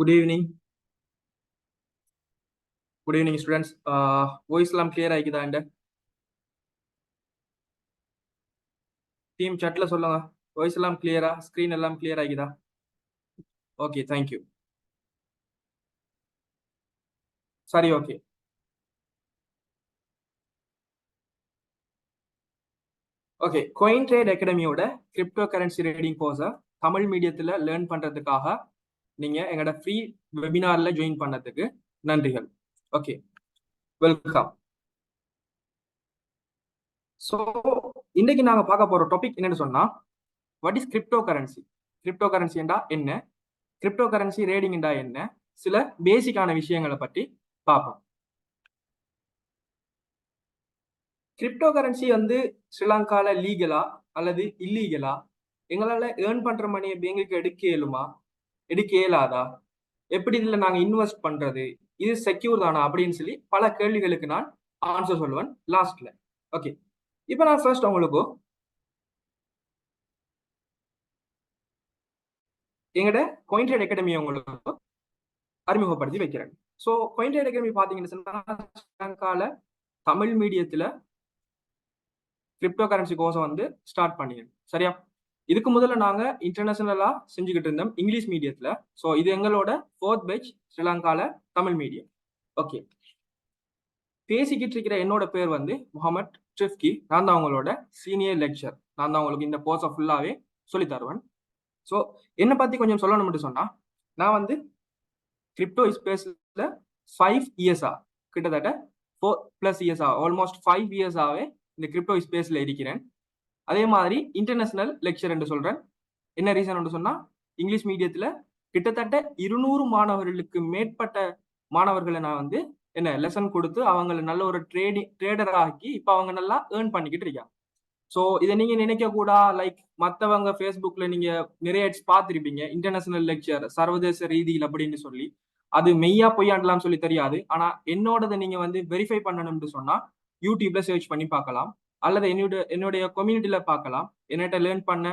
Good evening. Good evening, students. Voice எல்லாம் clear ஆகிக்குதா? இந்த team chatல சொல்லுங்க. Voice எல்லாம் clear-ஆ? Screen எல்லாம் clear ஆகிக்குதா? Okay, thank you. சரி, okay. ஓகே, coin trade அகாடமியோட கிரிப்டோ கரன்சி ரீடிங் கோர்ஸை தமிழ் மீடியத்தில் லேர்ன் பண்ணுறதுக்காக நீங்கள் எங்களோட ஃப்ரீ வெபினாரில் ஜாயின் பண்ணதுக்கு நன்றிகள். Okay, welcome. ஸோ இன்றைக்கு நாங்கள் பார்க்க போகிற டாபிக் என்னன்னு சொன்னால், what is crypto currency? Crypto கரன்சிண்டா என்ன? கிரிப்டோ கரன்சி ரேடிங்டா என்ன? சில பேசிக்கான விஷயங்களை பற்றி பார்ப்போம். கிரிப்டோ கரன்சி வந்து ஸ்ரீலங்கால லீகலா அல்லது இல்லீகலா? எங்களால் ஏர்ன் பண்ற மணியை பேங்குக்கு எடுக்க இயலுமா, எடுக்க இயலாதா? எப்படி இதில் நாங்கள் இன்வெஸ்ட் பண்றது? இது செக்யூர் தானா அப்படின்னு சொல்லி பல கேள்விகளுக்கு நான் ஆன்சர் சொல்லுவேன் லாஸ்ட்ல. ஓகே, இப்போ நான் ஃபர்ஸ்ட் உங்களுக்கு எங்கட coin trade அகாடமி உங்களுக்கு அறிமுகப்படுத்தி வைக்கிறேன். ஸோ coin trade அகாடமி பார்த்தீங்கன்னு சொன்னால் ஸ்ரீலங்கால தமிழ் மீடியத்தில் கிரிப்டோ கரன்சி கோர்ஸை வந்து ஸ்டார்ட் பண்ணிடுறோம். சரியா? இதுக்கு முதல்ல நாங்க இன்டர்நேஷனலா செஞ்சுக்கிட்டு இருந்தோம் இங்கிலீஷ் மீடியத்துல. ஸோ இது எங்களோட 4th பேட்ச் ஸ்ரீலங்கால தமிழ் மீடியம். ஓகே, பேசிக்கிட்டு இருக்கிற என்னோட பேர் வந்து முகமது ட்ரிஃப்கி. நான் தான் அவங்களோட சீனியர் லெக்சர். நான் தான் உங்களுக்கு இந்த கோர்ஸை ஃபுல்லாவே சொல்லி தருவேன். ஸோ என்னை பத்தி கொஞ்சம் சொல்லணும்னு சொன்னா, நான் வந்து கிரிப்டோ ஸ்பேஸ்ல 5 இயர்ஸா, கிட்டத்தட்ட 4+ இயர்ஸா, ஆல்மோஸ்ட் 5 இயர்ஸாவே இந்த கிரிப்டோ ஸ்பேஸ்ல இருக்கிறேன். அதே மாதிரி இன்டர்நேஷனல் லெக்சர் என்று சொல்றேன். என்ன ரீசன் சொன்னா, இங்கிலீஷ் மீடியத்துல கிட்டத்தட்ட 200 மாணவர்களுக்கு மேற்பட்ட மாணவர்களை நான் வந்து என்ன லெசன் கொடுத்து அவங்களை நல்ல ஒரு ட்ரேடர் ஆக்கி இப்ப அவங்க நல்லா ஏர்ன் பண்ணிக்கிட்டு இருக்காங்க. ஸோ இதை நீங்க நினைக்க கூட லைக் மற்றவங்க ஃபேஸ்புக்ல நீங்க நிறைய பார்த்துருப்பீங்க, இன்டர்நேஷனல் லெக்சர் சர்வதேச ரீதியில் அப்படின்னு சொல்லி. அது மெய்யா பொய்யாண்டலாம் சொல்லி தெரியாது. ஆனா என்னோடதை நீங்க வந்து வெரிஃபை பண்ணணும்னு சொன்னா யூடியூப்ல சர்ச் பண்ணி பார்க்கலாம், அல்லது என்னுடைய கம்யூனிட்டியில பார்க்கலாம். என்னட்ட லேர்ன் பண்ண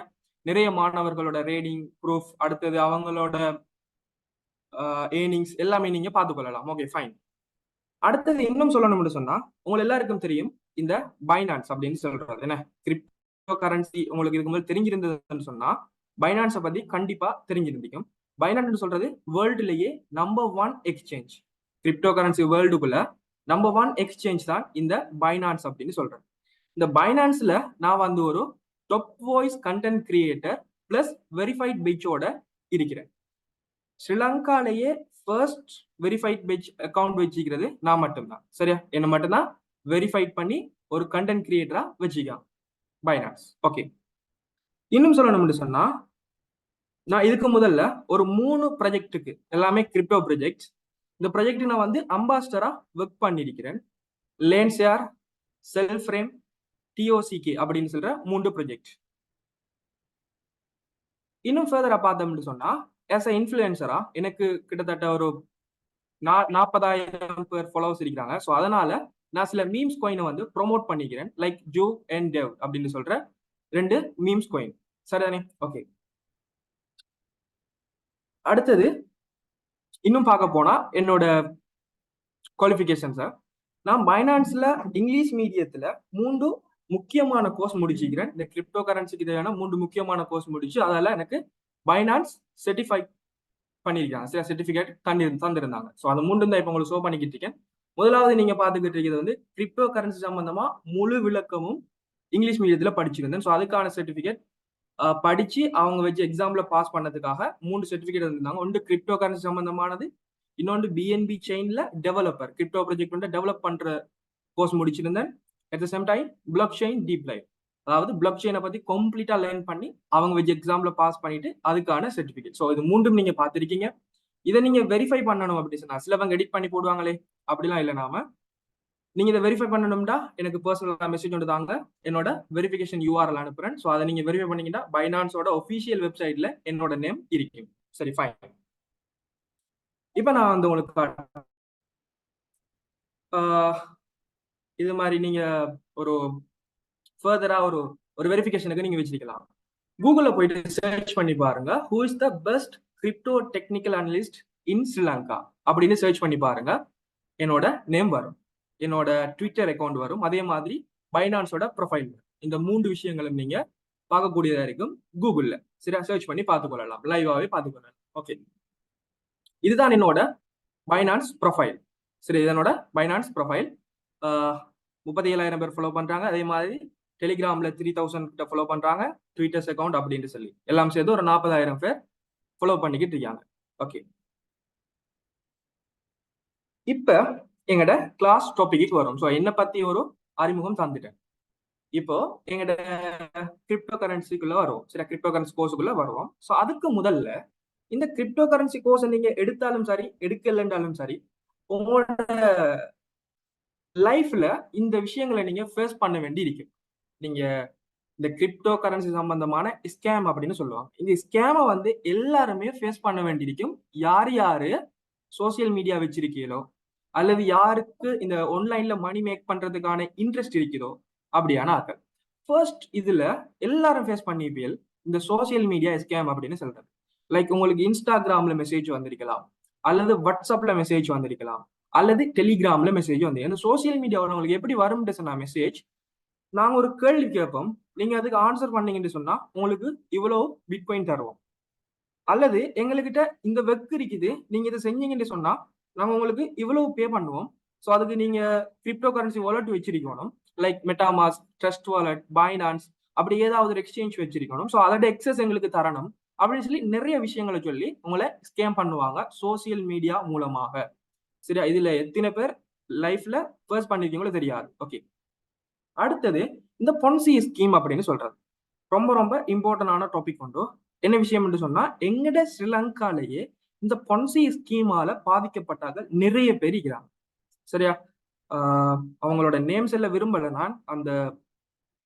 நிறைய மாணவர்களோட ரேடிங் ப்ரூஃப், அடுத்தது அவங்களோட ஏர்னிங்ஸ் எல்லாமே நீங்க பார்த்துக்கொள்ளலாம். Okay, fine. அடுத்தது இன்னும் சொல்லணும்னு சொன்னா, உங்க எல்லாருக்கும் தெரியும் இந்த பைனான்ஸ் அப்படின்னு சொல்றது என்ன, கிரிப்டோ கரன்சி. உங்களுக்கு இதுக்கு முதல் தெரிஞ்சிருந்ததுன்னு சொன்னா பைனான்ஸை பத்தி கண்டிப்பா தெரிஞ்சிருந்திருக்கும். பைனான்ஸ் சொல்றது வேர்ல்டுலயே நம்பர் 1 எக்ஸ்சேஞ்ச். கிரிப்டோ கரன்சி வேர்ல்டுக்குள்ள நம்பர் 1 எக்ஸ்சேஞ்ச் தான் இந்த பைனான்ஸ் அப்படின்னு சொல்றேன். இந்த பைனான்ஸ்ல நான் வந்து ஒரு top voice content creator plus verified பேஜோட இருக்கிறேன். ஸ்ரீலங்காலேயே ஃபர்ஸ்ட் வெரிஃபைட் பேஜ் அக்கௌண்ட் வச்சுக்கிறது நான் மட்டும்தான். சரியா? என்ன மட்டும்தான் வெரிஃபைட் பண்ணி ஒரு கண்டென்ட் கிரியேட்டரா வச்சுக்கலாம் பைனான்ஸ். ஓகே, இன்னும் சொல்லணும்னு சொன்னா, நான் இதுக்கு முதல்ல ஒரு 3 ப்ராஜெக்ட்டுக்கு, எல்லாமே கிரிப்டோ ப்ராஜெக்ட். இந்த ப்ராஜெக்ட் நான் வந்து அம்பாஸ்டரா ஒர்க் பண்ணியிருக்கிறேன். லேன்ஷேர், செல்ஃப் ஃப்ரேம், டிஓசிகே அப்படின்னு சொல்ற 3 ப்ராஜெக்ட். இன்னும் ஃபர்தரா பார்த்தோம்னு சொன்னா, ஆஸ் அ இன்ஃபுளுசரா எனக்கு கிட்டத்தட்ட ஒரு 40,000 பேர் ஃபாலோவர்ஸ் இருக்கிறாங்க. ஸோ அதனால நான் சில மீம்ஸ் காயினை வந்து ப்ரொமோட் பண்ணிக்கிறேன், லைக் ஜூ அண்ட் டெவ் அப்படின்னு சொல்ற 2 மீம்ஸ் காயின். சரிதானே? ஓகே, அடுத்தது இன்னும் பார்க்க போனா என்னோட குவாலிஃபிகேஷன்ஸை, நான் பைனான்ஸ்ல இங்கிலீஷ் மீடியத்துல 3 முக்கியமான கோர்ஸ் முடிச்சிக்கிறேன். இந்த கிரிப்டோ கரன்சிக்கு தேவையான 3 முக்கியமான கோர்ஸ் முடிச்சு அதால எனக்கு பைனான்ஸ் சர்டிஃபை பண்ணியிருக்காங்க, சில சர்டிஃபிகேட் தந்திருந்தாங்க. ஸோ அது 3 தான் இப்போ உங்களுக்கு ஷோ பண்ணிக்கிட்டு இருக்கேன். முதலாவது நீங்க பார்த்துக்கிட்டு இருக்கிறது வந்து கிரிப்டோ கரன்சி சம்பந்தமா முழு விளக்கமும் இங்கிலீஷ் மீடியத்துல படிச்சிருந்தேன். ஸோ அதுக்கான சர்டிஃபிகேட் படிச்சு அவங்க வச்சு எக்ஸாம்ல பாஸ் பண்ணதுக்காக 3 சர்டிஃபிகேட் இருந்தாங்க. ஒன்று கிரிப்டோ கரன்சி சம்பந்தமானது, இன்னொன்று பிஎன்பி செயின்ல டெவலப்பர், கிரிப்டோ ப்ராஜெக்ட் வந்து டெவலப் பண்ற கோர்ஸ் முடிச்சிருந்தேன். At the same time block chain deep live, அதாவது பிளாக் செயினை பத்தி கம்ப்ளீட்டா லேர்ன் பண்ணி அவங்க வச்சு எக்ஸாம்ல பாஸ் பண்ணிட்டு அதுக்கான சர்டிஃபிகேட். ஸோ இது 3 நீங்க பார்த்திருக்கீங்க. இதை நீங்க வெரிஃபை பண்ணணும் அப்படின்னு சொன்னா, சிலவங்க எடிட் பண்ணி போடுவாங்களே, அப்படிலாம் இல்லை. நாம நீங்க இதை வெரிஃபை பண்ணணும்டா எனக்கு பர்சனலா மெசேஜ் ஒன்று தாங்க, என்னோட வெரிஃபிகேஷன் யூஆர்எல் அனுப்புறேன். ஸோ அதை நீங்க வெரிஃபை பண்ணீங்கன்னா பைனான்ஸோட ஒஃபிஷியல் வெப்சைட்ல என்னோட நேம் இருக்கும். சரி, ஃபைன். இப்போ நான் வந்து உங்களுக்கு இது மாதிரி நீங்க ஒரு ஃபர்தரா ஒரு வெரிஃபிகேஷனுக்கு நீங்க வச்சிருக்கலாம். கூகுள்ல போயிட்டு சர்ச் பண்ணி பாருங்க, who is the best crypto technical analyst in Sri Lanka அப்படின்னு சர்ச் பண்ணி பாருங்க. என்னோட நேம் வரும், என்னோட ட்விட்டர் அக்கௌண்ட் வரும், அதே மாதிரி பைனான்ஸோட ப்ரொஃபைல் வரும். இந்த 3 விஷயங்களும் நீங்க பார்க்கக்கூடியதா இருக்கும் கூகுள்ல. சரியா, சர்ச் பண்ணி பார்த்துக்கொள்ளலாம், லைவாவே பார்த்துக்கொள்ளலாம். ஓகே, இதுதான் என்னோட பைனான்ஸ் ப்ரொஃபைல். சரி, இதனோட பைனான்ஸ் ப்ரொஃபைல் 37,000 பேர் ஃபாலோ பண்றாங்க. அதே மாதிரி டெலிகிராம்ல 3,000 கிட்ட ஃபாலோ பண்றாங்க, ட்விட்டர்ஸ் அக்கௌண்ட் அப்படின்னு சொல்லி எல்லாம் சேர்த்து ஒரு 40,000 பேர் ஃபாலோ பண்ணிக்கிட்டு இருக்காங்க. ஓகே, இப்ப எங்கட கிளாஸ் டாபிக்கு வரும். ஸோ என்ன பத்தி ஒரு அறிமுகம் தந்துட்டேன். இப்போ எங்கட கிரிப்டோ கரன்சிக்குள்ள வருவோம். சரி, கிரிப்டோ கரன்சி கோர்ஸுக்குள்ள வருவோம். ஸோ அதுக்கு முதல்ல இந்த கிரிப்டோ கரன்சி கோர்ஸ் நீங்க எடுத்தாலும் சரி எடுக்கலன்றாலும் சரி, உங்களோட லைஃப்ல இந்த விஷயங்களை நீங்க ஃபேஸ் பண்ண வேண்டி இருக்கு. நீங்க இந்த கிரிப்டோ கரன்சி சம்பந்தமான ஸ்கேம் அப்படின்னு சொல்லுவாங்க. இந்த ஸ்கேமை வந்து எல்லாருமே ஃபேஸ் பண்ண வேண்டியிருக்கும். யார் யாரு சோசியல் மீடியா வச்சிருக்கீங்களோ அல்லது யாருக்கு இந்த ஆன்லைன்ல மணி மேக் பண்றதுக்கான இன்ட்ரெஸ்ட் இருக்குதோ அப்படியான ஆக்கள். ஃபர்ஸ்ட் இதுல எல்லாரும் ஃபேஸ் பண்ணிப்பீல் இந்த சோசியல் மீடியா ஸ்கேம் அப்படின்னு சொல்றது. லைக் உங்களுக்கு இன்ஸ்டாகிராம்ல மெசேஜ் வந்திருக்கலாம், அல்லது வாட்ஸ்அப்ல மெசேஜ் வந்திருக்கலாம், அல்லது டெலிகிராம்ல மெசேஜ் வந்து இந்த சோசியல் மீடியாவில் உங்களுக்கு எப்படி வரும்னு சொன்னா மெசேஜ், நாங்க ஒரு கேள்வி கேட்போம், நீங்க அதுக்கு ஆன்சர் பண்ணீங்கன்னு சொன்னா உங்களுக்கு இவ்வளவு பிட்காயின் தருவோம், அல்லது எங்ககிட்ட இந்த வெக் இருக்குது நீங்க இதை செஞ்சீங்கன்னு சொன்னா நாங்க உங்களுக்கு இவ்வளவு பே பண்ணுவோம். ஸோ அதுக்கு நீங்க கிரிப்டோ கரன்சி வாலெட் வச்சிருக்கணும், like MetaMask, trust wallet, finance, அப்படி ஏதாவது ஒரு எக்ஸ்சேஞ்ச் வச்சிருக்கணும். ஸோ அதோட எக்ஸஸ் எங்களுக்கு தரணும் அப்படின்னு சொல்லி நிறைய விஷயங்களை சொல்லி உங்களை ஸ்கேம் பண்ணுவாங்க சோசியல் மீடியா மூலமாக. சரியா, இதுல எத்தனை பேர் லைஃப்ல ஃபர்ஸ்ட் பண்ணிருக்கீங்களோ தெரியாது. ஓகே, அடுத்தது இந்த பொன்சி ஸ்கீம் அப்படின்னு சொல்றது ரொம்ப ரொம்ப இம்பார்ட்டன்டான டாபிக் உண்டு. என்ன விஷயம் என்று சொன்னா, எங்கட ஸ்ரீலங்காலேயே இந்த பொன்சி ஸ்கீமால பாதிக்கப்பட்டாங்க நிறைய பேர் இருக்கிறாங்க. சரியா, அவங்களோட நேம்ஸ் எல்லாம் விரும்பல நான். அந்த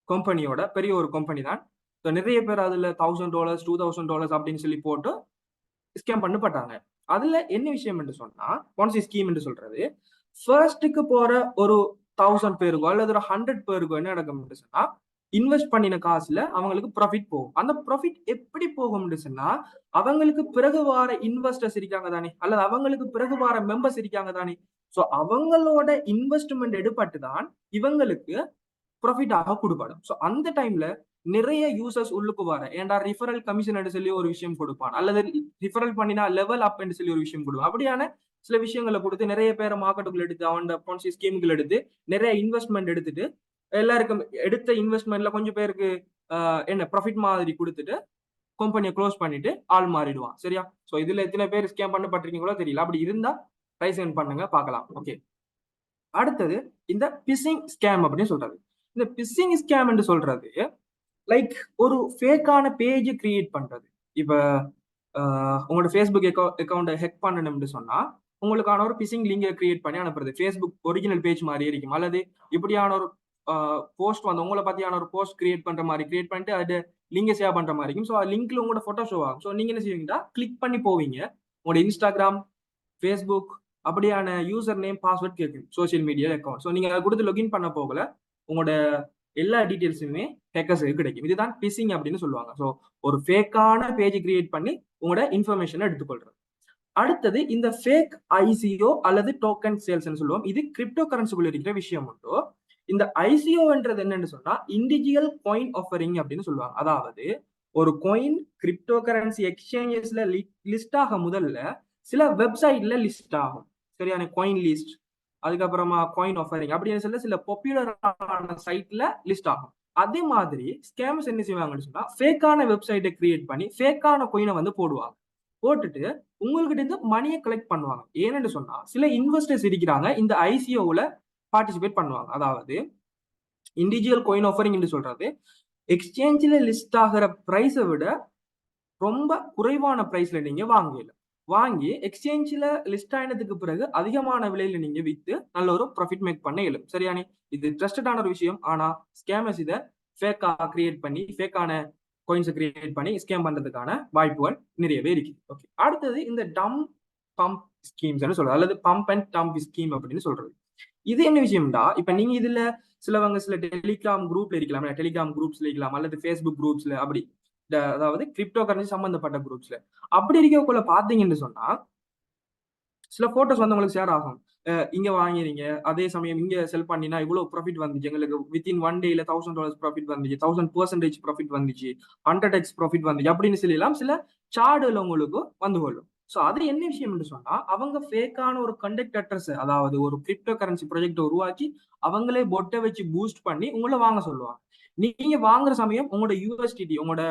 கம்பெனியோட பெரிய ஒரு கம்பெனி தான். நிறைய பேர் அதுல $1,000 $2,000 அப்படின்னு சொல்லி போட்டு ஸ்கேம் பண்ணப்பட்டாங்க. அதுல என்ன விஷயம் என்று சொன்னா, பொன்சி ஸ்கீம் என்று சொல்றது ஃபர்ஸ்டுக்கு போற ஒரு 1000 பேருக்கோ அல்லது ஒரு 100 பேருக்கோ என்ன நடக்கும் சொன்னா, இன்வெஸ்ட் பண்ணின காசுல அவங்களுக்கு ப்ராஃபிட் போகும். அந்த ப்ராஃபிட் எப்படி போகும்னு சொன்னா, அவங்களுக்கு பிறகு வார இன்வெஸ்டர்ஸ் இருக்காங்க தானே, அல்லது அவங்களுக்கு பிறகு வார மெம்பர்ஸ் இருக்காங்க தானே, ஸோ அவங்களோட இன்வெஸ்ட்மெண்ட் எடுப்பட்டு தான் இவங்களுக்கு ப்ராஃபிட் ஆக கொடுப்படும். ஸோ அந்த டைம்ல நிறைய யூசர்ஸ் உள்ளுக்கு வர, ஏன்டா ரிஃபரல் கமிஷன் சொல்லி ஒரு விஷயம் கொடுப்பான், அல்லது ரிஃபரல் பண்ணினா லெவல் அப் சொல்லி ஒரு விஷயம் கொடுப்பான். அப்படியான சில விஷயங்களை கொடுத்து நிறைய பேரை மார்க்கெட்டுக்குள்ள எடுத்து அவன் பொன்சி ஸ்கீமுகள் எடுத்து நிறைய இன்வெஸ்ட்மெண்ட் எடுத்துட்டு எல்லாருக்கும் எடுத்த இன்வெஸ்ட்மெண்ட்ல கொஞ்சம் பேருக்கு என்ன ப்ராஃபிட் மாதிரி கொடுத்துட்டு கம்பெனியை க்ளோஸ் பண்ணிட்டு ஆள் மாறிடுவான். சரியா, ஸோ இதுல எத்தனை பேர் ஸ்கேம் பண்ணப்பட்டிருக்கீங்களோ தெரியல. அப்படி இருந்தா ரைஸ் பண்ணுங்க, பார்க்கலாம். ஓகே, அடுத்தது இந்த பிசிங் ஸ்கேம் அப்படின்னு சொல்றது. இந்த பிசிங் ஸ்கேம் என்று சொல்றது லைக் ஒரு ஃபேக்கான பேஜ் கிரியேட் பண்றது. இப்ப உங்களோட ஃபேஸ்புக் அக்கௌண்ட்டை ஹேக் பண்ணணும்னு சொன்னா உங்களுக்கான ஒரு பிசிங் லிங்கை கிரியேட் பண்ணி அனுப்புறது. ஃபேஸ்புக் ஒரிஜினல் பேஜ் மாதிரி இருக்கும், அல்லது இப்படியான ஒரு போஸ்ட் வந்து உங்களை பத்தியான ஒரு போஸ்ட் கிரியேட் பண்ற மாதிரி கிரியேட் பண்ணிட்டு அது லிங்கை ஷேர் பண்ற மாதிரி இருக்கும். ஸோ லிங்க்ல உங்களோட போட்டோ ஷோ ஆகும். ஸோ நீங்க என்ன செய்வீங்கன்னா கிளிக் பண்ணி போவீங்க, உங்களோட இன்ஸ்டாகிராம், ஃபேஸ்புக் அப்படியான யூசர் நேம் பாஸ்வேர்ட் கேட்கும் சோசியல் மீடியா அக்கௌண்ட். ஸோ நீங்க அதை கொடுத்து லொகின் பண்ண போகல உங்களோட எல்லா டீடைல்ஸுமே ஹேக்கர்ஸுக்கு கிடைக்கும். இதுதான் பிசிங் அப்படின்னு சொல்லுவாங்க. ஸோ ஒரு ஃபேக்கான பேஜ் கிரியேட் பண்ணி உங்களோட இன்ஃபர்மேஷனை எடுத்துக்கொள்றது. அடுத்தது இந்த ஃபேக் ஐசிஓ அல்லது டோக்கன் சேல்ஸ் சொல்லுவோம். இது கிரிப்டோ கரன்சிக்குள்ள இருக்கிற விஷயம் உண்டோ. இந்த ஐசிஓன்றது என்னன்னு சொன்னா இண்டிவிஜுவல் காயின் ஆஃபரிங் அப்படின்னு சொல்லுவாங்க. அதாவது ஒரு காயின் கிரிப்டோ கரன்சி எக்ஸ்சேஞ்சஸ்ல லிஸ்ட் ஆக முதல்ல சில வெப்சைட்ல லிஸ்ட் ஆகும். சரியான காயின் லிஸ்ட், அதுக்கப்புறமா காயின் ஆஃபரிங் அப்படின்னு சொல்ல சில பாப்புலரான சைட்ல லிஸ்ட் ஆகும். அதே மாதிரி ஸ்கேம்ஸ் என்ன செய்வாங்கன்னு சொன்னா ஃபேக்கான வெப்சைட்டை கிரியேட் பண்ணி ஃபேக்கான காயினை வந்து போடுவாங்க. போட்டுட்டு உங்ககிட்ட இருந்து மணியை கலெக்ட் பண்ணுவாங்க. ஏன்னு சொன்னா சில இன்வெஸ்டர்ஸ் இருக்கிறாங்க இந்த ஐசிஓல பார்ட்டிசிபேட் பண்ணுவாங்க. அதாவது இண்டிவிஜுவல் காயின் ஆஃபரிங் என்று சொல்றது எக்ஸ்சேஞ்சில் லிஸ்ட் ஆகிற பிரைஸை விட ரொம்ப குறைவான பிரைஸ்ல நீங்க வாங்கி எக்ஸ்சேஞ்சில் லிஸ்ட் ஆனதுக்கு பிறகு அதிகமான விலையில நீங்க வித்து நல்ல ஒரு ப்ராஃபிட் மேக் பண்ண இயலும். சரியானே, இது ட்ரஸ்டடான ஒரு விஷயம். ஆனா ஸ்கேமர்ஸ் இதை ஃபேக்கா கிரியேட் பண்ணி ஃபேக்கான காயின்ஸை கிரியேட் பண்ணி ஸ்கேம் பண்றதுக்கான வாய்ப்புகள் நிறையவே இருக்கு. ஓகே, அடுத்தது இந்த டம்ப் பம்ப் ஸ்கீம்ஸ் சொல்றது, அல்லது பம்ப் அண்ட் டம்ப் ஸ்கீம் அப்படின்னு சொல்றது. இது என்ன விஷயம்டா, இப்ப நீங்க இதுல சிலவங்க சில டெலிகிராம் குரூப்ல இருக்கலாம், டெலிகிராம் குரூப்ஸ்ல இருக்கலாம், அல்லது ஃபேஸ்புக் குரூப்ஸ்ல, அப்படி அதாவது கிரிப்டோ கரன்சி சம்பந்தப்பட்ட குரூப்ஸ்ல அப்படி இருக்கக்குள்ள பாத்தீங்கன்னு சொன்னா சில போட்டோஸ் வந்து உங்களுக்கு ஷேர் ஆகும். இங்க வாங்கிறீங்க, அதே சமயம் இங்க செல் பண்ணினா இவ்வளவு ப்ராஃபிட் வந்துச்சு, எங்களுக்கு வித்தின் 1 டேல $1000 ப்ராஃபிட் வந்துச்சு, 1000% ப்ராஃபிட் வந்துச்சு, 100x ப்ராஃபிட் வந்துச்சு அப்படின்னு சொல்லலாம் சில சார்டுல உங்களுக்கு வந்து கொள்ளும். சோ அது என்ன விஷயம் என்று சொன்னா, அவங்க ஃபேக்கான ஒரு கண்டக்ட் அட்ரஸ், அதாவது ஒரு கிரிப்டோ கரன்சி ப்ராஜெக்ட் உருவாக்கி அவங்களே பொட்டை வச்சு பூஸ்ட் பண்ணி உங்களை வாங்க சொல்லுவாங்க. நீங்க வாங்குற சமயம் உங்களோட யூஎஸ்டிடி, உங்களோட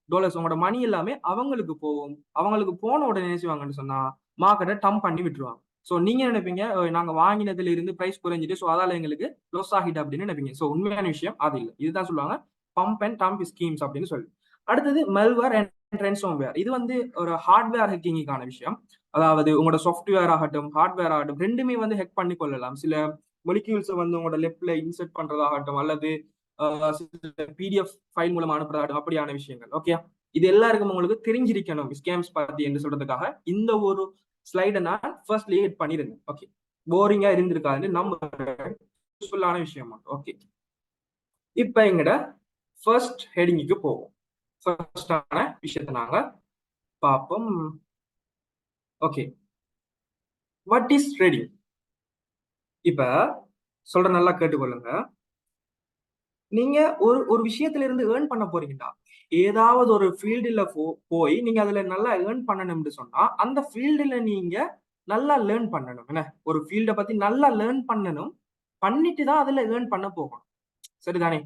டாலர்ஸ், உங்களோட மணி எல்லாமே அவங்களுக்கு போகும். அவங்களுக்கு போன உடனே என்ன செய்வாங்கன்னு சொன்னா மார்க்கெட்டை டம்ப் பண்ணி விட்டுருவாங்க. சோ நீங்க நினைப்பீங்க நாங்க வாங்கினதுல இருந்து பிரைஸ் குறைஞ்சிட்டு, சோ அதால எங்களுக்கு லாஸ் ஆகிட்டு அப்படின்னு நினைப்பீங்க. சோ உண்மையான விஷயம் அது இல்லை. இதுதான் சொல்லுவாங்க பம்ப் அண்ட் டம்ப் ஸ்கீம்ஸ் அப்படின்னு சொல்லி. அடுத்தது மெல்வேர் அண்ட் ரேன்சம்வேர். இது வந்து ஒரு ஹார்ட்வேர் ஹேக்கிங்கான விஷயம். அதாவது உங்களோட சாஃப்ட்வேர் ஆகட்டும், ஹார்ட்வேர் ஆகட்டும், ரெண்டுமே வந்து ஹேக் பண்ணி கொள்ளலாம். சில மொலிக்யூல்ஸ் வந்து உங்களோட லெப்ட்ல இன்செர்ட் பண்றதாகட்டும், அல்லது பிடிஎஃப் ஃபைல் மூலம் அனுப்புறதாகட்டும், அப்படியான விஷயங்கள். ஓகே, இது எல்லாருக்கும் உங்களுக்கு தெரிஞ்சிருக்கணும் ஸ்கேம்ஸ் பத்தி என்று சொல்றதுக்காக இந்த ஒரு ஸ்லைடை நான் ஃபர்ஸ்ட்லயே எட் பண்ணிருந்தேன். ஓகே, போரிங்கா இருந்திருக்காது, நம்ம யூஸ்ஃபுல்லான விஷயம். ஓகே, இப்ப எங்கட ஃபர்ஸ்ட் ஹெடிங்க்கு போவோம். ஃபர்ஸ்டான விஷயத்தை நாங்க பார்ப்போம். Okay, what is trading? இப்ப சொல்ற நல்லா கேட்டுக்கொள்ளுங்க. நீங்க ஒரு ஒரு விஷயத்துல இருந்து ஏர்ன் பண்ண போறீங்கன்னா, ஏதாவது ஒரு ஃபீல்டுல போய் நீங்க அதுல நல்லா ஏர்ன் பண்ணணும்னு சொன்னா அந்த ஃபீல்டுல நீங்க நல்லா லேர்ன் பண்ணணும். என்ன, ஒரு ஃபீல்ட பத்தி நல்லா லேர்ன் பண்ணணும், பண்ணிட்டு தான் அதுல ஏர்ன் பண்ண போகணும். சரிதானே?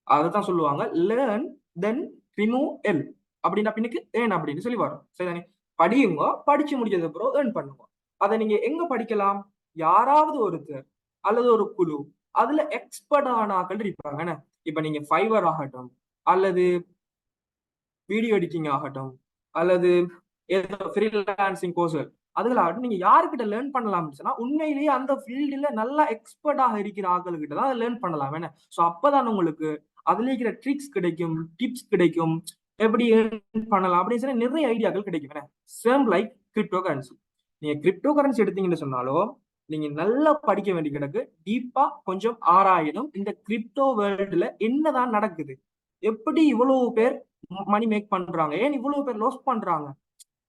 அதுதான் சொல்லுவாங்க லேர்ன் தென் ரிமூவ் எல் அப்படின்னா பின்னுக்கு ஏர்ன் அப்படின்னு சொல்லி வரும். சரிதானே? படியுங்க, படிச்சு முடிச்சது அப்புறம் ஏர்ன் பண்ணுங்க. அதை நீங்க எங்க படிக்கலாம்? யாராவது ஒருத்தர் அல்லது ஒரு குழு அதுல எக்ஸ்பர்ட் ஆனாக்கள் இருப்பாங்க. என்ன, இப்ப நீங்க ஃபைவர் ஆகட்டும், அல்லது வீடியோ எடிட்டிங் ஆகட்டும், அல்லது ஏதோ ஃப்ரீலான்சிங் கோர்ஸ்கள், அதுகளாகட்டும், நீங்க யாருக்கிட்ட லேர்ன் பண்ணலாம்னு சொன்னா உண்மையிலேயே அந்த ஃபீல்டுல நல்லா எக்ஸ்பர்ட்டாக இருக்கிற ஆட்கள் கிட்ட தான் லேர்ன் பண்ணலாம். என்ன, ஸோ அப்பதான் உங்களுக்கு அதுல இருக்கிற ட்ரிக்ஸ் கிடைக்கும், டிப்ஸ் கிடைக்கும், எப்படி ஏர்ன் பண்ணலாம் அப்படின்னு சொல்லி நிறைய ஐடியாக்கள் கிடைக்கும். என்ன, சேம் லைக் கிரிப்டோ கரன்சி. நீங்க கிரிப்டோ கரன்சி எடுத்தீங்கன்னு சொன்னாலும் நீங்க நல்லா படிக்க வேண்டிய கிடக்கு, டீப்பா கொஞ்சம் ஆராயணும். இந்த கிரிப்டோ வேர்ல்டுல என்னதான் நடக்குது, எப்படி இவ்வளவு பேர் மணி மேக் பண்றாங்க, ஏன் இவ்வளவு பேர் லாஸ் பண்றாங்க.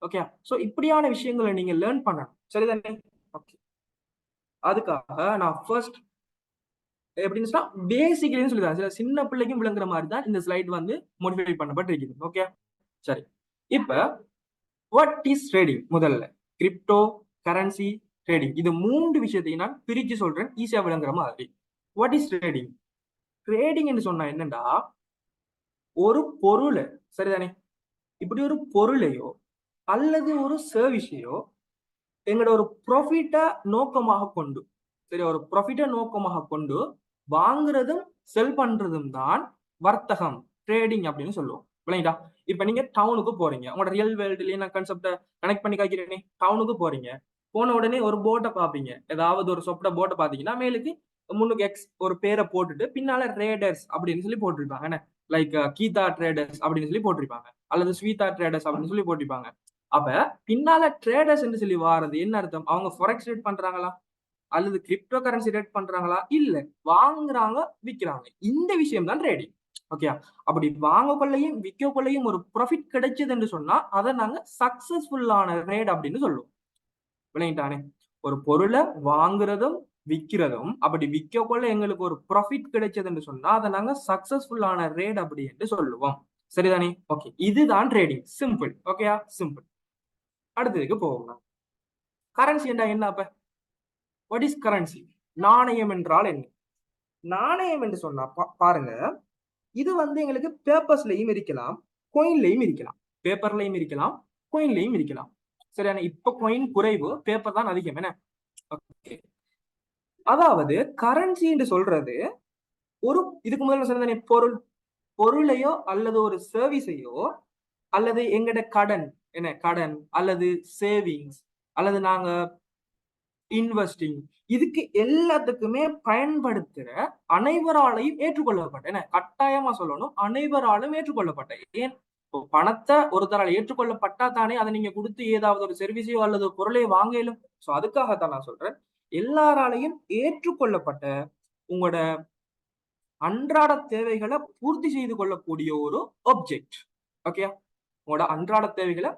ஓகே, சோ இப்படியான விஷயங்களை நீங்க லேர்ன் பண்ணணும். சரிதானே? ஓகே, அதுக்காக நான் ஃபர்ஸ்ட் எப்படின்னு சொன்னா பேசிக்கலின்னு சொல்லிதான், சில சின்ன பிள்ளைக்கும் விளங்குற மாதிரி தான் இந்த ஸ்லைட் வந்து மோடிஃபை பண்ணப்பட்டிருக்குது. ஓகே, சரி. இப்ப வாட் இஸ் ட்ரேடிங்? முதல்ல கிரிப்டோ கரன்சி ட்ரேடிங், இது மூன்று விஷயத்தையும் நான் பிரிச்சு சொல்றேன் ஈஸியா விளங்குற மாதிரி. What is trading? ட்ரேடிங் என்று சொன்னா என்னன்னா, ஒரு பொருளை, சரிதானே, இப்படி ஒரு பொருளையோ அல்லது ஒரு சர்வீஸையோ எங்களோட ஒரு ப்ராஃபிட்டை நோக்கமாக கொண்டு, சரி, ஒரு ப்ராஃபிட்டை நோக்கமாக கொண்டு வாங்குறதும் செல் பண்றதும் தான் வர்த்தகம், ட்ரேடிங் அப்படின்னு சொல்லுவோம். விளங்கிட்டா? இப்ப நீங்க டவுனுக்கு போறீங்க, உங்களோட ரியல் வேர்ல்டுலயே நான் கான்செப்டை கனெக்ட் பண்ணி காய்க்கிறேனே. டவுனுக்கு போறீங்க, போன உடனே ஒரு போட்டை பார்ப்பீங்க, ஏதாவது ஒரு சொப்ட போட்டை பாத்தீங்கன்னா மேலுக்கு முன்னுக்கு எக்ஸ் ஒரு பேரை போட்டுட்டு பின்னால ரேடர்ஸ் அப்படின்னு சொல்லி போட்டிருப்பாங்க. என்ன, லைக் கீதா ட்ரேடர்ஸ் அப்படின்னு சொல்லி போட்டிருப்பாங்க, அல்லது ஸ்வீதா ட்ரேடர்ஸ் அப்படின்னு சொல்லி போட்டிருப்பாங்க. அப்ப பின்னால ட்ரேடர்ஸ் என்று சொல்லி வாரது என்ன அர்த்தம்? அவங்க ஃபாரெக்ஸ் ரேட் பண்றாங்களா அல்லது கிரிப்டோ கரன்சி ரேட் பண்றாங்களா? இல்ல, வாங்குறாங்க விக்கிறாங்க. இந்த விஷயம் தான் ட்ரேடிங். ஓகே, அப்படி வாங்க கொள்ளையும் விற்க கொள்ளையும் ஒரு ப்ராஃபிட் கிடைச்சது என்று சொன்னா அதை நாங்க சக்சஸ்ஃபுல்லான ரேட் அப்படின்னு சொல்லுவோம். விளங்கிட்டானே? ஒரு பொருளை வாங்குறதும் விற்கிறதும், அப்படி விற்க கொள்ள எங்களுக்கு ஒரு ப்ராஃபிட் கிடைச்சது என்று சொன்னா அதை நாங்க சக்சஸ்ஃபுல்லான ரேட் அப்படி என்று சொல்லுவோம். சரிதானே? ஓகே, இதுதான் ட்ரேடிங். சிம்பிள். ஓகேயா? சிம்பிள். அடுத்ததுக்கு போவோம். கரன்சி என்றா என்ன? அப்ப வாட் இஸ் கரன்சி? நாணயம் என்றால் என்ன? நாணயம் என்று சொன்னா பாருங்க, இது வந்து எங்களுக்கு பேப்பர்ஸ்லயும் இருக்கலாம், கோயின்லயும் இருக்கலாம். பேப்பர்லயும் இருக்கலாம், கோயின்லயும் இருக்கலாம். சரியான? இப்ப கோயின் குறைவு, பேப்பர் தான் அதிகம். என்ன, அதாவது கரன்சி என்று சொல்றது ஒரு, இதுக்கு முதல்ல சொன்னதானே, பொருளையோ அல்லது ஒரு சர்வீஸையோ அல்லது எங்கட கடன், என்ன கடன் அல்லது சேவிங்ஸ் அல்லது நாங்க இன்வெஸ்டிங், இதுக்கு எல்லாத்துக்குமே பயன்படுத்துற அனைவராலையும் ஏற்றுக்கொள்ளப்பட்ட, என்ன கட்டாயமா சொல்லணும், அனைவராலும் ஏற்றுக்கொள்ளப்பட்ட. ஏன், பணத்தை ஒருத்தரால் ஏற்றுக்கொள்ளப்பட்டா தானே அதை நீங்க கொடுத்து ஏதாவது ஒரு சர்வீஸையோ அல்லது பொருளையோ வாங்கலும். சோ அதுக்காகத்தான் நான் சொல்றேன், எல்லாராலையும் ஏற்றுக்கொள்ளப்பட்ட உங்களோட அன்றாட தேவைகளை பூர்த்தி செய்து கொள்ளக்கூடிய ஒரு ஆப்ஜெக்ட். ஓகே, உங்களோட அன்றாட தேவைகளை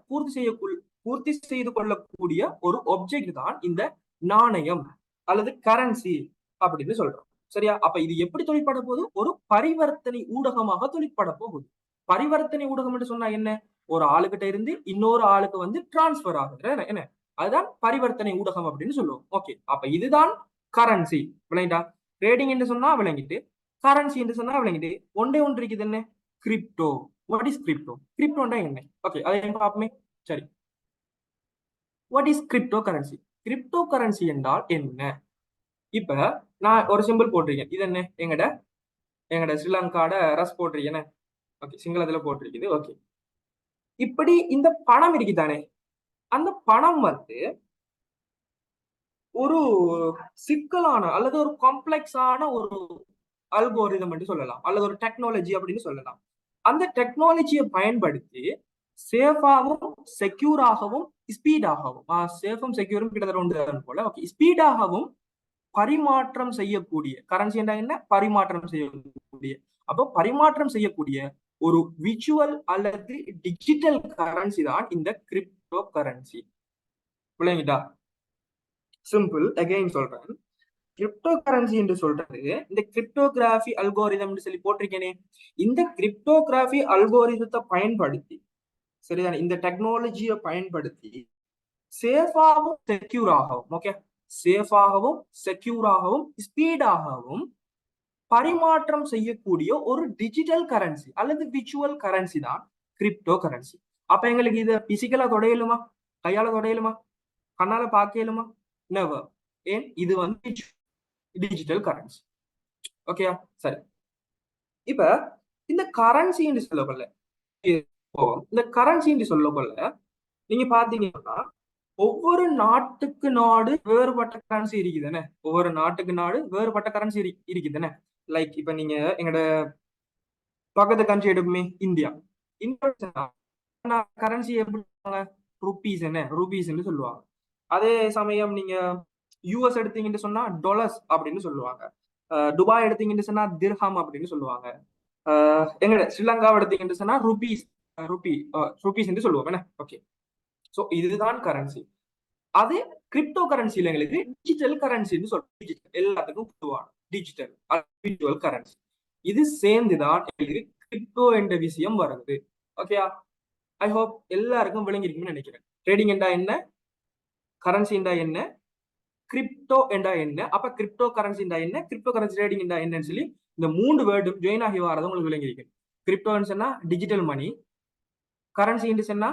பூர்த்தி செய்து கொள்ளக்கூடிய ஒரு ஒப்ஜெக்ட் தான் இந்த நாணயம் அல்லது கரன்சி அப்படின்னு சொல்றோம். சரியா? அப்ப இது எப்படி தொழிற்பட போகுது? ஒரு பரிவர்த்தனை ஊடகமாக தொழிற்பட போகுது. பரிவர்த்தனை ஊடகம் என்று சொன்னா என்ன? ஒரு ஆளுகிட்ட இருந்து இன்னொரு ஆளுக்கு வந்து டிரான்ஸ்பர் ஆகுது என்ன? அதுதான் பரிவர்த்தனை ஊடகம் அப்படின்னு சொல்லுவோம். ஓகே, அப்ப இதுதான் கரன்சி. விளங்கிட்டா? ட்ரேடிங் என்று சொன்னா விளங்கிட்டு, கரன்சி என்று சொன்னா விளங்கிட்டு, ஒன்றே ஒன்று இருக்குது என்ன? கிரிப்டோ. What is crypto? கிரிப்டோன்னா என்ன? ஓகே, அதை பார்ப்போமே. சரி, what is crypto currency? Crypto currency என்றால் என்ன? இப்ப நான் ஒரு சிம்பிள் போட்டிருக்கேன். இது என்ன? எங்கட ஸ்ரீலங்காட ரஸ் போட்டிருக்கேன். ஓகே, சிங்களத்துல போட்டிருக்குது. ஓகே, இப்படி இந்த பணம் இருக்குதானே, அந்த பணம் வந்து ஒரு சிக்கலான அல்லது ஒரு காம்ப்ளெக்ஸான ஒரு அல்கோரிதம் என்று சொல்லலாம், அல்லது ஒரு டெக்னாலஜி அப்படின்னு சொல்லலாம். அந்த டெக்னாலஜியை பயன்படுத்தி சேஃபாகவும் செக்யூராகவும் ஸ்பீடாகவும், சேஃபும் செக்யூரும் கிட்டத்தட்ட ஒன்று போல, ஓகே, ஸ்பீடாகவும் பரிமாற்றம் செய்யக்கூடிய கரன்சி என்றா என்ன? பரிமாற்றம் செய்யக்கூடிய. அப்போ பரிமாற்றம் செய்யக்கூடிய ஒரு விர்ச்சுவல் அல்லது டிஜிட்டல் கரன்சி தான் இந்த கிரிப்டோ கரன்சி. விளங்கிட்டா? சிம்பிள். அகைன் சொல்றேன், கிரிப்டோ கரன்சி என்று சொல்றது இந்த கிரிப்டோகிராஃபி அல்கோரிதம் சொல்லி போட்டிருக்கேனே, இந்த கிரிப்டோகிராஃபி அல்கோரிதத்தை பயன்படுத்தி, சரிதானே, இந்த டெக்னாலஜியை பயன்படுத்தி சேஃபாகவும் செக்யூராகவும், ஓகே, சேஃபாகவும் செக்யூராகவும் ஸ்பீடாகவும் பரிமாற்றம் செய்யக்கூடிய ஒரு டிஜிட்டல் கரன்சி அல்லது விர்ச்சுவல் கரன்சி தான் கிரிப்டோ கரன்சி. அப்ப எங்களுக்கு இதை பிசிக்கலா தொடையலுமா? கையால தொடையலுமா? கண்ணால பார்க்கலுமா? நெவர். ஏன்? இது வந்து டிஜிட்டல் கரன்சி. ஓகேயா? சரி, இப்ப இந்த கரன்சி என்று சொல்லக்கொள்ள, இந்த கரன்சி என்று சொல்லக்கொள்ள நீங்க பாத்தீங்கன்னா ஒவ்வொரு நாட்டுக்கு நாடு வேறுபட்ட கரன்சி இருக்குதுன்னு, ஒவ்வொரு நாட்டுக்கு நாடு வேறுபட்ட கரன்சி இருக்குதுன்னு. லைக் இப்ப நீங்க எங்கட பக்கத்து கண்ட்ரி எடுப்புமே, இந்தியா. இந்தியா கரன்சி எப்படி ருபீஸ் என்ன? ருபீஸ் சொல்லுவாங்க. அதே சமயம் நீங்க யூஎஸ் எடுத்தீங்கன்னு சொன்னா டாலர்ஸ் அப்படின்னு சொல்லுவாங்க. துபாய் எடுத்தீங்கன்னு சொன்னா திர்ஹாம் அப்படின்னு சொல்லுவாங்க. எங்க ஸ்ரீலங்கா எடுத்தீங்கன்னு சொன்னா ருபீஸ், ருபீஸ் என்று சொல்லுவோம் என்ன? ஓகே, சோ இதுதான் கரன்சி. அது கிரிப்டோ கரன்சில எங்களுக்கு டிஜிட்டல் கரன்சின்னு சொல்றோம். டிஜிட்டல் எல்லாத்துக்கும் பொதுவான டிஜிட்டல் விர்ச்சுவல் கரன்சி. இது சேர்ந்துதான் எங்களுக்கு கிரிப்டோ என்ற விஷயம் வருது. ஓகேயா? ஐ ஹோப் எல்லாருக்கும் விளங்கிருக்கும்னு நினைக்கிறேன். ட்ரேடிங் என்றா என்ன, கரன்சி என்றா என்ன, கிரிப்டோ என்றா என்ன, அப்ப கிரிப்டோ கரன்சி என்றா என்ன, கிரிப்டோ கரன்சி ட்ரேடிங் என்றா என்னன்னு சொல்லி இந்த 3 வேர்டும் ஜாயின் ஆகி வரது உங்களுக்கு விளங்கிருக்கு. கிரிப்டோன்னு சொன்னா டிஜிட்டல் மணி, கரன்சி சொன்னா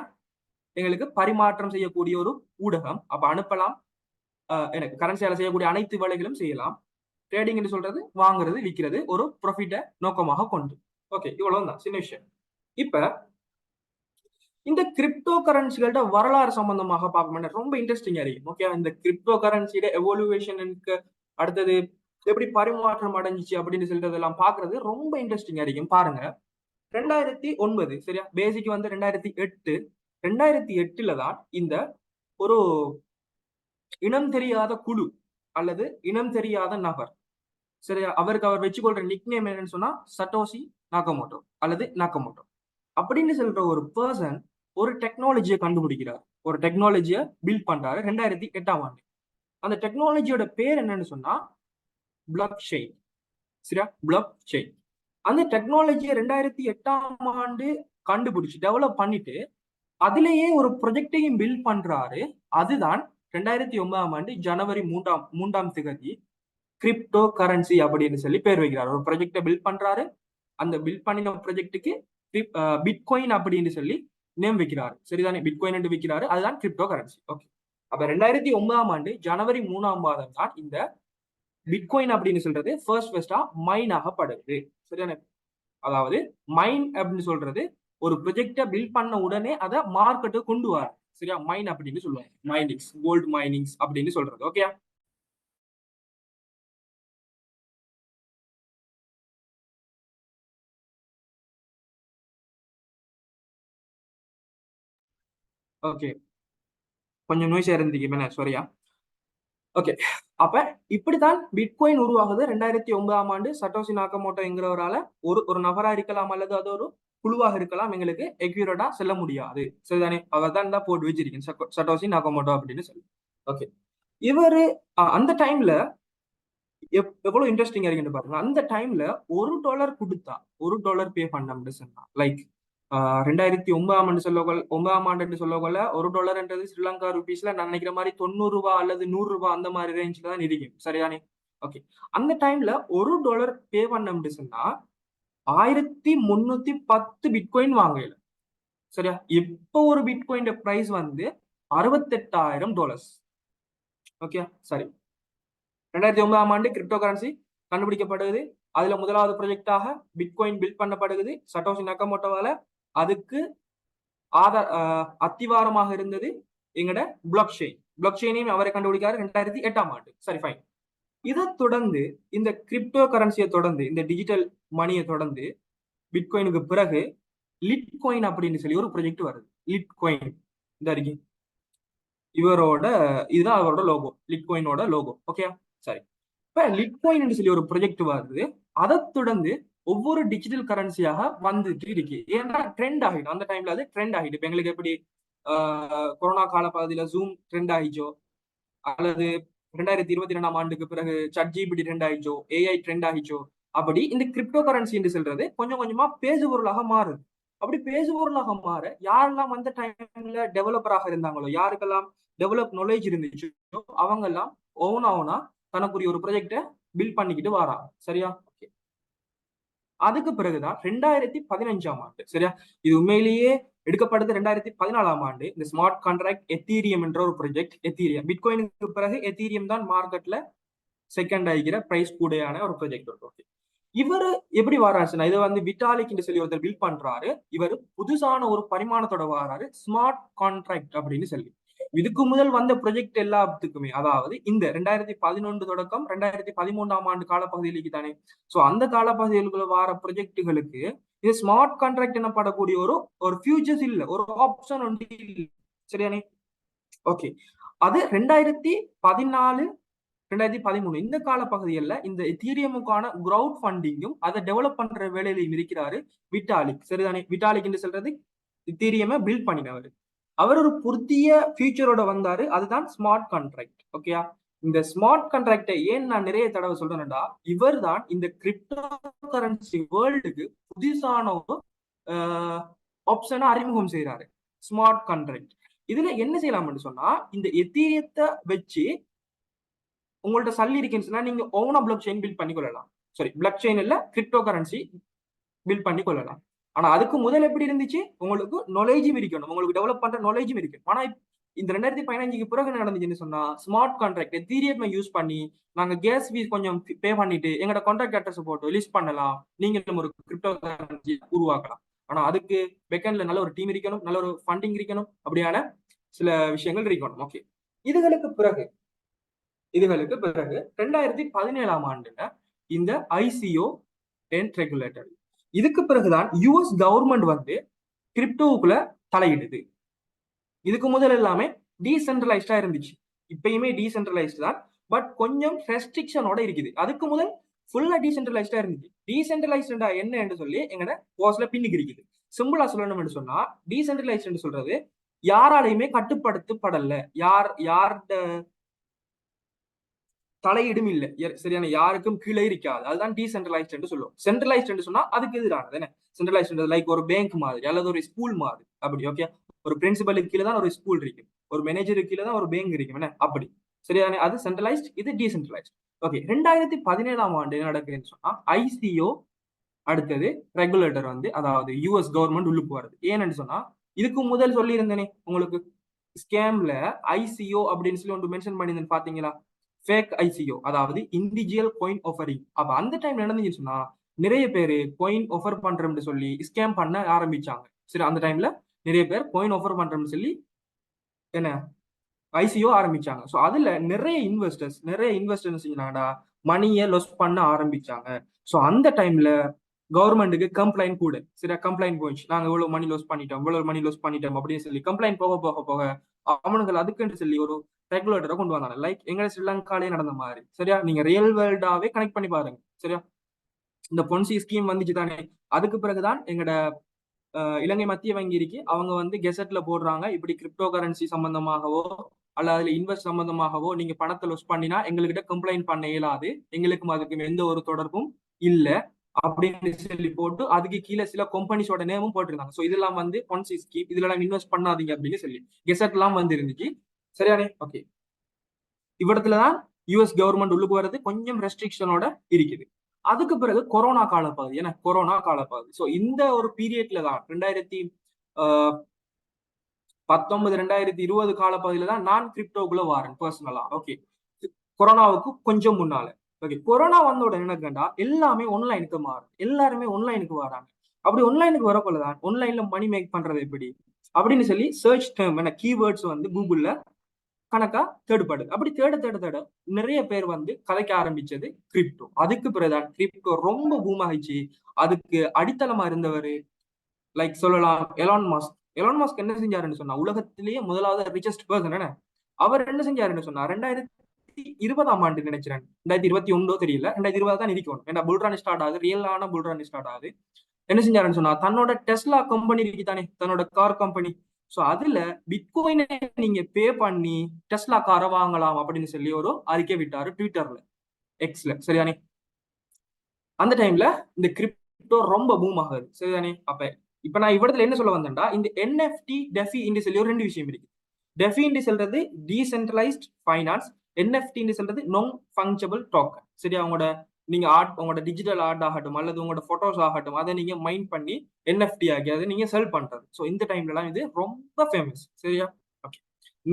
எங்களுக்கு பரிமாற்றம் செய்யக்கூடிய ஒரு ஊடகம். அப்ப அனுப்பலாம், எனக்கு கரன்சியால செய்யக்கூடிய அனைத்து வேலைகளும் செய்யலாம். ட்ரேடிங் என்று சொல்றது வாங்குறது விற்கிறது, ஒரு ப்ராஃபிட்டை நோக்கமாக கொண்டு. ஓகே, இவ்வளவுதான் சின்ன விஷயம். இப்ப இந்த கிரிப்டோ கரன்சிகளோட வரலாறு சம்பந்தமாக பார்க்கணும்னா ரொம்ப இன்ட்ரெஸ்டிங்கா இருக்கும். ஓகே, இந்த கிரிப்டோ கரன்சியோட எவல்யூவேஷனுக்கு அடுத்தது எப்படி பரிமாற்றம் அடைஞ்சிச்சு அப்படின்னு சொல்றது எல்லாம் பாக்குறது ரொம்ப இன்ட்ரெஸ்டிங்கா இருக்கும். பாருங்க, 2009, சரியா, பேசிக் வந்து 2008. 2008ல தான் இந்த ஒரு இனம் தெரியாத குழு அல்லது இனம் தெரியாத நபர், சரியா, அவருக்கு அவர் வச்சுக்கொள்ற நிக் நேம் என்னன்னு சொன்னா சட்டோசி நாகமோட்டோ அல்லது நாகமோட்டோ அப்படின்னு சொல்ற ஒரு பர்சன் ஒரு டெக்னாலஜியை கண்டுபிடிக்கிறார், ஒரு டெக்னாலஜியை பில்ட் பண்றாரு 2008ஆம் ஆண்டு. அந்த டெக்னாலஜியோட பேர் என்னன்னு சொன்னா பிளாக் செயின். சரியா, பிளாக் செயின். அந்த டெக்னாலஜியை 2008ஆம் ஆண்டு கண்டுபிடிச்சு டெவலப் பண்ணிட்டு அதுலேயே ஒரு ப்ரொஜெக்டையும் பில்ட் பண்றாரு. அதுதான் 2009ஆம் ஆண்டு ஜனவரி 3ஆம் தேதி கிரிப்டோ கரன்சி அப்படின்னு சொல்லி பேர் வைக்கிறார். ஒரு ப்ராஜெக்டை பில்ட் பண்றாரு, அந்த பில்ட் பண்ணின ப்ராஜெக்ட்டுக்கு பிட்காயின் அப்படின்னு சொல்லி நேம் வைக்கிறாரு. சரிதானே, பிட்காயின் என்று வைக்கிறாரு, அதுதான் கிரிப்டோ கரன்சி. ஓகே, அப்ப 2009ஆம் ஆண்டு ஜனவரி 3ஆம் மாதம் தான் இந்த பிட்காயின் அப்படின்னு சொல்றது ஃபர்ஸ்டா மைன் ஆகப்படுது. சரிதானே, அதாவது மைன் அப்படின்னு சொல்றது ஒரு ப்ரொஜெக்டை பில்ட் பண்ண உடனே அதை மார்க்கெட்டு கொண்டு வர, சரியா, மைன் அப்படின்னு சொல்லுவாங்க. மைனிங்ஸ், கோல்டு மைனிங்ஸ் அப்படின்னு சொல்றது. ஓகே, ஓகே, கொஞ்சம் நோய்ஸா இருந்தீங்க, சாரியா. ஓகே, அப்ப இப்படித்தான் பிட்காயின் உருவாகுது 2009ஆம் ஆண்டு சட்டோசி நாகமோட்டோ என்கிறவரால. ஒரு ஒரு நபரா இருக்கலாம் அல்லது அது ஒரு குழுவாக இருக்கலாம், எங்களுக்கு எக்யூரேட்டா சொல்ல முடியாது. சரிதானே? அவர் தான் போட்டு வச்சிருக்கேன் சட்டோசி நாகமோட்டோ அப்படின்னு சொல்லி. ஓகே, இவரு அந்த டைம்ல எவ்வளவு இன்ட்ரெஸ்டிங்கா இருக்குன்னு பாருங்க. அந்த டைம்ல $1 கொடுத்தா $1 பே பண்ண சொன்னா லைக் 2009 ஆண்டு சொல்லக்கொள்ள $1 ஸ்ரீலங்கா ருபீஸ்ல நான் நினைக்கிற மாதிரி $90 அல்லது $100 அந்த மாதிரி ரேஞ்ச்ல தான் இருக்கும். சரிதானே? ஓகே, அந்த டைம்ல $1 பே பண்ண சொன்னா 1310 பிட்காயின் வாங்கல. சரியா? இப்போ ஒரு பிட்காயின் பிரைஸ் வந்து $68,000. ஓகே, சரி. 2009 ஆண்டு கிரிப்டோ கரன்சி கண்டுபிடிக்கப்படுது. அதுல முதலாவது ப்ராஜெக்டாக பிட்காயின் பில்ட் பண்ணப்படுகிறது சட்டோஷி நக்கமோட்டோவால. அதுக்கு அத்திவாரமாக இருந்தது எங்கட பிளாக் செயினையும் அவரை கண்டுபிடிக்காரு 2008 ஆண்டு. சரி, ஃபைன். இதை தொடர்ந்து இந்த கிரிப்டோ கரன்சியை தொடர்ந்து இந்த டிஜிட்டல் மணியை தொடர்ந்து பிட்காயினுக்கு பிறகு லிட்காயின் அப்படின்னு சொல்லி ஒரு ப்ராஜெக்ட் வருது. லிட்காயின் இந்த இருக்கு, இவரோட இதுதான் அவரோட லோகோ, லிட்காயினோட லோகோ. ஓகே, சரி. இப்ப லிட்காயின் சொல்லி ஒரு ப்ராஜெக்ட் வருது. அதை தொடர்ந்து ஒவ்வொரு டிஜிட்டல் கரன்சியாக வந்துட்டு இருக்கு. ஏன்னா ட்ரெண்ட் ஆகிடும் அந்த டைம்ல, அது ட்ரெண்ட் ஆகிடும். இப்ப எங்களுக்கு எப்படி கொரோனா கால பகுதியில ஜூம் ட்ரெண்ட் ஆகிச்சோ, அல்லது 2022 ஆண்டுக்கு பிறகு ChatGPT ட்ரெண்ட் ஆகிச்சோ, AI ட்ரெண்ட் ஆகிச்சோ, அப்படி இந்த கிரிப்டோ கரன்சி என்று சொல்றது கொஞ்சம் கொஞ்சமா பேசு பொருளாக மாறுது. அப்படி பேசு பொருளாக மாற யாரெல்லாம் அந்த டைம்ல டெவலப்பராக இருந்தாங்களோ, யாருக்கெல்லாம் டெவலப் நாலேஜ் இருந்துச்சோ, அவங்க எல்லாம் ஓனா தனக்குரிய ஒரு ப்ராஜெக்ட பில்ட் பண்ணிக்கிட்டு வராங்க. சரியா? அதுக்கு பிறகுதான் 2015 ஆண்டு. சரியா? இது உண்மையிலேயே எடுக்கப்படுது 2014 ஆண்டு. இந்த ஸ்மார்ட் கான்ட்ராக்ட் எத்தீரியம் என்ற ஒரு ப்ராஜெக்ட். எத்தீரியம் பிட்காயினுக்கு பிறகு எத்தீரியம் தான் மார்க்கெட்ல செகண்ட் ஆகிற பிரைஸ் கூடையான ஒரு ப்ராஜெக்ட். ஓகே, இவர் எப்படி வராச்சுன்னா, இதை வந்து விட்டாலிக் சொல்லி ஒருத்தர் பில்ட் பண்றாரு. இவர் புதுசான ஒரு பரிமாணத்தோட வராரு, ஸ்மார்ட் கான்ட்ராக்ட் அப்படின்னு சொல்லி. இதுக்கு முதல் வந்த ப்ராஜெக்ட் எல்லாத்துக்குமே, அதாவது இந்த 2011 தொடக்கம் 2013 ஆண்டு காலப்பகுதியிலுக்கு தானே, சோ அந்த காலப்பகுதிகளுக்குள்ள வர ப்ராஜெக்டுகளுக்கு இது ஸ்மார்ட் கான்ட்ராக்ட் எனப்படக்கூடிய ஒரு ஃபியூச்சர்ஸ் இல்ல, ஒரு ஆப்ஷன் ஒன்று இல்லை. சரியானே? ஓகே, அது 2014 2013 இந்த கால பகுதிகளில் இந்த எத்தீரியமுக்கான கிரவுட் ஃபண்டிங்கும் அதை டெவலப் பண்ற வேலையிலையும் இருக்கிறாரு விட்டாலிக். சரிதானே? விட்டாலிக் என்று சொல்றது எத்தீரியமை பில்ட் பண்ணினவர். அவர் ஒரு புதிய ஃபியூச்சரோட வந்தாரு, அதுதான் ஸ்மார்ட் கான்ட்ராக்ட். ஓகேயா? இந்த ஸ்மார்ட் கான்ட்ராக்டை ஏன் நான் நிறைய தடவை சொல்றேன்டா, இவர் தான் இந்த கிரிப்டோ கரன்சி வேர்ல்டுக்கு புதுசான ஒரு ஆப்ஷனை அறிமுகம் செய்யறாரு, ஸ்மார்ட் கான்ட்ராக்ட். இதுல என்ன செய்யலாம்னு சொன்னா, இந்த எத்தீரியத்தை வச்சு உங்கள்ட்ட சல்லி இருக்குன்னு நீங்க ஓனா பிளாக் செயின் பில்ட் பண்ணி கொள்ளலாம். சாரி, பிளாக் செயின் இல்ல, கிரிப்டோ கரன்சி பில்ட் பண்ணி கொள்ளலாம். ஆனா அதுக்கு முதல் எப்படி இருந்துச்சு, உங்களுக்கு நாலேஜும் இருக்கணும், உங்களுக்கு டெவலப் பண்ற நாலேஜும் இருக்கு. ஆனா இந்த 2015க்கு பிறகு நடந்துச்சுன்னு சொன்னா, ஸ்மார்ட் கான்ட்ராக்ட் எத்தீரியம் யூஸ் பண்ணி நாங்க கேஸ் ஃபீஸ் கொஞ்சம் பே பண்ணிட்டு எங்களோட கான்ட்ராக்ட் அட்ரஸ் போட்டு லிஸ்ட் பண்ணலாம், நீங்க ஒரு கிரிப்டோ கரன்சி உருவாக்கலாம். ஆனா அதுக்கு பேக்எண்ட்ல நல்ல ஒரு டீம் இருக்கணும், நல்ல ஒரு ஃபண்டிங் இருக்கணும், அப்படியான சில விஷயங்கள் இருக்கணும். ஓகே, இதுகளுக்கு பிறகு 2017 ஆண்டுல இந்த ICO அண்ட் ரெகுலேட்டர், இதுக்கு பிறகுதான் US கவர்மெண்ட் வந்து கிரிப்டோவுக்குள்ள தலையிடுது. இதுக்கு முதல் எல்லாமே டீசென்ட்ரலைஸ்டா இருந்துச்சு, இப்பயுமே டீசென்ட்ரலைஸ்ட் தான், பட் கொஞ்சம் ரெஸ்ட்ரிக்ஷனோட இருக்குது. அதுக்கு முதல் ஃபுல்லா டீசென்ட்ரலைஸ்டா இருந்துச்சு. டீசென்ட்ரலைஸ்டா என்ன என்று சொல்லி எங்கட கோர்ஸ்ல பின்னுக்கு இருக்குது. சிம்பிளா சொல்லணும்னு சொன்னா, டீசென்ட்ரலைஸ்ட் சொல்றது யாராலையுமே கட்டுப்படுத்தப்படல, யார் தலையிடும் இல்லை, சரியான யாருக்கும் கீழே இருக்காது. அதுதான் டீசென்ட்ரலைஸ்ட் என்று சொல்லுவோம். சென்ட்ரலைஸ்ட் சொன்னா அதுக்கு எதிரானது என்ன, சென்ட்ரலைஸ்ட் லைக் ஒரு பேங்க் மாதிரி அல்லது ஒரு ஸ்கூல் மாதிரி. அப்படி ஓகே, ஒரு பிரின்சிபலுக்கு கீழே தான் ஒரு ஸ்கூல் இருக்கு, ஒரு மேனேஜருக்கு கீழே தான் ஒரு பேங்க் இருக்கும் என்ன, அப்படி. சரியான, அது சென்ட்ரலைஸ்ட், இது டீசென்ட்ரலைஸ்ட். ஓகே, 2017 ஆண்டு என்ன நடக்குதுன்னு சொன்னா, ICO அடுத்தது ரெகுலேட்டர் வந்து, அதாவது US கவர்மெண்ட் உள்ளுக்கு வருது. ஏன்னு சொன்னா, இதுக்கு முதல் சொல்லி இருந்தேனே உங்களுக்கு, ஸ்கேம்ல ICO அப்படின்னு சொல்லி ஒன்று மென்ஷன் பண்ணியிருந்தேன் பாத்தீங்களா, ஃபேக் ICO, அதாவது இண்டிவிஜுவல் காயின் ஆஃபரிங். அப்ப அந்த டைம் நடந்துச்சுன்னு சொன்னா, நிறைய பேர் காயின் ஆஃபர் பண்றோம்னு சொல்லி ஸ்கேம் பண்ண ஆரம்பிச்சாங்க. சரி, அந்த டைம்ல நிறைய பேர் காயின் ஆஃபர் பண்றோம்னு சொல்லி என்ன ICO ஆரம்பிச்சாங்க. ஸோ அதுல நிறைய இன்வெஸ்டர்ஸ் மணியை லொஸ் பண்ண ஆரம்பிச்சாங்க. ஸோ அந்த டைம்ல கவர்மெண்ட்டுக்கு கம்ப்ளைண்ட் கூட, சரி, கம்ப்ளைண்ட் போயிடுச்சு, நாங்க இவ்வளவு மணி லொஸ் பண்ணிட்டோம் அப்படின்னு சொல்லி கம்ப்ளைண்ட் போக அவனுக்கு அதுக்குன்னு சொல்லி ஒரு ரெகுலேட்டரை கொண்டு வந்தாங்க. லைக் எங்க ஸ்ரீலங்காலே நடந்த மாதிரி. சரியா? நீங்க ரியல் வேர்ல்டாவே கனெக்ட் பண்ணி பாருங்க. சரியா? இந்த பொன்சி ஸ்கீம் வந்துச்சு தானே, அதுக்கு பிறகுதான் எங்கட இலங்கை மத்திய வங்கி இருக்கு, அவங்க வந்து கெசட்ல போடுறாங்க, இப்படி கிரிப்டோ கரன்சி சம்பந்தமாகவோ அல்ல அதுல இன்வெஸ்ட் சம்பந்தமாகவோ நீங்க பணத்தை லொஸ் பண்ணினா எங்ககிட்ட கம்ப்ளைண்ட் பண்ண இயலாது, எங்களுக்கும் அதுக்கும் எந்த ஒரு தொடர்பும் இல்ல அப்படின்னு சொல்லி போட்டு அதுக்கு கீழே சில கம்பெனிஸோட நேமும் போட்டிருந்தாங்க. ஸோ இதெல்லாம் வந்து பொன்சி ஸ்கீம், இதுல இன்வெஸ்ட் பண்ணாதீங்க அப்படின்னு சொல்லி கெசட் எல்லாம் வந்து இருந்துச்சு. சரியானே? ஓகே. இவ்விடத்துலதான் யூஎஸ் கவர்மெண்ட் உள்ளுக்கு வர்றது கொஞ்சம் ரெஸ்ட்ரிக்ஷனோட இருக்குது. அதுக்கு பிறகு கொரோனா காலப்பகுதி, ஏன்னா கொரோனா காலப்பகுதி. ஸோ இந்த ஒரு பீரியட்ல தான் 2019 2020 காலப்பகுதியில தான் நான் கிரிப்டோக்குள்ள வாரேன் பர்சனலா. ஓகே, கொரோனாவுக்கு கொஞ்சம் முன்னால. ஓகே, கொரோனா வந்த உடனே என்ன கண்டா எல்லாமே ஆன்லைனுக்கு மாறும், எல்லாருமே ஆன்லைனுக்கு வராங்க. அப்படி ஆன்லைனுக்கு வரக்குள்ளதான் ஆன்லைன்ல மணி மேக் பண்றது எப்படி அப்படின்னு சொல்லி சர்ச் டேர்ம் என்ன கீவேர்ட்ஸ் வந்து கூகுள்ல கணக்கா தேடுபடுது. அப்படி தேட தேட தேட நிறைய பேர் வந்து கதைக்க ஆரம்பிச்சது கிரிப்டோ. அதுக்கு பிறகுதான் கிரிப்டோ ரொம்ப பூம் ஆயிடுச்சு. அதுக்கு அடித்தளமா இருந்தவர் லைக் சொல்லலாம் எலான் மாஸ்க். எலான் மாஸ்க் என்ன செஞ்சாருன்னு சொன்னா, உலகத்திலேயே முதலாவது ரிச்சஸ்ட் பர்சன் என்ன, அவர் என்ன செஞ்சாருன்னு சொன்னா 2020 நினைக்கிறேன், 2021 தெரியல, 2020 தான் இருக்கணும், ஏன்னா புல்ரான் ஸ்டார்ட் ஆகுது, ரியலான புல்ரான் ஸ்டார்ட் ஆகுது. என்ன செஞ்சாருன்னு சொன்னா, தன்னோட டெஸ்லா கம்பெனி இருக்கு தானே, தன்னோட கார் கம்பெனி, சோ அதுல பிட்காயினை நீங்க பே பண்ணி டெஸ்லா காரை வாங்கலாம் அப்படின்னு சொல்லி ஒரு அறிக்கை விட்டாரு ட்விட்டர்ல, எக்ஸ்ல. சரிதானே? அந்த டைம்ல இந்த கிரிப்டோ ரொம்ப பூம் ஆகுது. சரிதானே? அப்ப இப்ப நான் இவ்விடத்துல என்ன சொல்ல வந்தேன்டா, இந்த என்எஃப்டி டெஃபி என்று சொல்லி ஒரு ரெண்டு விஷயம் இருக்கு. டெஃபி என்று சொல்றது டீசென்ட்ரலைஸ்ட் ஃபைனான்ஸ், என்எஃப்டி சொல்றது நான் ஃபங்க்சபிள் டோக்கன். சரியா? நீங்க உங்களோட டிஜிட்டல் ஆர்ட் ஆகட்டும் அல்லது உங்களோட போட்டோஸ் ஆகட்டும், அதை நீங்க மைண்ட் பண்ணி என்எஃப்டி ஆகி அதை நீங்க செல் பண்றது. ஸோ இந்த டைம்ல எல்லாம் இது ரொம்ப ஃபேமஸ். சரியா? ஓகே.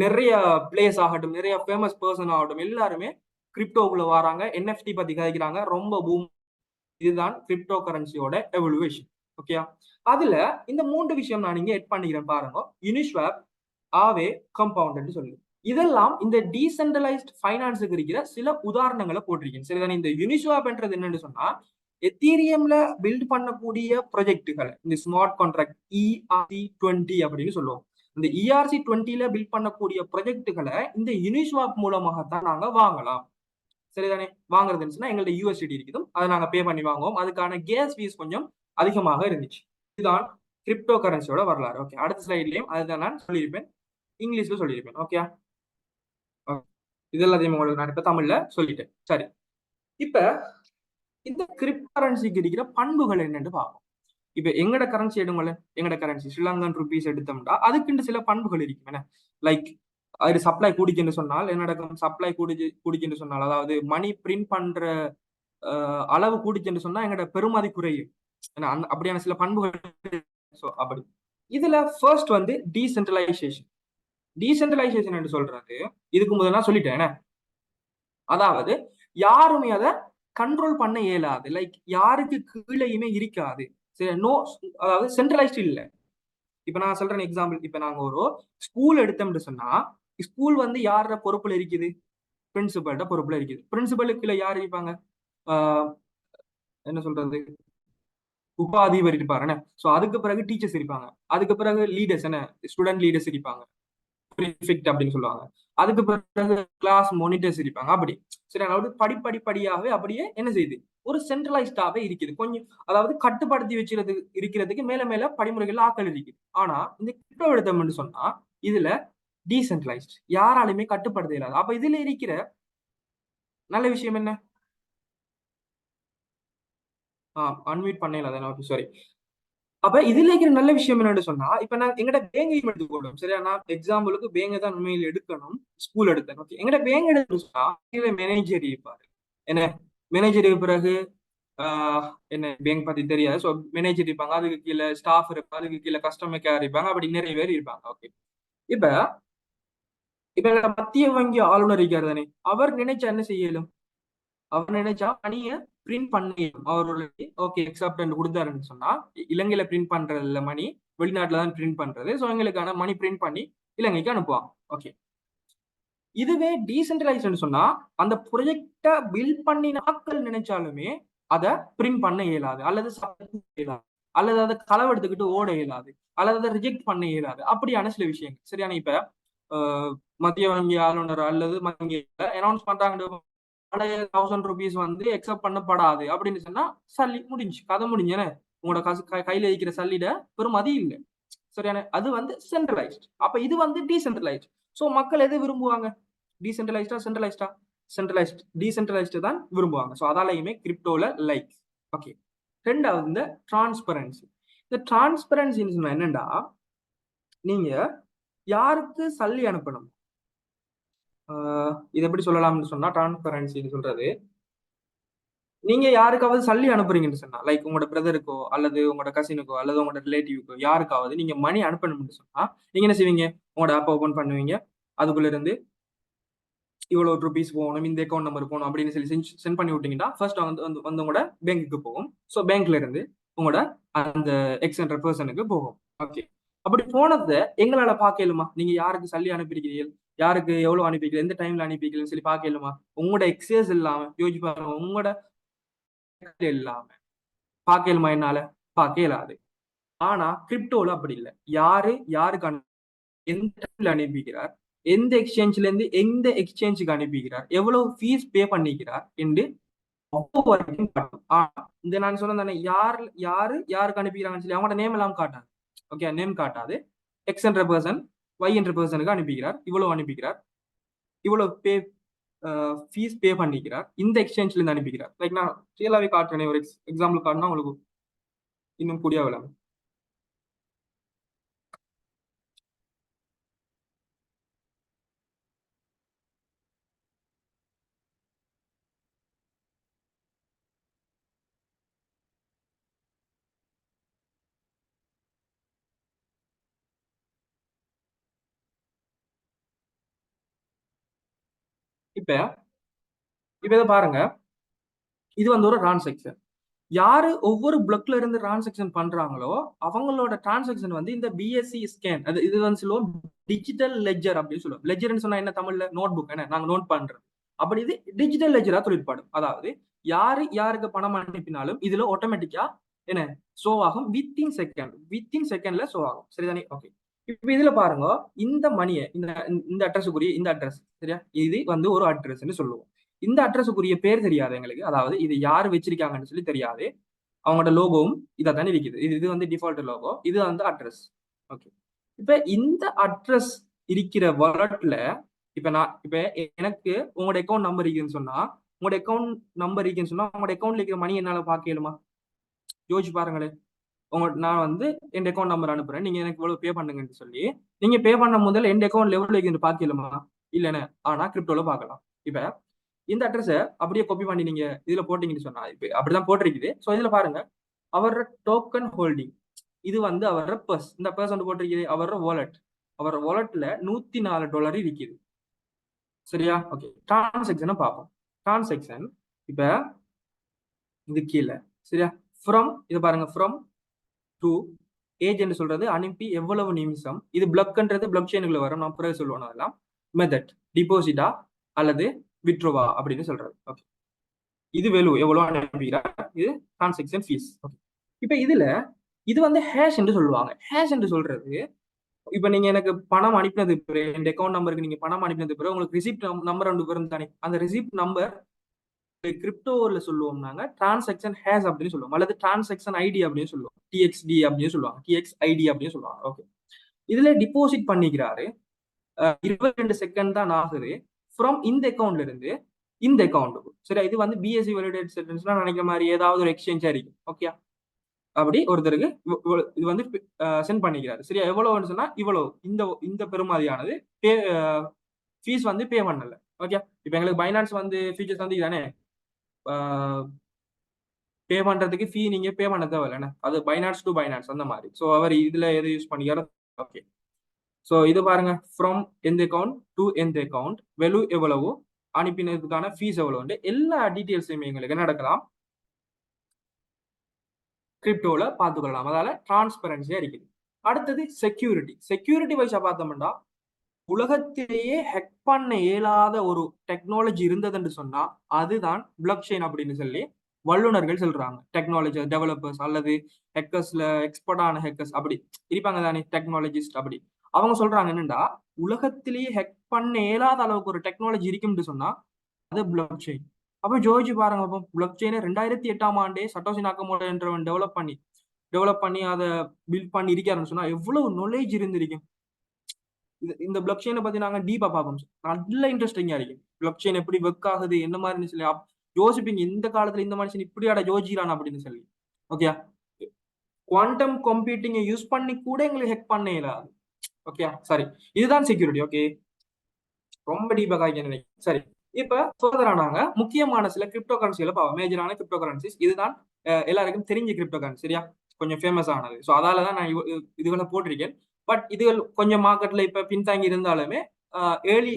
நிறைய பிளேஸ் ஆகட்டும், நிறைய ஃபேமஸ் பர்சன் ஆகட்டும், எல்லாருமே கிரிப்டோக்குள்ள வராங்க, என்எஃப்டி பத்தி கதைக்கிறாங்க, ரொம்ப பூம். இதுதான் கிரிப்டோ கரன்சியோட எவல்யூவேஷன். ஓகேயா? அதுல இந்த மூன்று விஷயம் நான் இங்க எட் பண்ணிக்கிறேன் பாருங்க. யூனிஸ்வாப், ஆவே, கம்பவுண்ட் சொல்லி இதெல்லாம் இந்த டீசென்ட்ரலைஸ்ட் ஃபைனான்ஸுக்கு இருக்கிற சில உதாரணங்களை போட்டிருக்கேன். சரிதானே? இந்த யூனிஸ்வாப்ன்றது என்னன்னு சொன்னா, எத்தீரியம்ல பில்ட் பண்ணக்கூடிய ப்ராஜெக்டுகளை இந்த ஸ்மார்ட் கான்ட்ராக்ட் ERC-20 அப்படின்னு சொல்லுவோம். இந்த ERC-20ல பில்ட் பண்ணக்கூடிய ப்ராஜெக்டுகளை இந்த யூனிஸ்வாப் மூலமாகத்தான் நாங்க வாங்கலாம். சரிதானே? வாங்குறதுன்னு சொன்னா எங்கள்ட்ட யூஎஸ்டி இருக்குது, அதை நாங்க பே பண்ணி வாங்குவோம். அதுக்கான கேஸ் ஃபீஸ் கொஞ்சம் அதிகமாக இருந்துச்சு. இதுதான் கிரிப்டோ கரன்சியோட வரலாறு. ஓகே, அடுத்த ஸ்லைட்லயும் அதுதான் நான் சொல்லியிருப்பேன், இங்கிலீஷ்ல சொல்லியிருப்பேன். ஓகே, இது எல்லாத்தையும் உங்களுக்கு நான் இப்ப தமிழ்ல சொல்லிட்டேன். சரி, இப்ப இந்த கிரிப்டோ கரன்சிக்கு இருக்கிற பண்புகள் என்னன்னு பார்ப்போம். இப்ப எங்கட கரன்சி எடுங்களேன், எங்கட கரன்சி ஸ்ரீலங்கன் ருபீஸ் எடுத்தோம்னா அதுக்குன்னு சில பண்புகள் இருக்கு. லைக் அது சப்ளை கூடிச்சுன்னு சொன்னால் என்ன நடக்கும், சப்ளை கூடிச்சுன்னு சொன்னால் அதாவது மணி பிரிண்ட் பண்ற அளவு கூடிச்சுன்னு சொன்னா எங்கட பெருமதி குறையும். அப்படியான சில பண்புகள். அப்படி இதுல ஃபர்ஸ்ட் வந்து டீசென்ட்ரலைசேஷன். டீசென்ட்ரலைசேஷன் என்று சொல்றது இதுக்கு முதல்ல சொல்லிட்டேன், அதாவது யாருமே அதை கண்ட்ரோல் பண்ண இயலாது, லைக் யாருக்கு கீழேயுமே இருக்காது. சரி, நோ, அதாவது சென்ட்ரலைஸ்ட் இல்ல. இப்ப நான் சொல்றேன் எக்ஸாம்பிள், இப்ப நாங்க ஒரு ஸ்கூல் எடுத்தோம்னு சொன்னா ஸ்கூல் வந்து யார பொறுப்புல இருக்குது, பிரின்சிபல்ட பொறுப்புல இருக்குது. பிரின்சிபலுக்கு கீழே யார் இருப்பாங்க, என்ன சொல்றது, உபாதிபர் இருப்பாரு. சோ அதுக்கு பிறகு டீச்சர்ஸ் இருப்பாங்க, அதுக்கு பிறகு லீடர்ஸ் என்ன ஸ்டூடெண்ட் லீடர்ஸ் இருப்பாங்க, ப்ரீஃபெக்ட் அப்படின்னு சொல்லுவாங்க, அதுக்கு பிறகு கிளாஸ் மானிட்டர்ஸ் இருப்பாங்க. அப்படி சரி, அதாவது படிப்படியாகவே அப்படியே என்ன செய்யுது, ஒரு சென்ட்ரலைஸ்டாவே இருக்குது கொஞ்சம், அதாவது கட்டுப்படுத்தி வச்சுக்கிறது இருக்கிறதுக்கு மேல மேல படிமுறைகள் ஆக்கள் இருக்குது. ஆனா இந்த கிரிப்டோ எடுத்தோம்னு சொன்னா இதுல டீசென்ட்ரலைஸ்ட், யாராலுமே கட்டுப்படுத்த இயலாது. அப்ப இதுல இருக்கிற நல்ல விஷயம் என்ன, அன்மியூட் பண்ணல, சாரி. அப்ப இதுல இருக்கிற நல்ல விஷயம் என்னன்னு சொன்னா, இப்ப நான் எங்கட பேங்கையும் எடுத்துக்கொள்ளும். சரியா? நான் எக்ஸாம்பிளுக்கு பேங்க தான் உண்மையில் எடுக்கணும், ஸ்கூல் எடுத்தேன். ஓகே, எங்கட பேங்க் எடுத்துட்டா மேனேஜர் இருப்பாரு. என்ன மேனேஜருக்கு பிறகு என்ன பேங்க் பத்தி தெரியாது. ஸோ மேனேஜர் இருப்பாங்க, அதுக்கு கீழே ஸ்டாஃப் இருப்பாங்க, அதுக்கு கீழே கஸ்டமர் கேர் இருப்பாங்க, அப்படி நிறைய பேர் இருப்பாங்க. ஓகே, இப்ப இப்ப மத்திய வங்கி ஆளுநர் இருக்காரு தானே, அவர் நினைச்சா என்ன செய்யலும், அவர் நினைச்சா மணிய பிரிண்ட் பண்ணிடும். அவரோட ஓகே எக்ஸப்ட் கொடுத்தாருன்னு சொன்னா, இலங்கையில பிரிண்ட் பண்றது இல்ல மணி, வெளிநாட்டுல தான் பிரிண்ட் பண்றது. ஸோ எங்களுக்கான மணி பிரிண்ட் பண்ணி இலங்கைக்கு அனுப்புவாங்க. ஓகே, இதுவே டீசென்ட்ரலைஸ்ட்னு சொன்னா அந்த ப்ரொஜெக்ட பில்ட் பண்ணின ஆட்கள் நினைச்சாலுமே அதை பிரிண்ட் பண்ண இயலாது, அல்லது இயலாது, அல்லது அதை களவெடுத்துக்கிட்டு ஓட இயலாது, அல்லது அதை ரிஜெக்ட் பண்ண இயலாது. அப்படியான சில விஷயங்கள். சரியான? இப்ப மத்திய வங்கி ஆளுநர் அல்லது வங்கியில அனௌன்ஸ் பண்றாங்க, 1000 ரூபீஸ் வந்து எக்ஸப்ட் பண்ணப்படாது அப்படின்னு சொன்னா சல்லி முடிஞ்சு, கதை முடிஞ்சேன்னு. உங்களோட காசு கையில இருக்கிற சல்லிட பெரும் மதி இல்லை. சரியான, அது வந்து சென்ட்ரலைஸ்ட். அப்ப இது வந்து டீசென்ட்ரலைஸ்ட். ஸோ மக்கள் எது விரும்புவாங்க? டீசென்ட்ரலைஸ்டா சென்ட்ரலைஸ்டா? சென்ட்ரலைஸ்ட், டீசென்ட்ரலைஸ்ட் தான் விரும்புவாங்க. ஸோ அதாலையுமே கிரிப்டோல லைக். ஓகே. ரெண்டாவது இந்த டிரான்ஸ்பரன்சி. இந்த டிரான்ஸ்பரன்சின்னு சொன்னா என்னண்டா, நீங்க யாருக்கு சல்லி அனுப்பணும், இது எப்படி சொல்லலாம்னு சொன்னா, டிரான்ஸ்பரன்சின்னு சொல்றது, நீங்க யாருக்காவது சல்லி அனுப்புறீங்கன்னு சொன்னா, லைக் உங்களோட பிரதருக்கோ அல்லது உங்களோட கசினுக்கோ அல்லது உங்களோட ரிலேட்டிவ்க்கோ யாருக்காவது நீங்க மணி அனுப்பணும்னு சொன்னா, நீங்க என்ன செய்வீங்க? உங்களோட ஆப் ஓபன் பண்ணுவீங்க. அதுக்குள்ள இருந்து இவ்வளவு ருபீஸ் போகணும், இந்த அக்கௌண்ட் நம்பர் போகணும் அப்படின்னு சொல்லி சென்ட் பண்ணி விட்டீங்கன்னா ஃபர்ஸ்ட் வந்து உங்களோட பேங்க்குக்கு போகும். ஸோ பேங்க்ல இருந்து உங்களோட அந்த எக்ஸ் பர்சனுக்கு போகும். ஓகே. அப்படி போனதை எங்களால பார்க்கலுமா? நீங்க யாருக்கு சல்லி அனுப்பியிருக்கிறீர்கள், யாருக்கு எவ்வளவு அனுப்பிக்கிறீங்க, எந்த டைம்ல அனுப்பிக்கிறீங்கன்னு சொல்லி பார்க்கலுமா? உங்களோட எக்ஸஸ் இல்லாம யோசிச்சு பாருங்க, உங்களோட இல்லாம பார்க்கலுமா? என்னால பார்க்க இயலாது. ஆனா கிரிப்டோல அப்படி இல்லை. யாருக்கு எந்த டைம்ல அனுப்பிக்கிறார், எந்த எக்ஸ்சேஞ்ச்ல இருந்து எந்த எக்ஸ்சேஞ்சுக்கு அனுப்பிக்கிறார், எவ்வளவு ஃபீஸ் பே பண்ணிக்கிறார் என்று வரைக்கும் காட்டும். இந்த நான் சொன்னேன் தானே, யாருக்கு அனுப்பிக்கிறாங்கன்னு சொல்லி அவங்களோட நேம் எல்லாம் காட்டாது. ஓகே, நேம் காட்டாது. எக்ஸ் என்ற பர்சன் ஒய் என்ற பர்சனுக்கு அனுப்பிக்கிறார், இவ்வளவு அனுப்பிக்கிறார், இவ்வளவு ஃபீஸ் பே பண்ணிக்கிறார், இந்த எக்ஸ்சேஞ்ச்ல இருந்து அனுப்பிக்கிறார். லைக் நான் ரியலாவே காட்டுறேன், ஒரு எக்ஸாம்பிள் காட்டினா உங்களுக்கு இன்னும் கூடிய விளங்கும். இப்ப இப்ப இதை பாருங்க, இது வந்து ஒரு டிரான்சாக்சன். யாரு ஒவ்வொரு பிளாக்ல இருந்து டிரான்சாக்சன் பண்றாங்களோ அவங்களோட டிரான்சாக்சன் வந்து இந்த பிஎஸ்சி ஸ்கேன், அது இது வந்து சொல்லுவோம் டிஜிட்டல் லெட்ஜர் அப்படின்னு சொல்லுவோம். லெட்ஜர்னு சொன்னா என்ன தமிழ்ல? Notebook. என்ன நாங்க நோட் பண்றோம். அப்படி இது டிஜிட்டல் லெட்ஜரா தொழிற்பாடும். அதாவது யாருக்கு பணம் அனுப்பினாலும் இதுல ஆட்டோமேட்டிக்கா என்ன ஷோ ஆகும். வித்தின் செகண்ட்ல ஷோ ஆகும். சரிதானே? ஓகே. இப்ப இதுல பாருங்க, இந்த மணியை இந்த அட்ரஸுக்குரிய இந்த அட்ரஸ், சரியா, இது வந்து ஒரு அட்ரஸ்ன்னு சொல்லுவோம். இந்த அட்ரஸுக்குரிய பேர் தெரியாது எங்களுக்கு, அதாவது இது யாரு வச்சிருக்காங்கன்னு சொல்லி தெரியாது. அவங்களோட லோகோவும் இதை தானே இருக்குது. இது வந்து டிஃபால்ட் லோகோ, இது வந்து அட்ரஸ். ஓகே. இப்ப இந்த அட்ரஸ் இருக்கிற வாலெட்ல இப்ப எனக்கு உங்களோட அக்கௌண்ட் நம்பர் இருக்குன்னு சொன்னா, உங்களோட அக்கௌண்ட் நம்பர் இருக்குன்னு சொன்னா உங்களோட அக்கௌண்ட்ல இருக்கிற மணி என்னால பார்க்கலுமா? யோசிச்சு பாருங்களேன். நான் வந்து என் அக்கௌண்ட் நம்பர் அனுப்புறேன், நீங்க எனக்கு இவ்வளவு பே பண்ணுங்கன்னு சொல்லி, நீங்க பே பண்ண முதல்ல என் அக்கௌண்ட்ல எவ்வளவு இருக்குன்னு பார்க்கலுமா? இல்லைன்னு. ஆனா கிரிப்டோல பார்க்கலாம். இப்ப இந்த அட்ரஸை அப்படியே காப்பி பண்ணி நீங்க இதுல போட்டீங்கன்னு சொன்னா, இப்ப அப்படிதான் போட்டிருக்குது. ஸோ இதுல பாருங்க, அவரோட டோக்கன் ஹோல்டிங், இது வந்து அவரோட பர்ஸ், இந்த பர்ஸ் வந்து போட்டிருக்குது அவரோட வாலெட். அவரோட வாலெட்ல $104 இருக்குது. சரியா? ஓகே. டிரான்சாக்சனை பார்ப்போம். டிரான்சாக்சன் இப்ப இது கீழே, சரியா, ஃப்ரம், இது பாருங்க, ஃப்ரம் டு ஏஜென்ட் சொல்றது அனுப்பி எவ்வளவு நிமிஷம், இது பிளக்ன்றது பிளக் செயினுக்குள்ள வரும், நான் பிறகு சொல்லுவோம் அதெல்லாம். மெத்தட் டிபாசிட்டா அல்லது விட்ரோவா அப்படின்னு சொல்றது. ஓகே. இது வேல்யூ எவ்வளவு அனுப்புகிறார், இது டிரான்சாக்சன் ஃபீஸ். ஓகே. இப்ப இதுல இது வந்து ஹேஷ் என்று சொல்லுவாங்க. ஹேஷ் என்று சொல்றது, இப்ப நீங்க எனக்கு பணம் அனுப்பினது பிறகு, இந்த அக்கௌண்ட் நம்பருக்கு நீங்க பணம் அனுப்பினது பிறகு உங்களுக்கு ரிசிப்ட் நம்பர் ஒன்று வரும் தானே, அந்த ரிசிப்ட் நம்பர் கிரிப்டோல சொல்லுவோம் நாங்க டிரான்சாக்சன் ஹேஷ் அப்படின்னு சொல்லுவோம், அல்லது டிரான்சாக்சன் ஐடி அப்படின்னு சொல்லுவோம், டிஎக்ஸ்டி அப்படின்னு சொல்லுவாங்க, டிஎக்ஸ் ஐடி அப்படின்னு சொல்லுவாங்க. ஓகே. இதுல டிபாசிட் பண்ணிக்கிறாரு, 22 செகண்ட் தான் ஆகுது ஃப்ரம் இந்த அக்கௌண்ட்ல இருந்து இந்த அக்கௌண்ட்டுக்கு. சரி, இது வந்து பிஎஸ்சி வேலிடேட் செட்டில்ஸ்னா நினைக்கிற மாதிரி ஏதாவது ஒரு எக்ஸ்சேஞ்சா இருக்கும். ஓகே. அப்படி ஒருத்தருக்கு இது வந்து சென்ட் பண்ணிக்கிறாரு. சரியா? எவ்வளவுன்னு சொன்னா இவ்வளவு, இந்த இந்த பெருமதியானது பே ஃபீஸ் வந்து பே பண்ணல. ஓகே. இப்போ எங்களுக்கு பைனான்ஸ் வந்து ஃபீச்சர்ஸ் வந்து இதானே, பே பண்றதுக்கு ஃபீ நீங்க பே பண்ண தேவையில்ல, அது பைனான்ஸ் டு பைனான்ஸ் அந்த மாதிரி. ஸோ அவர் இதுல எது யூஸ் பண்ணிக்கிறாரோ. ஓகே. ஸோ இது பாருங்க, ஃப்ரம் எந்த அக்கௌண்ட் டு எந்த அக்கௌண்ட், வெலு எவ்வளவு, அனுப்பினதுக்கான ஃபீஸ் எவ்வளவு, எல்லா டீட்டெயில்ஸுமே எங்களுக்கு நடக்கலாம் கிரிப்டோல பார்த்துக்கொள்ளலாம். அதால டிரான்ஸ்பரன்சியா இருக்குது. அடுத்தது செக்யூரிட்டி. செக்யூரிட்டி வைஸா பார்த்தோம்னா, உலகத்திலேயே ஹேக் பண்ண இயலாத ஒரு டெக்னாலஜி இருந்ததுன்னு சொன்னா அதுதான் பிளாக் செயின் அப்படின்னு சொல்லி வல்லுநர்கள் சொல்றாங்க. டெக்னாலஜி டெவலப்பர்ஸ் அல்லது ஹேக்கர்ஸ்ல எக்ஸ்பர்டான ஹேக்கர்ஸ் அப்படி இருப்பாங்க தானே, டெக்னாலஜிஸ்ட். அப்படி அவங்க சொல்றாங்க என்னன்னா, உலகத்திலேயே ஹேக் பண்ண இயலாத அளவுக்கு ஒரு டெக்னாலஜி இருக்குன்னு சொன்னா அது பிளாக் செயின். அப்ப ஜோதிச்சு பாருங்க, அப்போ பிளாக் செயினை 2008 சட்டோசி நாக்கமோட்டோ என்றவன் டெவலப் பண்ணி டெவலப் பண்ணி அதை பில்ட் பண்ணி இருக்காருன்னு சொன்னா எவ்வளவு நாலேஜ் இருந்திருக்கும். இந்த பிளாக் செயினை பத்தி நாங்க டீப்பா பார்ப்போம். நல்ல இன்ட்ரெஸ்டிங்கா இருக்கு. பிளாக் செயின் எப்படி ஒர்க் ஆகுது, என்ன மாதிரி சொல்லி யோசிப்பீங்க. இந்த காலத்துல இந்த மனுஷன் இப்படியாட யோசிக்கிறான் அப்படின்னு சொல்லி. ஓகே, குவாண்டம் கம்ப்யூட்டிங்கை யூஸ் பண்ணி கூட எங்களுக்கு ஹெக் பண்ண இயலாது. ஓகே, சரி, இதுதான் செக்யூரிட்டி. ஓகே, ரொம்ப டீப்பா காய்க்க நினைக்கிறேன். சரி, இப்ப ஃபர்தரா நாங்க முக்கியமான சில கிரிப்டோ கரன்சிகளை பார்ப்போம். மேஜரான கிரிப்டோ கரன்சிஸ் இதுதான். எல்லாருக்கும் தெரிஞ்ச கிரிப்டோ கரன்சி சரியா, கொஞ்சம் ஃபேமஸ் ஆனது. ஸோ அதாலதான் நான் இதுகளை போட்டிருக்கேன். பட் இதுகள் கொஞ்சம் மார்க்கெட்ல இப்ப பின்தாங்கி இருந்தாலுமே ஏர்லி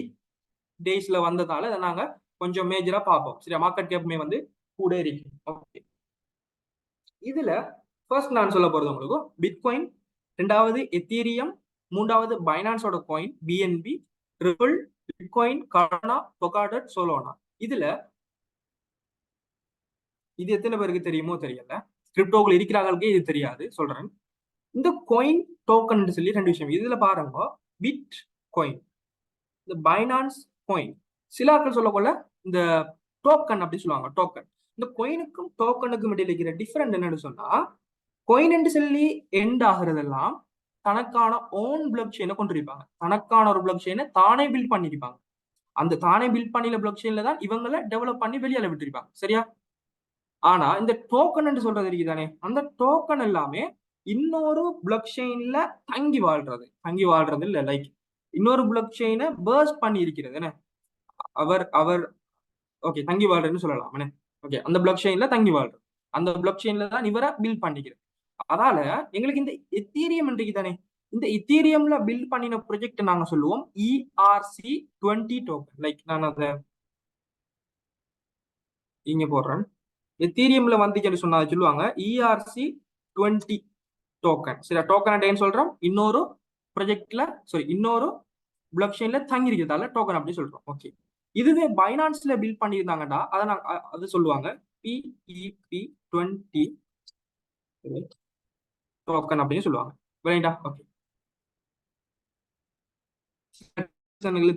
டேஸ்ல வந்ததால இதை நாங்க கொஞ்சம் மேஜரா பார்ப்போம். சரியா, மார்க்கெட் கேப்புமே வந்து கூட இருக்கு. ஓகே, இதுல ஃபர்ஸ்ட் நான் சொல்ல போறது உங்களுக்கு பிட்காயின், ரெண்டாவது எத்தீரியம், மூன்றாவது பைனான்ஸோட காயின் பிஎன்பி, ரிபிள், பிட்காயின், கார்டனா, பொகாடட், சோலோனா. இதுல இது எத்தனை பேருக்கு தெரியுமோ தெரியல, கிரிப்டோக்குள்ள இருக்கிறார்களுக்கே இது தெரியாது. சொல்றேன், இந்த காயின் டோக்கன் சொல்லி ரெண்டு விஷயம். இதுல பாருங்க, பிட் காயின், இந்த பைனான்ஸ் காயின். சில ஆட்கள் சொல்லக்கொள்ள இந்த டோக்கன் அப்படி சொல்லுவாங்க. டோக்கன், இந்த காயினுக்கும் டோக்கனுக்கும் இடையில இருக்கிற டிஃபரெண்ட் என்னன்னு சொன்னா, காயின் என்று சொல்லி எண்ட் ஆகுறதெல்லாம் தனக்கான ஓன் பிளாக் செயினை கொண்டிருப்பாங்க. தனக்கான ஒரு பிளாக் செயினை தானே பில்ட் பண்ணிருப்பாங்க. அந்த தானே பில்ட் பண்ணின பிளாக் செயின்ல தான் இவங்களை டெவலப் பண்ணி வெளியால விட்டுருப்பாங்க. சரியா, ஆனா இந்த டோக்கன் என்று சொல்றது இருக்குதானே, அந்த டோக்கன் எல்லாமே இன்னொரு பிளாக் செயின்ல தங்கி வாழ்றது இல்ல, லைக் இன்னொரு பிளாக் செயினை பர்ஸ்ட் பண்ணி இருக்கிறது என்ன, அவர் அவர் ஓகே தங்கி வாழ்றதுன்னு சொல்லலாம். ஓகே, அந்த பிளாக் செயின்ல தங்கி வாழ்றது, அந்த பிளாக் செயின்ல தான் இவரை பில்ட் பண்ணிக்கிறது. அதால எங்களுக்கு இந்த எத்தீரியம் தானே, இந்த எத்தீரியம்ல பில்ட் பண்ணின ப்ராஜெக்ட் நாங்க சொல்லுவோம் ERC-20 டோக்கன். லைக் நான் அதை இங்க போடுறேன். எத்தீரியம்ல வந்துச்சுன்னு சொன்னா சொல்லுவாங்க ERC-20 டோக்கன். சரி, டோக்கன் ஏன்னு சொல்றோம், இன்னொரு ப்ராஜெக்ட்ல இன்னொரு பிளாக் செயின்ல தங்கி இருக்கிறதால டோக்கன் அப்படி சொல்றோம். ஓகே, இதுவே பைனான்ஸ்ல பில்ட் பண்ணியிருந்தாங்கடா அதை அது சொல்லுவாங்க PEP-20 டோக்கன் அப்படின்னு சொல்லுவாங்க. ரைட்டா, ஓகே.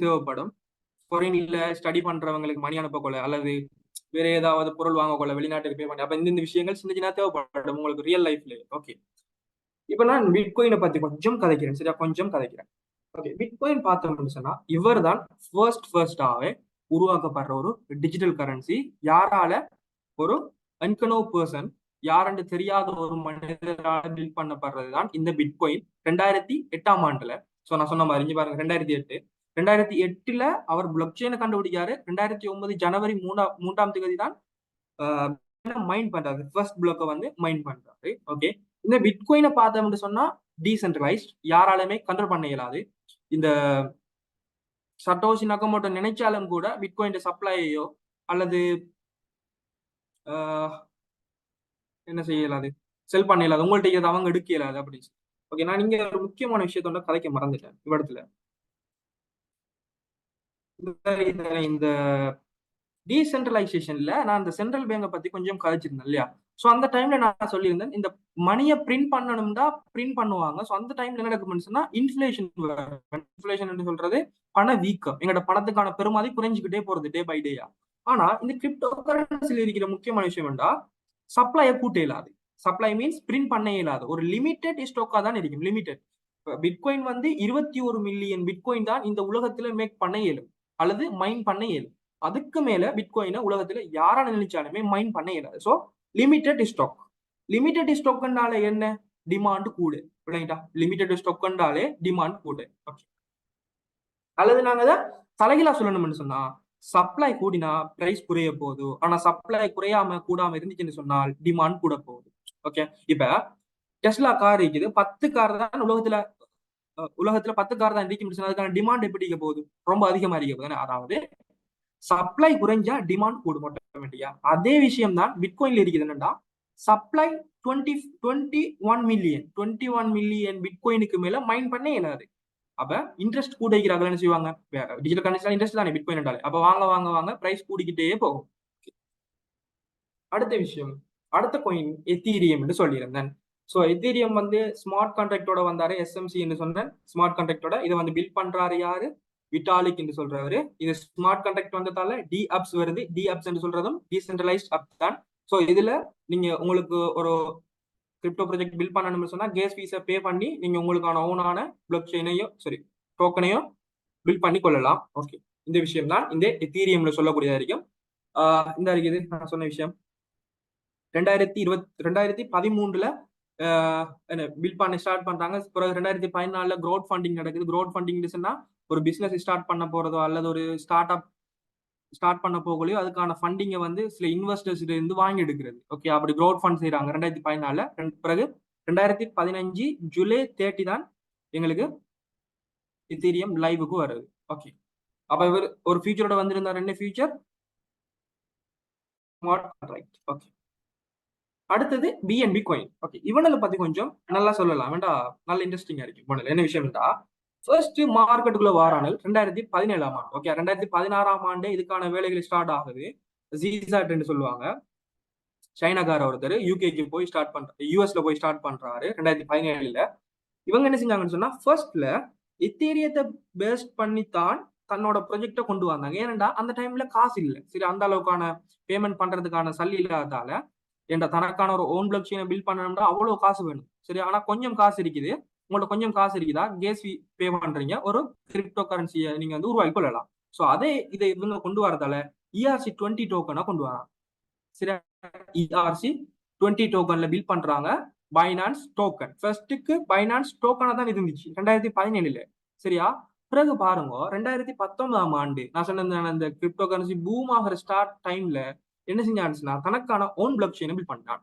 தேவைப்படும் ஃபாரின்ல ஸ்டடி பண்றவங்களுக்கு மணி அனுப்பக்கொள்ள அல்லது வேற ஏதாவது பொருள் வாங்கக்கொள்ள வெளிநாட்டுக்கு பே பண்ணி, அப்ப இந்த விஷயங்கள் சின்ன சின்ன தேவைப்படும் உங்களுக்கு ரியல் லைஃப்ல. ஓகே, இப்ப நான் பிட்காயினை பத்தி கொஞ்சம் கதைக்கிறேன். சரியா, கொஞ்சம் கதைக்கிறேன். ஓகே, பிட்காயின் பார்த்தோம்னு சொன்னா இவர் தான் ஃபர்ஸ்டாவே உருவாக்கப்படுற ஒரு டிஜிட்டல் கரன்சி. யாரால? ஒரு அன்கனோ பர்சன், யாருன்னு தெரியாத ஒரு மனிதரால பில்ட் பண்ணப்படுறது தான் இந்த பிட்காயின். 2008ஆம் ஆண்டுல, சோ நான் சொன்ன மாதிரி பாருங்க, 2008ல அவர் பிளாக் செயினை கண்டுபிடிக்காரு. 2009 ஜனவரி 3ஆம் தேதி தான் மைண்ட் பண்றாரு, ஃபர்ஸ்ட் பிளாக்கை வந்து மைண்ட் பண்றாரு. ஓகே, இந்த பிட்காயினை பார்த்தோம்னு சொன்னா டீசென்ட்ரலைஸ்ட், யாராலுமே கண்ட்ரோல் பண்ண இயலாது. இந்த சட்டோஷி நகமோட்டோ நினைச்சாலும் கூட பிட்காயின் சப்ளையோ அல்லது என்ன செய்ய இயலாது, செல் பண்ண இயலாது, உங்கள்கிட்ட அவங்க எடுக்க இயலாது அப்படின்னு. ஓகே, நான் இங்க ஒரு முக்கியமான விஷயத்தோட கதைக்க மறந்துட்டேன் இவ்விடத்துல. இந்த டீசென்ட்ரலைசேஷன்ல நான் இந்த சென்ட்ரல் பேங்கை பத்தி கொஞ்சம் கதைச்சிருந்தேன் இல்லையா. சோ அந்த டைம்ல நான் சொல்லியிருந்தேன், இந்த மணியை பிரிண்ட் பண்ணணும்னா பிரிண்ட் பண்ணுவாங்க. சோ அந்த டைம்ல என்ன நடக்கும்னு இன்ஃபிளேஷன் சொல்றது பண வீக்கம், எங்களோட பணத்துக்கான பெருமதி குறைஞ்சிக்கிட்டே போறது டே பை டேயா. ஆனா இந்த கிரிப்டோ கரன்சில இருக்கிற முக்கியமான விஷயம் என்னடா, சப்ளையை கூட்ட இயலாது. சப்ளை மீன்ஸ் பிரிண்ட் பண்ண இயலாது, ஒரு லிமிடெட் ஸ்டாக்கா தான் இருக்கும். லிமிடெட் பிட்காயின் வந்து 21 மில்லியன் பிட்காயின் தான் இந்த உலகத்துல மேக் பண்ண இயலும் அல்லது மைன் பண்ண இயலும். அதுக்கு மேல பிட்காயினை உலகத்துல யாரா நினைச்சாலுமே மைண்ட் பண்ண இயலாது. So limited stock. லிமிடெட் ஸ்டாக்னால என்ன, டிமாண்ட் கூட. லிமிடெட் ஸ்டாக்னாலே டிமாண்ட் கூட. அல்லது நாங்க அதை தலைகீழா சொல்லணும்னு சொன்னா, சப்ளை கூடினா பிரைஸ் குறைய போகுது, ஆனா சப்ளை குறையாம கூடாம இருந்துச்சுன்னு சொன்னால் டிமாண்ட் கூட போகுது. ஓகே, இப்ப டெஸ்லா கார் இருக்குது, 10 கார் தான் உலகத்துல 10 கார் தான் இருக்கு. அதுக்கான டிமாண்ட் எப்படி இருக்க போகுது, ரொம்ப அதிகமா இருக்க போகுது. அதாவது சப்ளை குறைஞ்சா டிமாண்ட் கூடும் ஆட்டோமேட்டிக்கா. அதே விஷயம் தான் பிட்காயின்ல இருக்குது. என்னன்னா சப்ளை 21 மில்லியன் பிட்காயினுக்கு மேல மைண்ட் பண்ண இயலாது. அப்ப இன்ட்ரெஸ்ட் கூட வைக்கிறாங்க என்ன செய்வாங்க, டிஜிட்டல் கரன்சில இன்ட்ரெஸ்ட் தானே பிட்காயின் என்றாலே. அப்ப வாங்க வாங்க வாங்க பிரைஸ் கூடிக்கிட்டே போகும். அடுத்த விஷயம், அடுத்த காயின் எத்தீரியம் என்று சொல்லியிருந்தேன். சோ எத்தீரியம் வந்து ஸ்மார்ட் கான்ட்ராக்டோட வந்தாரு, SMC என்று சொன்னேன். ஸ்மார்ட் கான்ட்ராக்டோட இதை வந்து பில்ட் பண்றாரு யாரு, விட்டாலிக் என்று சொல்றவரு. இது ஸ்மார்ட் கான்ட்ராக்ட் வந்ததால டி அப்ஸ் வருது. டி அப்ஸ் என்று சொல்றதும் டீசென்ட்ரலைஸ்ட் அப் தான். சோ இதுல நீங்க உங்களுக்கு ஒரு கிரிப்டோ ப்ராஜெக்ட் பில்ட் பண்ணணும்னு சொன்னா கேஸ் ஃபீஸை பே பண்ணி நீங்க உங்களுக்கான ஓனான பிளாக் செயினையோ டோக்கனையோ பில்ட் பண்ணி கொள்ளலாம். ஓகே, இந்த விஷயம் தான் இந்த எத்தீரியம்ல சொல்லக்கூடியதா இருக்கும். இந்த இருக்குது நான் சொன்ன விஷயம். 2013 பில்ட் பண்ண ஸ்டார்ட் பண்றாங்க. பிறகு 2014 க்ரௌட் ஃபண்டிங் நடக்குது. க்ரௌட் ஃபண்டிங் சொன்னா ஒரு பிசினஸ் ஸ்டார்ட் பண்ண போறதோ அல்லது ஒரு ஸ்டார்ட் அப் ஸ்டார்ட் பண்ண போகலையோ அதுக்கான ஃபண்டிங்கை வந்து சில இன்வெஸ்டர்ஸ் இருந்து வாங்கி எடுக்கிறது. ஓகே, அப்படி க்ரௌட் ஃபண்ட் செய்யறாங்க 2014. பிறகு 2015 ஜூலை 30 தான் எங்களுக்கு எத்தீரியம் லைவுக்கு வருது. ஓகே, அப்ப இவர் ஒரு ஃபியூச்சரோட வந்திருந்தார். என்ன ஃபியூச்சர்? Smart contract. ஓகே, அடுத்தது பிஎன்பி காயின். ஓகே, இவனை பத்தி கொஞ்சம் நல்லா சொல்லலாம் வேண்டா, நல்ல இன்ட்ரெஸ்டிங்கா இருக்கு. இவனில் என்ன விஷயம்டா, ஃபர்ஸ்ட் மார்க்கெட்டுக்குள்ள வாரானல் 2017 ஆண்டு. ஓகே, 2016 ஆண்டு இதுக்கான வேலைகள் ஸ்டார்ட் ஆகுது. ஜிசாட் சொல்லுவாங்க. சைனாக்கார ஒருத்தர் யூகேக்கு போய் ஸ்டார்ட் பண்றாரு, யூஎஸ்ல போய் ஸ்டார்ட் பண்றாரு 2017. இவங்க என்ன செஞ்சாங்கன்னு சொன்னா ஃபர்ஸ்ட்ல எத்தீரியத்தை பேஸ்ட் பண்ணித்தான் தன்னோட ப்ரொஜெக்டை கொண்டு வந்தாங்க. ஏனென்றா அந்த டைம்ல காசு இல்லை. சரி, அந்த அளவுக்கான பேமெண்ட் பண்றதுக்கான சல்லி இல்லாததால என்ற தனக்கான ஒரு ஓன் பிளாக் செயினை பில்ட் பண்ணணும்னா அவ்வளவு காசு வேணும். சரி, ஆனா கொஞ்சம் காசு இருக்குது. உங்கள்ட்ட கொஞ்சம் காசு இருக்குதா, கேஸ் ஃபீ பே பண்றீங்க, ஒரு கிரிப்டோ கரன்சியை நீங்க வந்து உருவாக்கி கொள்ளலாம். ஸோ அதே இதை இவங்க கொண்டு வரதால ERC-20 டோக்கனை கொண்டு வராங்க. சரி, ERC-20 டோக்கன்ல பில்ட் பண்றாங்க. பைனான்ஸ் டோக்கன் ஃபர்ஸ்ட்டுக்கு பைனான்ஸ் டோக்கனா தான் இருந்துச்சு 2017. சரியா, பிறகு பாருங்க 2019 ஆண்டு நான் சொன்ன அந்த கிரிப்டோ கரன்சி பூம் ஆகிற ஸ்டார்ட் டைம்ல என்ன செஞ்சான்னுச்சுன்னா தனக்கான ஓன் பிளாக் செயினை பில்ட் பண்ணான்.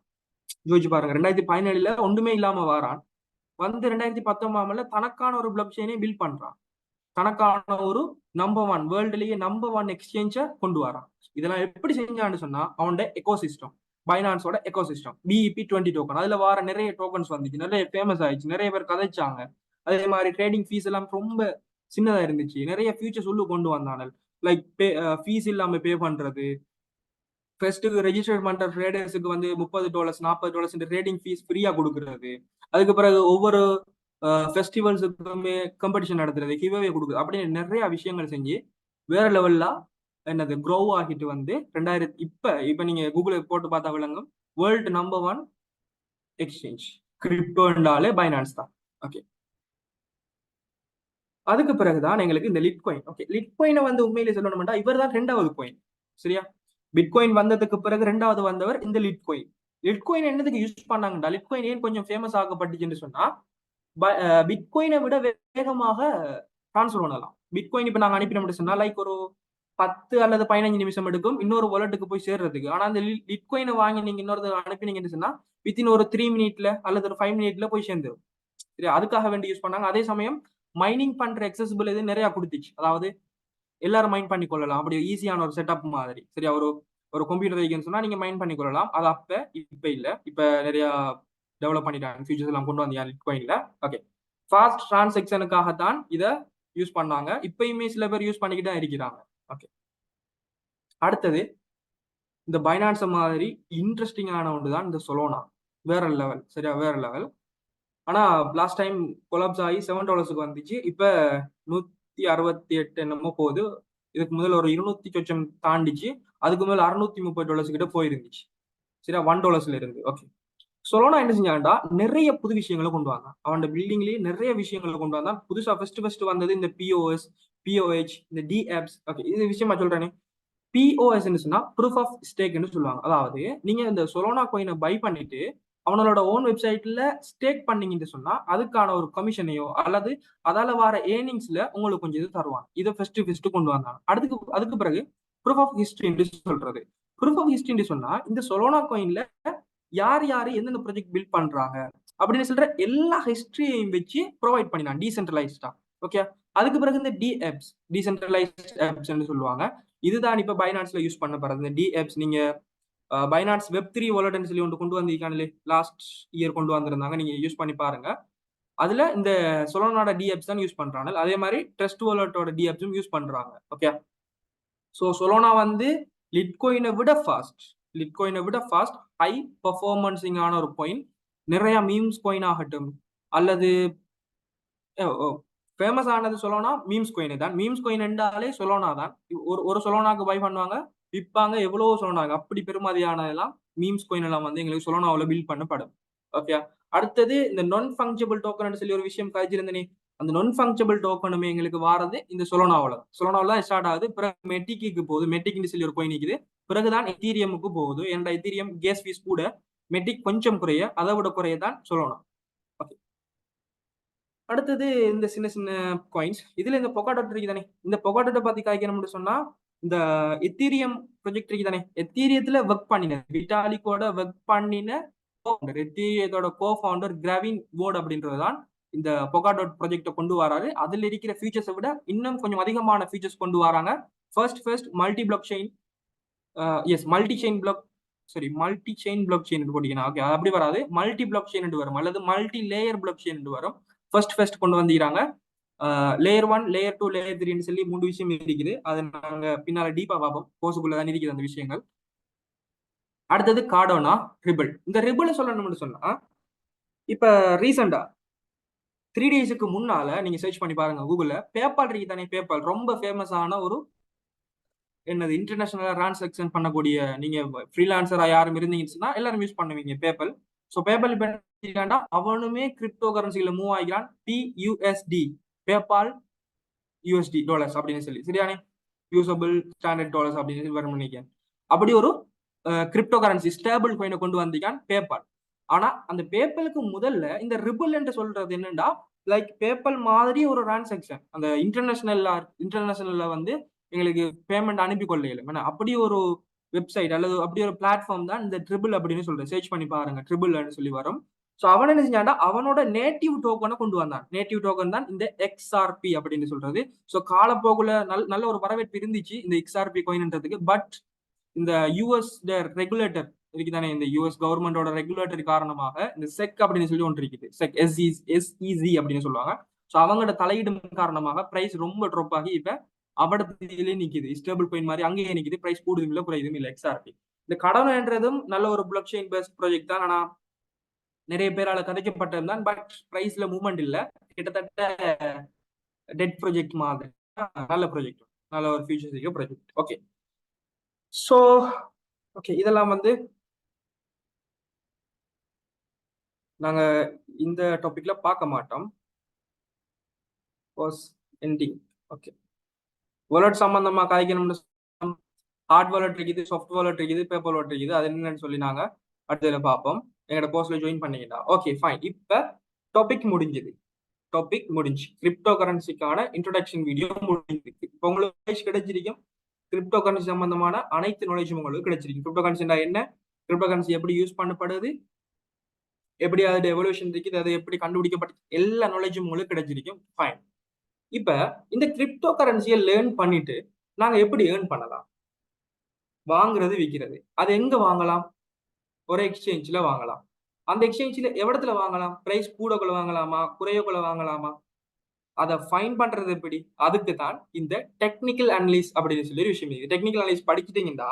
யோசிச்சு பாருங்க, 2017 ஒன்றுமே இல்லாம வாரான், வந்து 2019 தனக்கான ஒரு பிளாக் செயினை பில்ட் பண்றான், தனக்கான ஒரு நம்பர் 1 வேர்ல்டுலயே நம்பர் 1 எக்ஸ்சேஞ்சை கொண்டு வரான். இதெல்லாம் எப்படி செஞ்சான்னு சொன்னா அவனோட எக்கோசிஸ்டம், பைனான்ஸோட எக்கோசிஸ்டம் BEP-20 டோக்கன். அதுல வர நிறைய டோக்கன்ஸ் வந்துச்சு, நிறைய ஃபேமஸ் ஆயிடுச்சு, நிறைய பேர் கதைச்சாங்க. அதே மாதிரி ட்ரேடிங் ஃபீஸ் எல்லாம் ரொம்ப சின்னதா இருந்துச்சு. நிறைய ஃபியூச்சர்ஸ் உள்ள கொண்டு வந்தாங்க. லைக் ஃபீஸ் இல்லாம பே பண்றது, ஃபர்ஸ்ட்டுக்கு ரெஜிஸ்டர் பண்ற ட்ரேடர்ஸுக்கு வந்து $30 $40 ட்ரேடிங் ஃபீஸ் ஃப்ரீயா கொடுக்கறது. அதுக்கு பிறகு ஒவ்வொரு ஃபெஸ்டிவல்ஸுக்குமே காம்படிஷன் நடத்துறது, கிவ்அவே கொடுக்குறது, அப்படின்னு நிறைய விஷயங்கள் செஞ்சு வேற லெவல்ல என்னது க்ரோ ஆகிட்டு வந்து 2000 இப்ப நீங்க கூகுளில் போட்டு பார்த்தா விளங்கும், வேர்ல்டு நம்பர் 1 எக்ஸ்சேஞ்ச் கிரிப்டோண்டாலே பைனான்ஸ் தான். ஓகே, அதுக்கு பிறகுதான் எங்களுக்கு இந்த லிட்காயின். ஓகே, லிட்காயினை வந்து உண்மையிலே சொல்லணும்னா இவர் தான் 2வது காயின். சரியா, பிட்காயின் வந்ததுக்கு பிறகு 2வது வந்தவர் இந்த லிட்காயின். லிட்காயின் என்னதுக்கு யூஸ் பண்ணாங்கடா, லிட்காயின் ஏன் கொஞ்சம் ஃபேமஸ் ஆகப்பட்டுச்சுன்னு சொன்னா பிட்காயினை விட வேகமாக டிரான்ஸ்ஃபர் பண்ணலாம். பிட்காயின் இப்ப நாங்க அனுப்பினோம்னு சொன்னா லைக் ஒரு 10 அல்லது 15 நிமிஷம் எடுக்கும் இன்னொரு வாலெட்டுக்கு போய் சேர்றதுக்கு. ஆனா அந்த லிட்காயினை வாங்கி நீங்க இன்னொரு அனுப்பினீங்கன்னு சொன்னா வித்தின் ஒரு 3 மினிட்ல அல்லது ஒரு 5 மினிட்ல போய் சேர்ந்துடும். சரி, அதுக்காக வேண்டி யூஸ் பண்ணாங்க. அதே சமயம் மைனிங் பண்ற எக்ஸசிபிள் இது நிறைய கொடுத்துச்சு. அதாவது எல்லாரும் மைண்ட் பண்ணி கொள்ளலாம், அப்படி ஈஸியான ஒரு செட்டப் மாதிரி. சரியா, ஒரு கம்ப்யூட்டர் வைக்கணும்னு சொன்னா நீங்க மைண்ட் பண்ணி கொள்ளலாம். அது இப்ப இல்ல, இப்ப நிறைய டெவலப் பண்ணிட்டாங்க, ஃபீச்சர்ஸ் எல்லாம் கொண்டு வந்தாங்க லிட்காயின்ல. ஓகே, ஃபாஸ்ட் டிரான்சாக்ஷனுக்காக தான் இதை யூஸ் பண்ணாங்க. இப்பயுமே சில பேர் யூஸ் பண்ணிக்கிட்டு தான் இருக்கிறாங்க. ஓகே, அடுத்தது இந்த பைனான்ஸ் மாதிரி இன்ட்ரெஸ்டிங்கான ஒன்று தான் இந்த சொலோனா. வேற லெவல். சரியா, வேற லெவல். ஆனா லாஸ்ட் டைம் கொலாப்ஸ் ஆகி $7 வந்துச்சு. இப்ப 168 என்னமோ போகுது. இதுக்கு முதல்ல ஒரு 200 சொச்சம் தாண்டிச்சு. அதுக்கு மேல $630 கிட்ட போயிருந்துச்சு. சரியா, $1 இருந்து. ஓகே, சொலோனா என்ன செஞ்சாங்கடா நிறைய புது விஷயங்களை கொண்டு வந்தான். அவனோட பில்டிங்லயே நிறைய விஷயங்களை கொண்டு வந்தான். புதுசா ஃபர்ஸ்ட் வந்தது இந்த POS, POH, இந்த DApps. ஓகே, இது விஷயமா சொல்றேனே. POS சொன்னா ப்ரூஃப் ஆஃப் ஸ்டேக்னு சொல்லுவாங்க. அதாவது நீங்க இந்த சொலோனா காயினை பை பண்ணிட்டு அவனோட ஓன் வெப்சைட்ல ஸ்டேக் பண்ணீங்கன்னு சொன்னா அதுக்கான ஒரு கமிஷனையோ அல்லது அதால வர ஏர்னிங்ஸ்ல உங்களுக்கு கொஞ்சம் இது தருவாங்க. இதை ஃபர்ஸ்ட் கொண்டு வந்தாங்க. அதுக்கு பிறகு ப்ரூஃப் ஆஃப் ஹிஸ்டரி சொல்றது. ப்ரூஃப் ஆஃப் ஹிஸ்டரி சொன்னா இந்த சொலோனா காயின்ல யார் எந்தெந்த ப்ராஜெக்ட் பில்ட் பண்றாங்க அப்படின்னு சொல்ற எல்லா ஹிஸ்டரியையும் வச்சு ப்ரொவைட் பண்ணினான் டீசென்ட்ரலைஸ்டா. ஓகே, அதுக்கு பிறகு இந்த DApps, டீசென்ட்ரலைஸ்ட் ஆப்ஸ் சொல்லுவாங்க. இதுதான் இப்ப பைனான்ஸ்ல யூஸ் பண்ண போறது. இந்த DApps நீங்க பைனான்ஸ் Web3 வாலெட்னு சொல்லி ஒன்று கொண்டு வந்திருக்காங்களே, லாஸ்ட் இயர் கொண்டு வந்திருந்தாங்க, நீங்க யூஸ் பண்ணி பாருங்க. அதுல இந்த சொலோனாட DApps தான் யூஸ் பண்றாங்க. அதே மாதிரி ட்ரஸ்ட் வாலெட்டோட DApps யூஸ் பண்றாங்க. ஓகே, ஸோ சொலோனா வந்து லிட்காயினை விட ஃபாஸ்ட் ஹை பர்ஃபார்மன்ஸிங்கான ஒரு காயின். நிறைய மீம்ஸ் காயின் ஆகட்டும் அல்லது ஃபேமஸ் ஆனது சொலோனா மீம்ஸ் காயின் தான். மீம்ஸ் காயின் என்றாலே சொலோனா தான். ஒரு சொலோனாக்கு பை பண்ணுவாங்க, விற்பாங்க, எவ்வளவு சொலோனாங்க அப்படி பெருமதியான எல்லாம் மீம்ஸ் காயின் எல்லாம் வந்து எங்களுக்கு சொலோனாவில் பில்ட் பண்ணப்படும். ஓகே. அடுத்தது இந்த நான் ஃபங்க்ஷபிள் டோக்கன் சொல்லி ஒரு விஷயம் காய்ச்சிருந்தனே, அந்த நான் ஃபங்க்ஷபிள் டோக்கனுமே எங்களுக்கு வாரது இந்த சொலோனாவில் தான் ஸ்டார்ட் ஆகுது. பிறகு மெட்டிக்கு போகுது. மெட்டிக்னு சொல்லி ஒரு கோயின் நிக்குது. பிறகுதான் எத்தீரியமுக்கு போகுது. ஏன்னா எத்தீரியம் கேஸ் ஃபீஸ் கூட, மெட்டிக் கொஞ்சம் குறைய, அதை விட குறைய தான் சொலோனா. ஓகே. அடுத்தது இந்த சின்ன சின்ன காயின்ஸ். இதுல இந்த பொகாடோட் இருக்கு தானே, இந்த பொகாடோட்டை பத்தி காய்க்கணும்னு சொன்னா, இந்த எத்தீரியம் ப்ரொஜெக்ட் இருக்கு தானே, எத்தீரியத்துல ஒர்க் பண்ணின விட்டாலிக்கோட ஒர்க் பண்ணின எத்தீரியத்தோட கோ ஃபவுண்டர் கிராவின் வோர்ட் அப்படின்றதுதான் இந்த பொகாடோட் ப்ராஜெக்டை கொண்டு வராரு. அதுல இருக்கிற ஃபீச்சர்ஸை விட இன்னும் கொஞ்சம் அதிகமான ஃபீச்சர்ஸ் கொண்டு வராங்க. First multi blockchain, yes multi chain block, சரி மல்டி செயின் பிளாக் செயின் போட்டீங்கன்னா ஓகே, அப்படி வராது, மல்டி பிளாக் செயின் வரும் அல்லது மல்டி லேயர் பிளாக் செயின் வரும். ஃபர்ஸ்ட் கொண்டு வந்துக்கிறாங்க. லேயர் 1, லேயர் 2, லேயர் 3 சொல்லி 3 விஷயம் இருக்குது. அதை நாங்க பின்னால டீப்பா பார்ப்போம். கோர்ஸுக்குள்ளதான் இருக்குது அந்த விஷயங்கள். அடுத்தது கார்டோனா ரிபிள். இந்த ரிபிள் சொல்லணும்னு சொன்னா, இப்ப ரீசெண்டா 3 டேஸுக்கு முன்னால நீங்க சர்ச் பண்ணி பாருங்க கூகுள்ல, பேபால் இருக்கு தானே, பேபால் ரொம்ப ஃபேமஸ் ஆன ஒரு என்னது இன்டர்நேஷனலா டிரான்சாக்ஷன் பண்ணக்கூடிய, நீங்க ஃப்ரீலான்சரா யாரும் இருந்தீங்கன்னா எல்லாரும் யூஸ் பண்ணுவீங்க பேபால். ஸோ பேபால் இப்போ அவனுமே கிரிப்டோ கரன்சியில மூவ் ஆகிறான். PUSD, பேபால் USD டாலர்ஸ் அப்படின்னு சொல்லி, சரியானே, யூசபிள் ஸ்டாண்டர்ட் டாலர்ஸ் அப்படின்னு சொல்லி வரும் நினைக்கிறேன். அப்படி ஒரு கிரிப்டோ கரன்சி ஸ்டேபிள் காயினை கொண்டு வந்திருக்கான் பேபால். ஆனா அந்த பேபாலுக்கு முதல்ல இந்த ரிபிள் என்று சொல்றது என்னன்னா, லைக் பேபால் மாதிரி ஒரு டிரான்சாக்ஷன் அந்த இன்டர்நேஷனல்ல வந்து எங்களுக்கு பேமெண்ட் அனுப்பி கொள்ள இயலும். அப்படி ஒரு வெப்சைட் அல்லது அப்படி ஒரு பிளாட்ஃபார்ம் தான் இந்த ட்ரிபிள் அப்படின்னு சொல்றது. சர்ச் பண்ணி பாருங்க, ட்ரிபிள் சொல்லி வரும். ஸோ அவன் என்ன செஞ்சாண்டா, அவனோட நேட்டிவ் டோக்கனை கொண்டு வந்தான். நேட்டிவ் டோக்கன் தான் இந்த XRP அப்படின்னு சொல்றது. ஸோ காலப்போக்குல நல்ல ஒரு வரவேற்பு இருந்துச்சு இந்த XRP காயின்ன்றதுக்கு. பட் இந்த யூஎஸ் ரெகுலேட்டர் இருக்குதானே, இந்த யூஎஸ் கவர்மெண்டோட ரெகுலேட்டர் காரணமாக இந்த செக் அப்படின்னு சொல்லி ஒன்று இருக்குது, செக் SEC அப்படின்னு சொல்லுவாங்க. ஸோ அவங்களோட தலையீடும் காரணமாக பிரைஸ் ரொம்ப ட்ராப் ஆகி இப்ப அவடத்திலே நிக்குது. ஸ்டேபிள் காயின் மாதிரி அங்கேயே நிக்குது. பிரைஸ் கூடுதும் இல்லை குறையுதும் இல்லை. XRP இந்த கடனன்றதும் நல்ல ஒரு பிளாக் செயின் பேஸ்ட் ப்ராஜெக்ட் தான். ஆனா நிறைய பேரால கதைக்கப்பட்டதுதான். பட் பிரைஸ்ல மூவ்மெண்ட் இல்ல. கிட்டத்தட்ட டெட் ப்ராஜெக்ட் மாதிரி. நல்ல ப்ராஜெக்ட், நல்ல ஒரு ஃபியூச்சர்ஸ் இருக்க ப்ராஜெக்ட். ஓகே. ஸோ ஓகே, இதெல்லாம் வந்து நாங்க இந்த டாபிக்ல பார்க்க மாட்டோம். எண்டிங். ஓகே, வாலெட் சம்பந்தமா காய்க்கணும்னு, ஹார்ட் வாலெட் இருக்குது, சாஃப்ட் வாலெட் இருக்குது, பேப்பர் வாலெட் இருக்குது. அது என்னன்னு சொல்லி நாங்க அடுத்ததுல பார்ப்போம். எங்களோட கோர்ஸ்ல ஜாயின் பண்ணீங்கன்னா ஓகே ஃபைன். இப்ப டாபிக் முடிஞ்சது. டாபிக் முடிஞ்சு கிரிப்டோ கரன்சிக்கான இன்ட்ரோடக்ஷன் வீடியோ முடிஞ்சிருக்கு. இப்போ உங்களுக்கு கிடைச்சிருக்கும் கிரிப்டோ கரன்சி சம்பந்தமான அனைத்து நாலேஜும் உங்களுக்கு கிடைச்சிருக்கு. கிரிப்டோ கரன்சினா என்ன, கிரிப்டோ கரன்சி எப்படி யூஸ் பண்ணப்படுது, எப்படி அதோட எவல்யூஷன் இருக்குது, அதை எப்படி கண்டுபிடிக்கப்பட்ட எல்லா நாலேஜும் உங்களுக்கு கிடைச்சிருக்கும். ஃபைன். இப்ப இந்த கிரிப்டோ கரன்சியை லேர்ன் பண்ணிட்டு நாங்க எப்படி ஏர்ன் பண்ணலாம்? வாங்குறது விற்கிறது, அது எங்க வாங்கலாம்? ஒரு எக்ஸ்சேஞ்சில் வாங்கலாம். அந்த எக்ஸ்சேஞ்சில் எவ்வளத்துல வாங்கலாம்? பிரைஸ் கூடக்குள்ள வாங்கலாமா, குறையக்குள்ள வாங்கலாமா? அதை ஃபைன் பண்றது எப்படி? அதுக்கு தான் இந்த டெக்னிக்கல் அனலிஸ் அப்படின்னு சொல்லி ஒரு விஷயம் இருக்கு. டெக்னிக்கல் அனலிஸ் படிச்சுட்டீங்கன்னா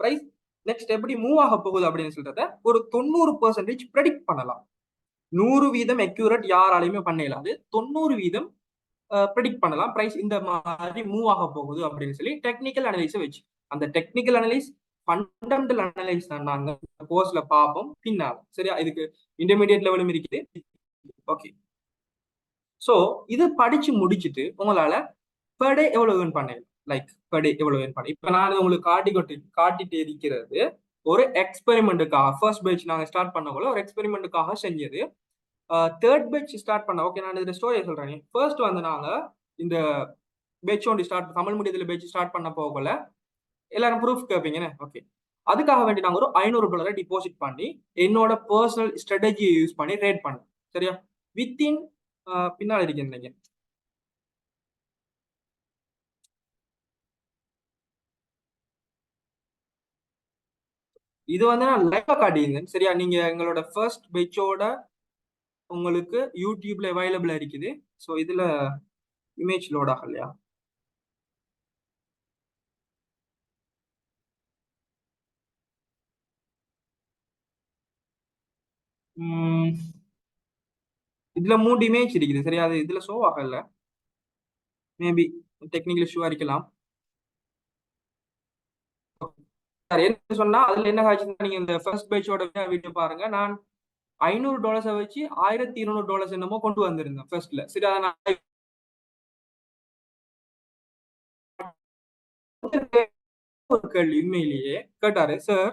பிரைஸ் நெக்ஸ்ட் எப்படி மூவ் ஆக போகுது அப்படின்னு சொல்றத ஒரு 90% ப்ரெடிக்ட் பண்ணலாம். 100% அக்யூரேட் யாராலையுமே பண்ண இயலாது. 90% ப்ரெடிக்ட் பண்ணலாம் பிரைஸ் இந்த மாதிரி மூவ் ஆக போகுது அப்படின்னு சொல்லி டெக்னிக்கல் அனலிஸை வச்சு. அந்த டெக்னிக்கல் அனலிஸ் ஃபண்டமெண்டல் அனலைஸ் தான் நாங்க கோர்ஸ்ல பார்ப்போம் பின்னால. சரியா, இதுக்கு இன்டர்மீடியட் லெவலும் இருக்குது. ஓகே, சோ இது படிச்சு முடிச்சுட்டு உங்களால பெர் டே எவ்வளவு ஏர்ன் பண்ண, லைக் பெர் டே எவ்வளவு ஏர்ன் பண்ண. இப்ப நான் உங்களுக்கு காட்டிட்டு இருக்கிறது ஒரு எக்ஸ்பெரிமெண்ட்டுக்காக. ஃபர்ஸ்ட் பேட்ச் நாங்க ஸ்டார்ட் பண்ணக்குள்ள ஒரு எக்ஸ்பெரிமெண்ட்டுக்காக செஞ்சது. தேர்ட் பேட்ச் ஸ்டார்ட் பண்ண, ஓகே நான் இந்த ஸ்டோரியை சொல்றேன். ஃபர்ஸ்ட் வந்து நாங்க இந்த பேட்ச் ஒன்று ஸ்டார்ட், தமிழ் மீடியத்துல பேட்ச் ஸ்டார்ட் பண்ண போகல எல்லாரும் ப்ரூஃப் கேட்பீங்கன்னு. ஓகே, அதுக்காக வேண்டி நாங்க ஒரு $500 டிபாசிட் பண்ணி என்னோட பர்சனல் ஸ்ட்ராட்டஜியை யூஸ் பண்ணி ட்ரேட் பண்ணேன். சரியா, வித்தின் பின்னால் இருக்கீங்க. இது வந்து நான் லைவா காட்டியிருந்தேன். சரியா, நீங்க எங்களோட ஃபர்ஸ்ட் பேட்சோட உங்களுக்கு யூடியூப்ல அவைலபிளா இருக்குது. ஸோ இதுல இமேஜ் லோட் ஆகலையா? இதுல 3 இமேஜ் இருக்குது. சரியா, அது இதுல ஷோ ஆகல. மேபி டெக்னிக்கல் இஷ்யூவா இருக்கலாம். என்ன சொன்னா அதுல என்ன காட்சி, நீங்க இந்த ஃபர்ஸ்ட் பேட்சோட வீடியோ பாருங்க. நான் $500 வச்சு $1200 என்னமோ கொண்டு வந்திருந்தேன் ஃபர்ஸ்ட்ல. சரி அதை நான் ஒரு கேள்வி உண்மையிலேயே கேட்டாரு, சார்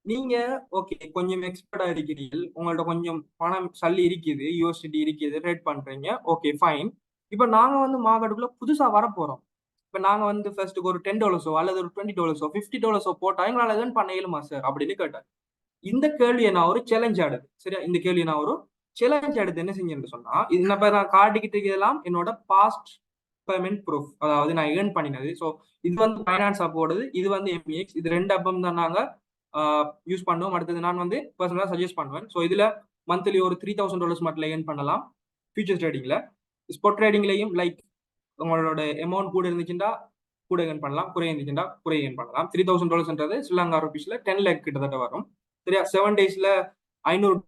நீங்க ஓகே கொஞ்சம் எக்ஸ்பர்ட்டா இருக்கிறீர்கள், உங்கள்ட்ட கொஞ்சம் பணம் சல்லி இருக்குது, யூஎஸ்டி இருக்குது, ட்ரேட் பண்றீங்க, ஓகே ஃபைன். இப்ப நாங்க வந்து மார்க்கெட்டுக்குள்ள புதுசா வரப்போறோம். இப்ப நாங்க வந்து ஃபர்ஸ்ட் ஒரு $10 அல்லது ஒரு $20 $50 போட்டா எங்களால ஏர்ன் பண்ண இயலுமா சார் அப்படின்னு கேட்டார். இந்த கேள்வியை நான் ஒரு சேலஞ்ச் ஆடுது சரியா, இந்த கேள்வியை நான் ஒரு சேலஞ்ச் எடுத்து என்ன செஞ்சேன்னு சொன்னா, இது இப்ப நான் காட்டிக்கிட்டு இருக்கிறதெல்லாம் என்னோட பாஸ்ட் பேமெண்ட் ப்ரூஃப், அதாவது நான் ஏர்ன் பண்ணினது. ஸோ இது வந்து ஃபைனான்ஸ் அப்போடுது, இது வந்து எம்இஎக்ஸ், இது ரெண்டு அப்பம் தான் நாங்க யூஸ் பண்ணுவோம். அடுத்தது நான் வந்து பர்சனலா சஜஸ்ட் பண்ணுவேன். ஸோ இதுல மந்த்லி ஒரு $3000 மட்டும் ஏர்ன் பண்ணலாம் ஃபியூச்சர் ட்ரேடிங்ல. ஸ்பாட் ட்ரேடிங்லயும் லைக் உங்களோட அமௌண்ட் கூட இருந்துச்சுன்னா கூட ஏர்ன் பண்ணலாம், குறை இருந்துச்சுன்னா குறை ஏர்ன் பண்ணலாம். $3000 ஸ்ரீலங்கா ருபீஸ்ல 10 லேக் கிட்டத்தட்ட வரும் சரியா. 7 டேஸ்ல 500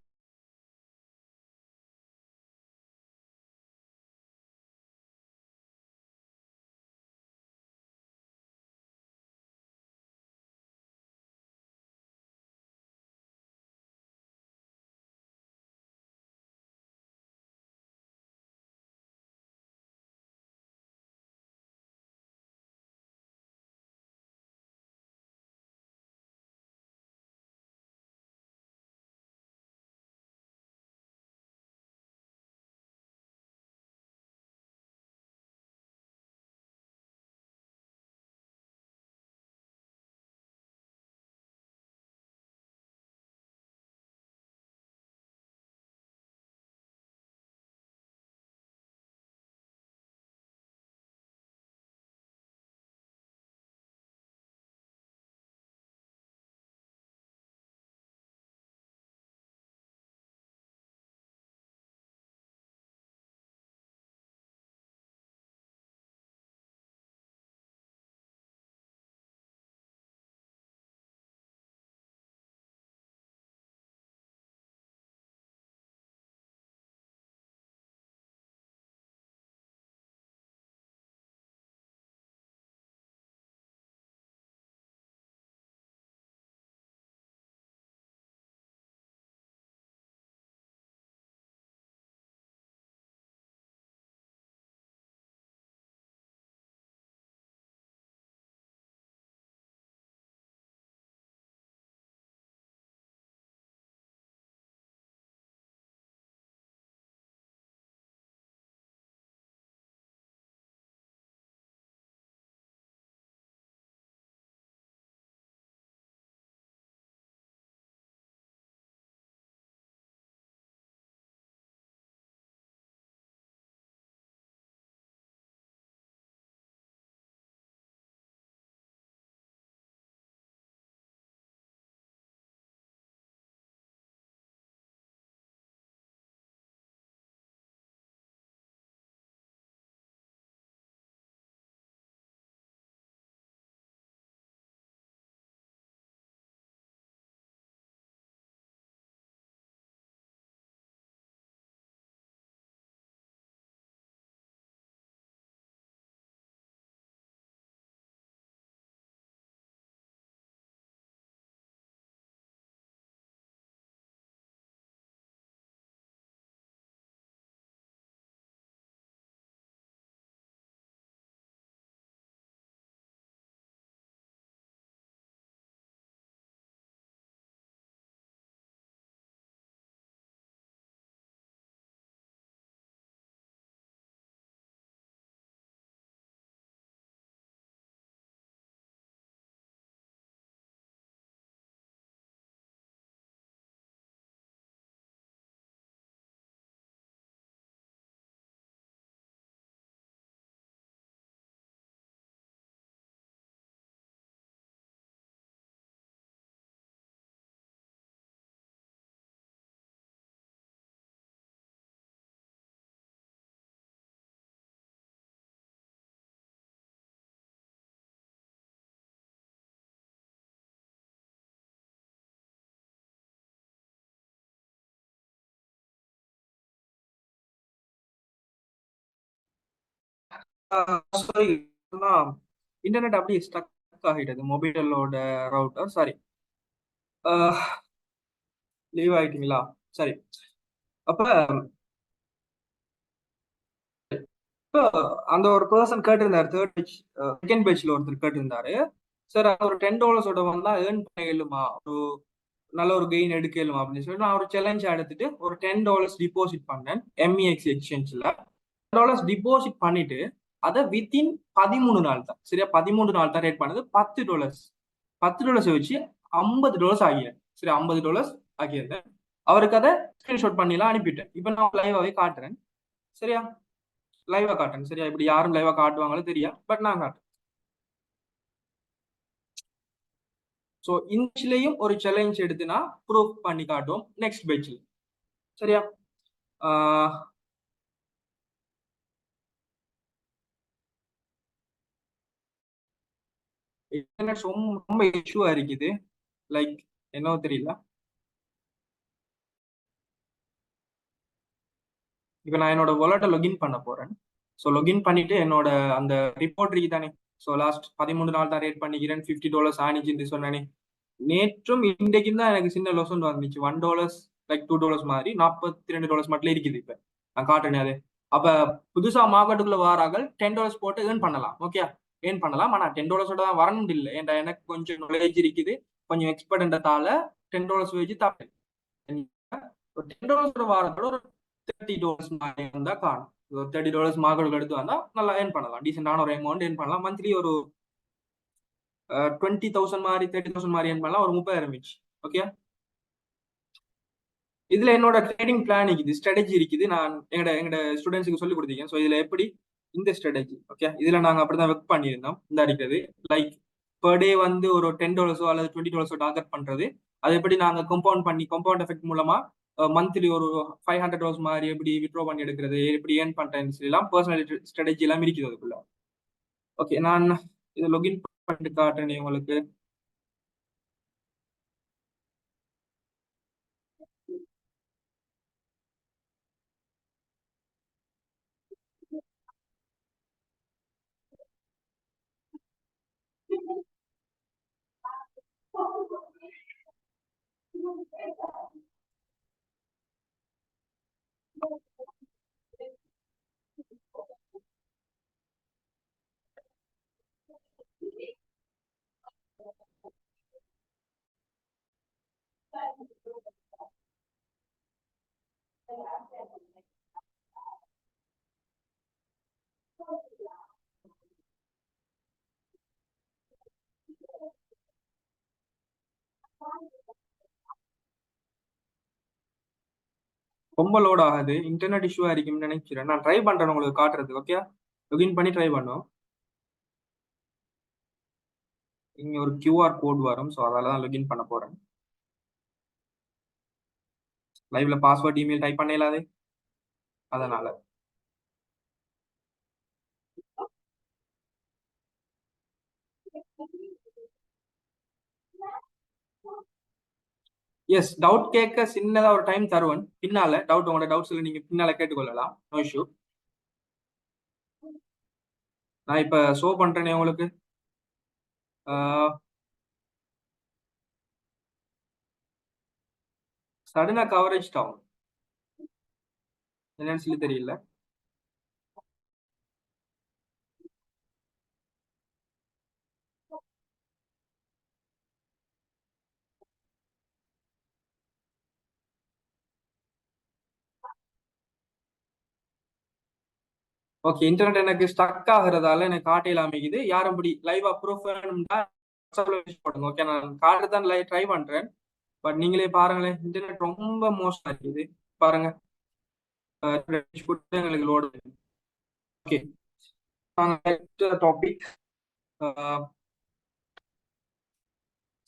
சாரி, இன்டர்நெட் அப்படியே ஸ்டக் ஆகிட்டது மொபைலோட ரவுட்டர். சாரி, லீவ் ஆயிட்டீங்களா? சரி. அப்ப இப்போ அந்த ஒரு பர்சன் கேட்டிருந்தாரு, தேர்ட் பேஜ் செகண்ட் பேஜ்ல ஒருத்தர் கேட்டிருந்தாரு, சார் ஒரு $10 வந்தா ஏர்ன் பண்ண இயலுமா, ஒரு நல்ல ஒரு கெயின் எடுக்க இயலுமா அப்படின்னு சொல்லி நான் ஒரு சேலஞ்ச் எடுத்துட்டு ஒரு $10 டிபாசிட் பண்ணேன் MEX எக்ஸ்சேஞ்சில். $10 டிபாசிட் பண்ணிட்டு அதை வித்தின் 13 நாள் தான், சரியா 13 நாள் தான் ரேட் பண்ணது. $10 வச்சு $50 ஆகிய, சரி $50 ஆகியிருந்தேன். அவருக்கு அதை ஸ்கிரீன்ஷாட் பண்ணிலாம் அனுப்பிட்டேன். இப்ப நான் லைவாவே காட்டுறேன், சரியா லைவா காட்டுறேன், சரியா இப்படி யாரும் லைவா காட்டுவாங்களோ தெரியா, பட் நான் காட்டுறேன். ஸோ இன்ச்லயும் ஒரு சேலஞ்ச் எடுத்துனா ப்ரூஃப் பண்ணி காட்டுவோம் நெக்ஸ்ட் பேஜ்ல, சரியா. இன்டர்நெட் ரொம்ப இஷ்யூவா இருக்குது, லைக் என்னவோ தெரியல. இப்போ நான் என்னோட வாலெட்டை லொகின் பண்ண போறேன். ஸோ லொகின் பண்ணிட்டு என்னோட அந்த ரிப்போர்ட் இருக்கு தானே, ஸோ லாஸ்ட் 13 நாள் தான் ரேட் பண்ணிக்கிறேன், $50 ஆனிச்சுன்னு சொன்னேனே. நேற்றும் இன்றைக்கும் தான் எனக்கு சின்ன லொசன் வந்துச்சு, $1 லைக் $2 மாதிரி $42 மட்டும் இருக்குது. இப்ப நான் காட்டுறேன் அது. அப்ப புதுசா மார்க்கெட்டுக்குள்ள வாரார்கள் $10 போட்டு ஏர்ன் பண்ணலாம், ஓகே ஏர்ன் பண்ணலாம். ஆனா $10 தான் வரணும் இல்லை, ஏன்டா எனக்கு கொஞ்சம் நாலேஜ் இருக்குது, கொஞ்சம் எக்ஸ்பர்ட்ன்றதால $10 வச்சு தப்பேன். $10 வாரத்தோட ஒரு $30 மாதிரி இருந்தா காணும். $30 மார்க்கெட்டுக்கு எடுத்து வந்தா நல்லா ஏர்ன் பண்ணலாம், டீசென்டான ஒரு அமௌண்ட் ஏர்ன் பண்ணலாம். மந்த்லி ஒரு 20,000 மாதிரி 30,000 மாதிரி ஏர்ன் பண்ணலாம், ஒரு 30,000 வச்சு, ஓகே. இதுல என்னோட ட்ரேடிங் பிளான் இருக்குது, ஸ்ட்ராட்டஜி இருக்குது, நான் எங்கட ஸ்டூடெண்ட்ஸுக்கு சொல்லி கொடுத்தீங்க. ஸோ இதுல எப்படி இந்த ஸ்ட்ராட்டஜி, ஓகே இதுல நாங்க அப்படிதான் ஒர்க் பண்ணியிருந்தோம். இந்த அடிக்கிறது லைக் பர் டே வந்து ஒரு $10 அல்லது $20 டார்கெட் பண்றது, அது எப்படி நாங்க கம்பவுண்ட் எஃபெக்ட் மூலமா மந்த்லி ஒரு $500 மாதிரி எப்படி வித்ட்ரா பண்ணி எடுக்கிறது, எப்படி ஏர்ன் பண்றேன்னு எல்லாம் பர்சனல் ஸ்ட்ராட்டஜி எல்லாம் இருக்குது அதுக்குள்ள. ஓகே நான் இதை லொகின் பண்ணிட்டு காட்டுறேன் உங்களுக்கு. ரொம்ப லோட் ஆகுது, இன்டர்நெட் இஷ்யூ இருக்கும்னு நினைக்கிறேன். நான் ட்ரை பண்றேன் உங்களுக்கு காட்டுறது, ஓகே லொகின் பண்ணி ட்ரை பண்ணோம். இங்க ஒரு QR கோட் வரும், ஸோ அதால தான் லொகின் பண்ண போறேன். லைவ்ல பாஸ்வேர்ட் இமெயில் டைப் பண்ண இயலாது, அதனால. எஸ், டவுட் கேட்க சின்னதா ஒரு டைம் தருவேன் பின்னால. உங்களோட டவுட்ஸ்ல நீங்க பின்னால கேட்டுக்கொள்ளலாம், நோ இஷ்யூ. நான் இப்ப ஷோ பண்றேனே உங்களுக்கு. சடனா கவரேஜ் டவுன், என்னன்னு சொல்லி தெரியல. ஓகே இன்டர்நெட் எனக்கு ஸ்டக் ஆகுறதால எனக்கு காட்டையில அமைக்குது. யாரும் இப்படி லைவ் அப்ரூவ் வேணும்னா போடுங்க, ஓகே நான் காட்டுறதான் லைவ் ட்ரை பண்றேன். பட் நீங்களே பாருங்களேன், இன்டர்நெட் ரொம்ப மோசமா இருக்குது பாருங்க. எங்களுக்கு லோடு. Okay topic.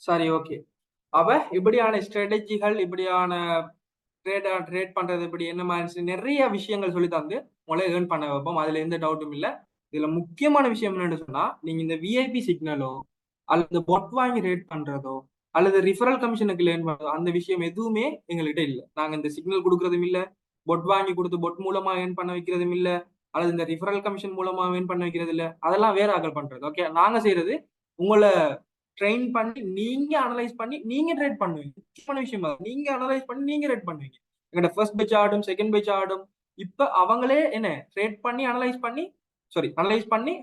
சரி ஓகே. அவ இப்படியான ஸ்ட்ராட்டஜிகள், இப்படியான ட்ரேட் பண்றது இப்படி என்ன மாதிரி நிறைய விஷயங்கள் சொல்லி தந்து உங்களை ஏர்ன் பண்ண வைப்போம், அதுல எந்த டவுட்டும் இல்லை. இதுல முக்கியமான விஷயம் என்னன்னு சொன்னா, நீங்க இந்த விஐபி சிக்னலோ அல்லது பொட் வாங்கி ரேட் பண்றதோ அல்லது ரிஃபரல் கமிஷனுக்கு லேர்ன் பண்றதோ அந்த விஷயம் எதுவுமே எங்ககிட்ட இல்லை. நாங்க இந்த சிக்னல் கொடுக்கறதும் இல்லை, பொட் வாங்கி கொடுத்து பொட் மூலமா ஏர்ன் பண்ண வைக்கிறதும் இல்லை, அல்லது இந்த ரிஃபரல் கமிஷன் மூலமா ஏர்ன் பண்ண வைக்கிறது இல்லை. அதெல்லாம் வேற ஆக்கள் பண்றது. ஓகே நாங்க செய்யறது உங்களை ட்ரெயின் பண்ணி நீங்க அனலைஸ் பண்ணி நீங்க ட்ரேட் பண்ணுவீங்க. முக்கியமான விஷயம் நீங்க அனலைஸ் பண்ணி நீங்க ரேட் பண்ணுவீங்க. எங்கட ஃபர்ஸ்ட் பேட்ச் ஆடும், செகண்ட் பேட்ச் ஆடும். இப்ப அவங்களே என்ன ரேட் பண்ணி அனலைஸ் பண்ணி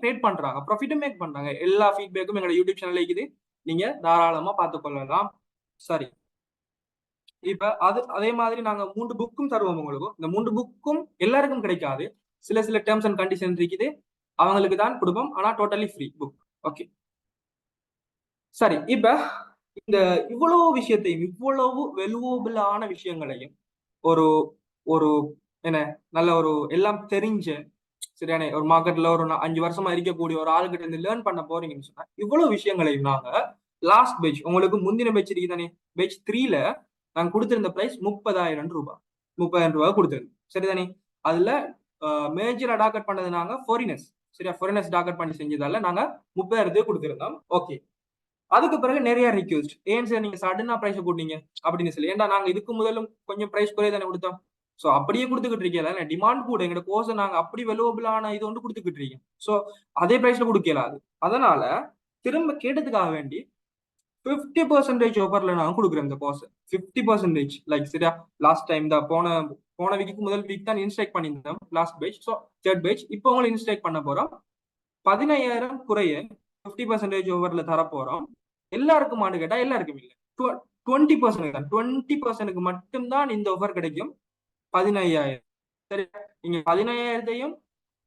ரேட் பண்றாங்க, ப்ராஃபிட்டும் மேக் பண்றாங்க. எல்லா ஃபீட்பேக்கும் எங்களோட யூடியூப் சேனல்ல இருக்குது, நீங்க தாராளமா பார்த்து கொள்ளலாம். சரி, இப்ப அதே மாதிரி நாங்க 3 புக்கும் தருவோம் உங்களுக்கு. இந்த 3 புக்கும் எல்லாருக்கும் கிடைக்காது, சில சில டேர்ம்ஸ் அண்ட் கண்டிஷன் இருக்குது, அவங்களுக்கு தான் கொடுப்போம். ஆனா டோட்டலி ஃப்ரீ புக். ஓகே, சரி. இப்ப இந்த இவ்வளவு விஷயத்தையும், இவ்வளவு வெலுவபிளான விஷயங்களையும் ஒரு ஒரு என்ன நல்ல ஒரு எல்லாம் தெரிஞ்ச சரியான ஒரு மார்க்கெட்ல ஒரு 5 வருஷமா இருக்கக்கூடிய ஒரு ஆளுகிட்ட இருந்து லேர்ன் பண்ண போறீங்கன்னு சொன்னா, இவ்வளவு விஷயங்களையும் நாங்க லாஸ்ட் பேட்ச், உங்களுக்கு முந்தின பேட்ச் இருக்குதானே, பேட்ச் 3ல நாங்க கொடுத்திருந்த பிரைஸ் 30,000 ரூபாய். 30,000 ரூபாய் கொடுத்திருந்தோம், சரிதானே. அதுல மேஜரா டார்கெட் பண்ணது நாங்க ஃபாரினர்ஸ். சரியா, ஃபாரினர்ஸ் டார்கெட் பண்ணி செஞ்சதால நாங்க 30,000 கொடுத்திருந்தோம். ஓகே, அதுக்கு பிறகு நிறைய ரிக்வெஸ்ட், ஏன் சார் நீங்க சடனா பிரைஸ் கூட்டீங்க அப்படின்னு சொல்லி. ஏன்டா நாங்க இதுக்கு முதலும் கொஞ்சம் பிரைஸ் குறைய தானே கொடுத்தோம். சோ அப்படியே கொடுத்துக்கிட்டு இருக்கீங்க, டிமாண்ட் கூட எங்க கோர்ஸ் நாங்க அப்படி வெலுவபிளான இது வந்து கொடுத்துக்கிட்டு இருக்கீங்க. சோ அதே பிரைஸ்ல கொடுக்கலாது. அதனால திரும்ப கேட்டதுக்காக வேண்டி 50% ஆஃபர்ல நான் கொடுக்குறேன் இந்த கோர்ஸ். 50% லைக் சரியா. லாஸ்ட் டைம் தான் போன போன வீக்கு முதல் வீக் தான் இன்ஸ்ட்ரக்ட் பண்ணியிருந்தோம் last batch. So third batch இப்போ உங்களை இன்ஸ்ட்ரக்ட் பண்ண போறோம். 15,000 குறைய 50% ஓவர்ல தர போறோம். எல்லாருக்கும் ஆண்டு கேட்டா எல்லாருக்கும் இல்ல, 20% தான். 20% மட்டும்தான் இந்த ஆஃபர் கிடைக்கும். 15,000 சரி. நீங்க 15,000த்தையும்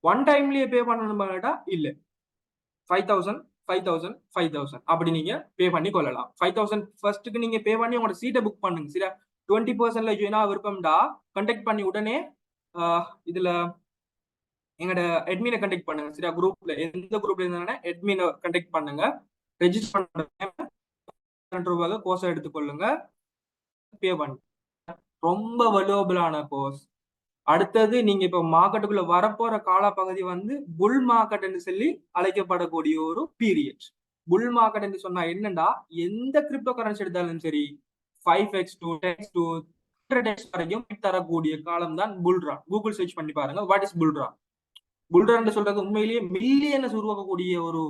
ஒன் டைம்லயே பே பண்ணணும் கேட்டா இல்ல, 5,000 5,000 5,000 அப்படி நீங்க பே பண்ணி கொள்ளலாம். 5,000 ஃபர்ஸ்ட்டுக்கு நீங்க பே பண்ணி உங்களோட சீட்டை புக் பண்ணுங்க. சரியா, 20%ல ஜாயின் ஆக விருப்பம்டா கண்டெக்ட் பண்ணி உடனே இதுல எங்கட அட்மினை கண்டெக்ட் பண்ணுங்க. சரியா, குரூப்ல எந்த குரூப்ல இருந்தாலும் அட்மினை கண்டெக்ட் பண்ணுங்க. ரெஜிஸ்டர் பண்ற ரூபாய் கோர்ஸ் எடுத்துக்கொள்ளுங்க, பே பண்ணுங்க. ரொம்ப வலுவபிளான கோர்ஸ். அடுத்தது நீங்க இப்ப மார்க்கெட்டுக்குள்ள வரப்போற காலப்பகுதி வந்து புல் மார்க்கெட் சொல்லி அழைக்கப்படக்கூடிய ஒரு பீரியட். புல் மார்க்கெட் சொன்னா என்னன்னா, எந்த கிரிப்டோ கரன்சி எடுத்தாலும் சரி 5x to 10x to 100x வரைக்கும் தரக்கூடிய காலம் தான் புல்ரா. கூகுள் சர்ச் பண்ணி பாருங்க, வாட் இஸ் புல்ரா. புல்ரன் சொல்றது உண்மையிலேயே மில்லியன்ஸ் உருவாக்கக்கூடிய ஒரு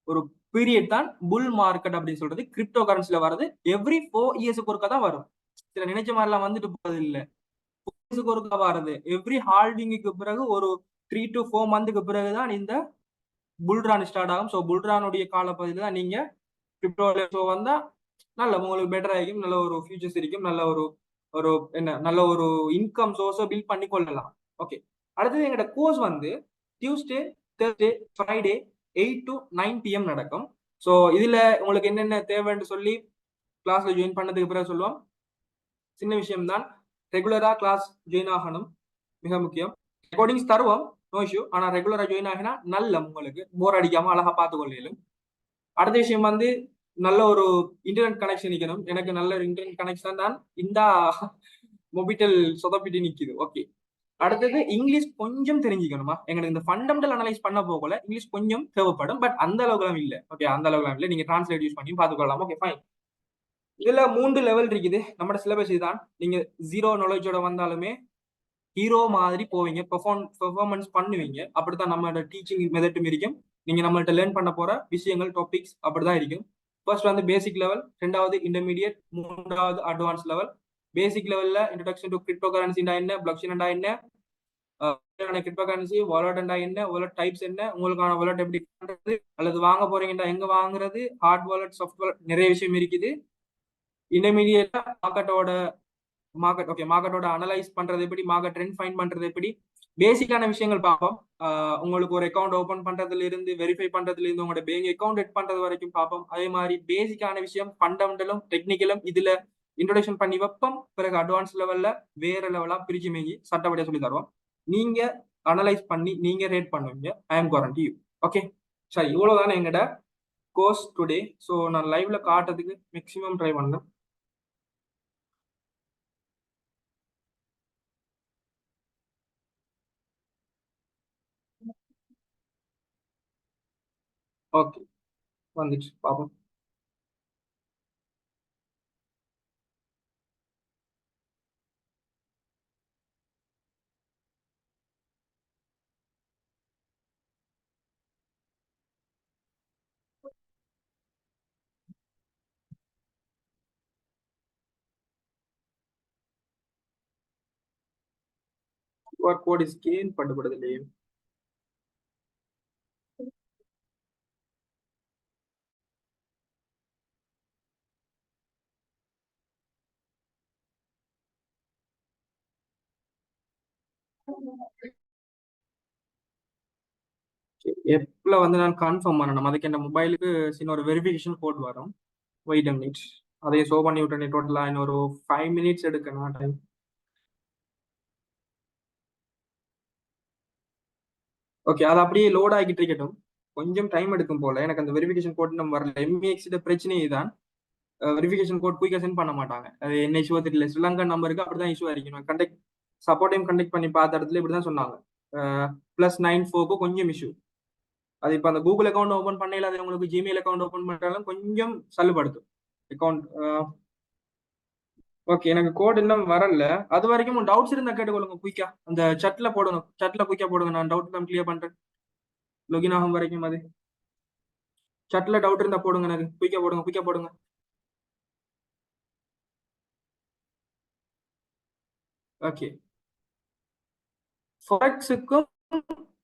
ஒரு பீரியட் தான் புல் மார்க்கெட் அப்படின்னு சொல்றது. கிரிப்டோ கரன்சில வருது எவ்ரி 4 இயர்ஸுக்கு ஒருக்கா தான் வரும். சில நினைச்ச மாதிரிலாம் வந்துட்டு போறது இல்ல, ஒருக்கா வருது. எவ்ரி ஹால்விங்குக்கு பிறகு ஒரு 3 to 4 மந்த்துக்கு பிறகுதான் இந்த புல்ரான் ஸ்டார்ட் ஆகும். ஸோ புல்ரானுடைய காலப்பகுதியில் தான் நீங்க கிரிப்டோல ஸோ வந்தா நல்ல உங்களுக்கு பெட்டர் ஆகும், நல்ல ஒரு ஃபியூச்சர்ஸ் இருக்கும், நல்ல ஒரு ஒரு என்ன நல்ல ஒரு இன்கம் சோர்ஸை பில்ட் பண்ணி கொள்ளலாம். ஓகே, அடுத்தது எங்களோட கோர்ஸ் வந்து Tuesday, Thursday, Friday 8 to 9 PM நடக்கும். ஸோ இதுல உங்களுக்கு என்னென்ன தேவைன்னு சொல்லி கிளாஸ்ல ஜாயின் பண்ணதுக்கு பிறகு சொல்லுவோம். சின்ன விஷயம் தான், ரெகுலரா கிளாஸ் ஜாயின் ஆகணும், மிக முக்கியம். ரெக்கார்டிங்ஸ் தருவோம், நோ இஷ்யூ. ஆனா ரெகுலரா ஜாயின் ஆகினா நல்ல உங்களுக்கு போர் அடிக்காம அழகா பார்த்து கொள்ளையிலும். அடுத்த விஷயம் வந்து நல்ல ஒரு இன்டர்நெட் கனெக்ஷன் நிக்கணும். எனக்கு நல்ல ஒரு இன்டர்நெட் கனெக்ஷன் தான் இந்த மொபிட்டல் சொதப்பிட்டு நிக்குது. ஓகே, அடுத்தது இங்கிலீஷ் கொஞ்சம் தெரிஞ்சுக்கணுமா. எங்களுக்கு இந்த ஃபண்டமெண்டல் அனலைஸ் பண்ண போகல இங்கிலீஷ் கொஞ்சம் தேவைப்படும், பட் அந்த அளவுக்கு இல்ல. ஓகே, அந்த அளவுக்கு இல்ல, நீங்க டிரான்ஸ்லேட் யூஸ் பண்ணி பார்த்துக்கொள்ளலாம். Okay fine. இதுல 3 லெவல் இருக்குது. நம்ம சிலபஸ் இதுதான். நீங்க 0 நாலேஜோட வந்தாலுமே ஹீரோ மாதிரி போவீங்க, பெர்ஃபார்மன்ஸ் பண்ணுவீங்க. அப்படித்தான் நம்மளோட டீச்சிங் மெத்தடும் இருக்கும். நீங்க நம்மள்ட்ட லேர்ன் பண்ண போற விஷயங்கள் டாபிக்ஸ் அப்படிதான் இருக்கும். ஃபர்ஸ்ட் வந்து பேசிக் லெவல், ரெண்டாவது இன்டர்மீடியட், மூன்றாவது அட்வான்ஸ் லெவல். பேசிக் லெவல்ல இன்ட்ரோடக்ஷன் டு கிரிப்டோ கரன்சிண்டா என்ன, பிளாக்செயின்டா என்ன, கிரிப்டோ கரன்சி வாலெட்ண்டா என்ன, வாலெட் டைப்ஸ் என்ன, உங்களுக்கான வாலெட் எப்படி பண்றது, அல்லது வாங்க போறீங்கன்னா எங்க வாங்குறது, ஹார்ட் வாலெட், சாஃப்ட் வாலெட், நிறைய விஷயம் இருக்குது. இன்டர்மீடியட்டா மார்க்கெட்டோட அனலைஸ் பண்றது எப்படி, மார்க்கெட் ட்ரெண்ட் ஃபைண்ட் பண்றது எப்படி, பேசிக்கான விஷயங்கள் பார்ப்போம். உங்களுக்கு ஒரு அக்கௌண்ட் ஓபன் பண்றதுல இருந்து வெரிஃபை பண்றதுல இருந்து உங்களோட பேங்க் அக்கௌண்ட் எட் பண்றது வரைக்கும் பார்ப்போம். அதே மாதிரி பேசிக்கான விஷயம் ஃபண்டமெண்டலும் டெக்னிக்கலும் இதுல இன்ட்ரோடக்ஷன் பண்ணி வைப்போம். பிறகு அட்வான்ஸ் லெவல்ல வேற லெவலா பிரிச்சு மேங்கி சட்டப்படியா சொல்லி தருவோம். நீங்க அனலைஸ் பண்ணி நீங்க ரேட் பண்ணுவீங்க. I am guarantee you. Okay, சரி. இவ்வளவுதானே எங்கட கோர்ஸ் டுடே. ஸோ நான் லைவ்ல காட்டுறதுக்கு மேக்ஸிமம் ட்ரை பண்ணேன். ஓகே, வந்துச்சு பாப்போம். QR code ஸ்கேன் பண்ணப்படுது இல்லையே. எப்பல வந்து நான் கன்ஃபார்ம் பண்ணணும், அதுக்கு என் மொபைலுக்கு சின்ன ஒரு வெரிஃபிகேஷன் கோட் வரும். வெயிட் அ மினிட், அதை ஷோ பண்ணி விட்டேன். டோட்டலா இன்னொரு 5 மினிட்ஸ் எடுக்கணும் டைம். ஓகே, அது அப்படியே லோட் ஆகிட்டு இருக்கட்டும். கொஞ்சம் டைம் எடுக்கும் போல. எனக்கு அந்த வெரிஃபிகேஷன் கோட் நம்ம வரல. எம்இஎக்ஸ் பிரச்சனையே தான். வெரிஃபிகேஷன் கோட் குயிக்கா சென்ட் பண்ண மாட்டாங்க. அது என்ன இஷ்யூ தெரியல. ஸ்ரீலங்கா நம்பருக்கு அப்படிதான் இஷ்யூ ஆയിരിக்கும். கண்டக்ட் சப்போர்ட்டையும் கண்டக்ட் பண்ணி பார்த்த இடத்துல இப்படிதான் சொன்னாங்க. +94க்கு கொஞ்சம் இஷ்யூ. அது இப்போ அந்த கூகுள் அக்கௌண்ட் ஓப்பன் பண்ணல, அது உங்களுக்கு ஜிமெயில் அக்கௌண்ட் ஓப்பன் பண்ணாலும் கொஞ்சம் சல்லுபடுத்தும் அக்கௌண்ட். ஓகே, எனக்கு கோட் இன்னும் வரல. அது வரைக்கும் டவுட்ஸ் இருந்தா கேட்டுக்கொள்ளுங்க குயிக்கா. அந்த சட்ல போடுங்க, சட்ல குயிக்கா போடுங்க. நான் டவுட் தான் கிளியர் பண்றேன். லொகின் ஆகும் வரைக்கும் அது சட்ல டவுட் இருந்தா போடுங்க. எனக்கு குயிக்கா போடுங்க, குயிக்கா போடுங்க. ஓகே, ஃபாரெக்ஸுக்கும்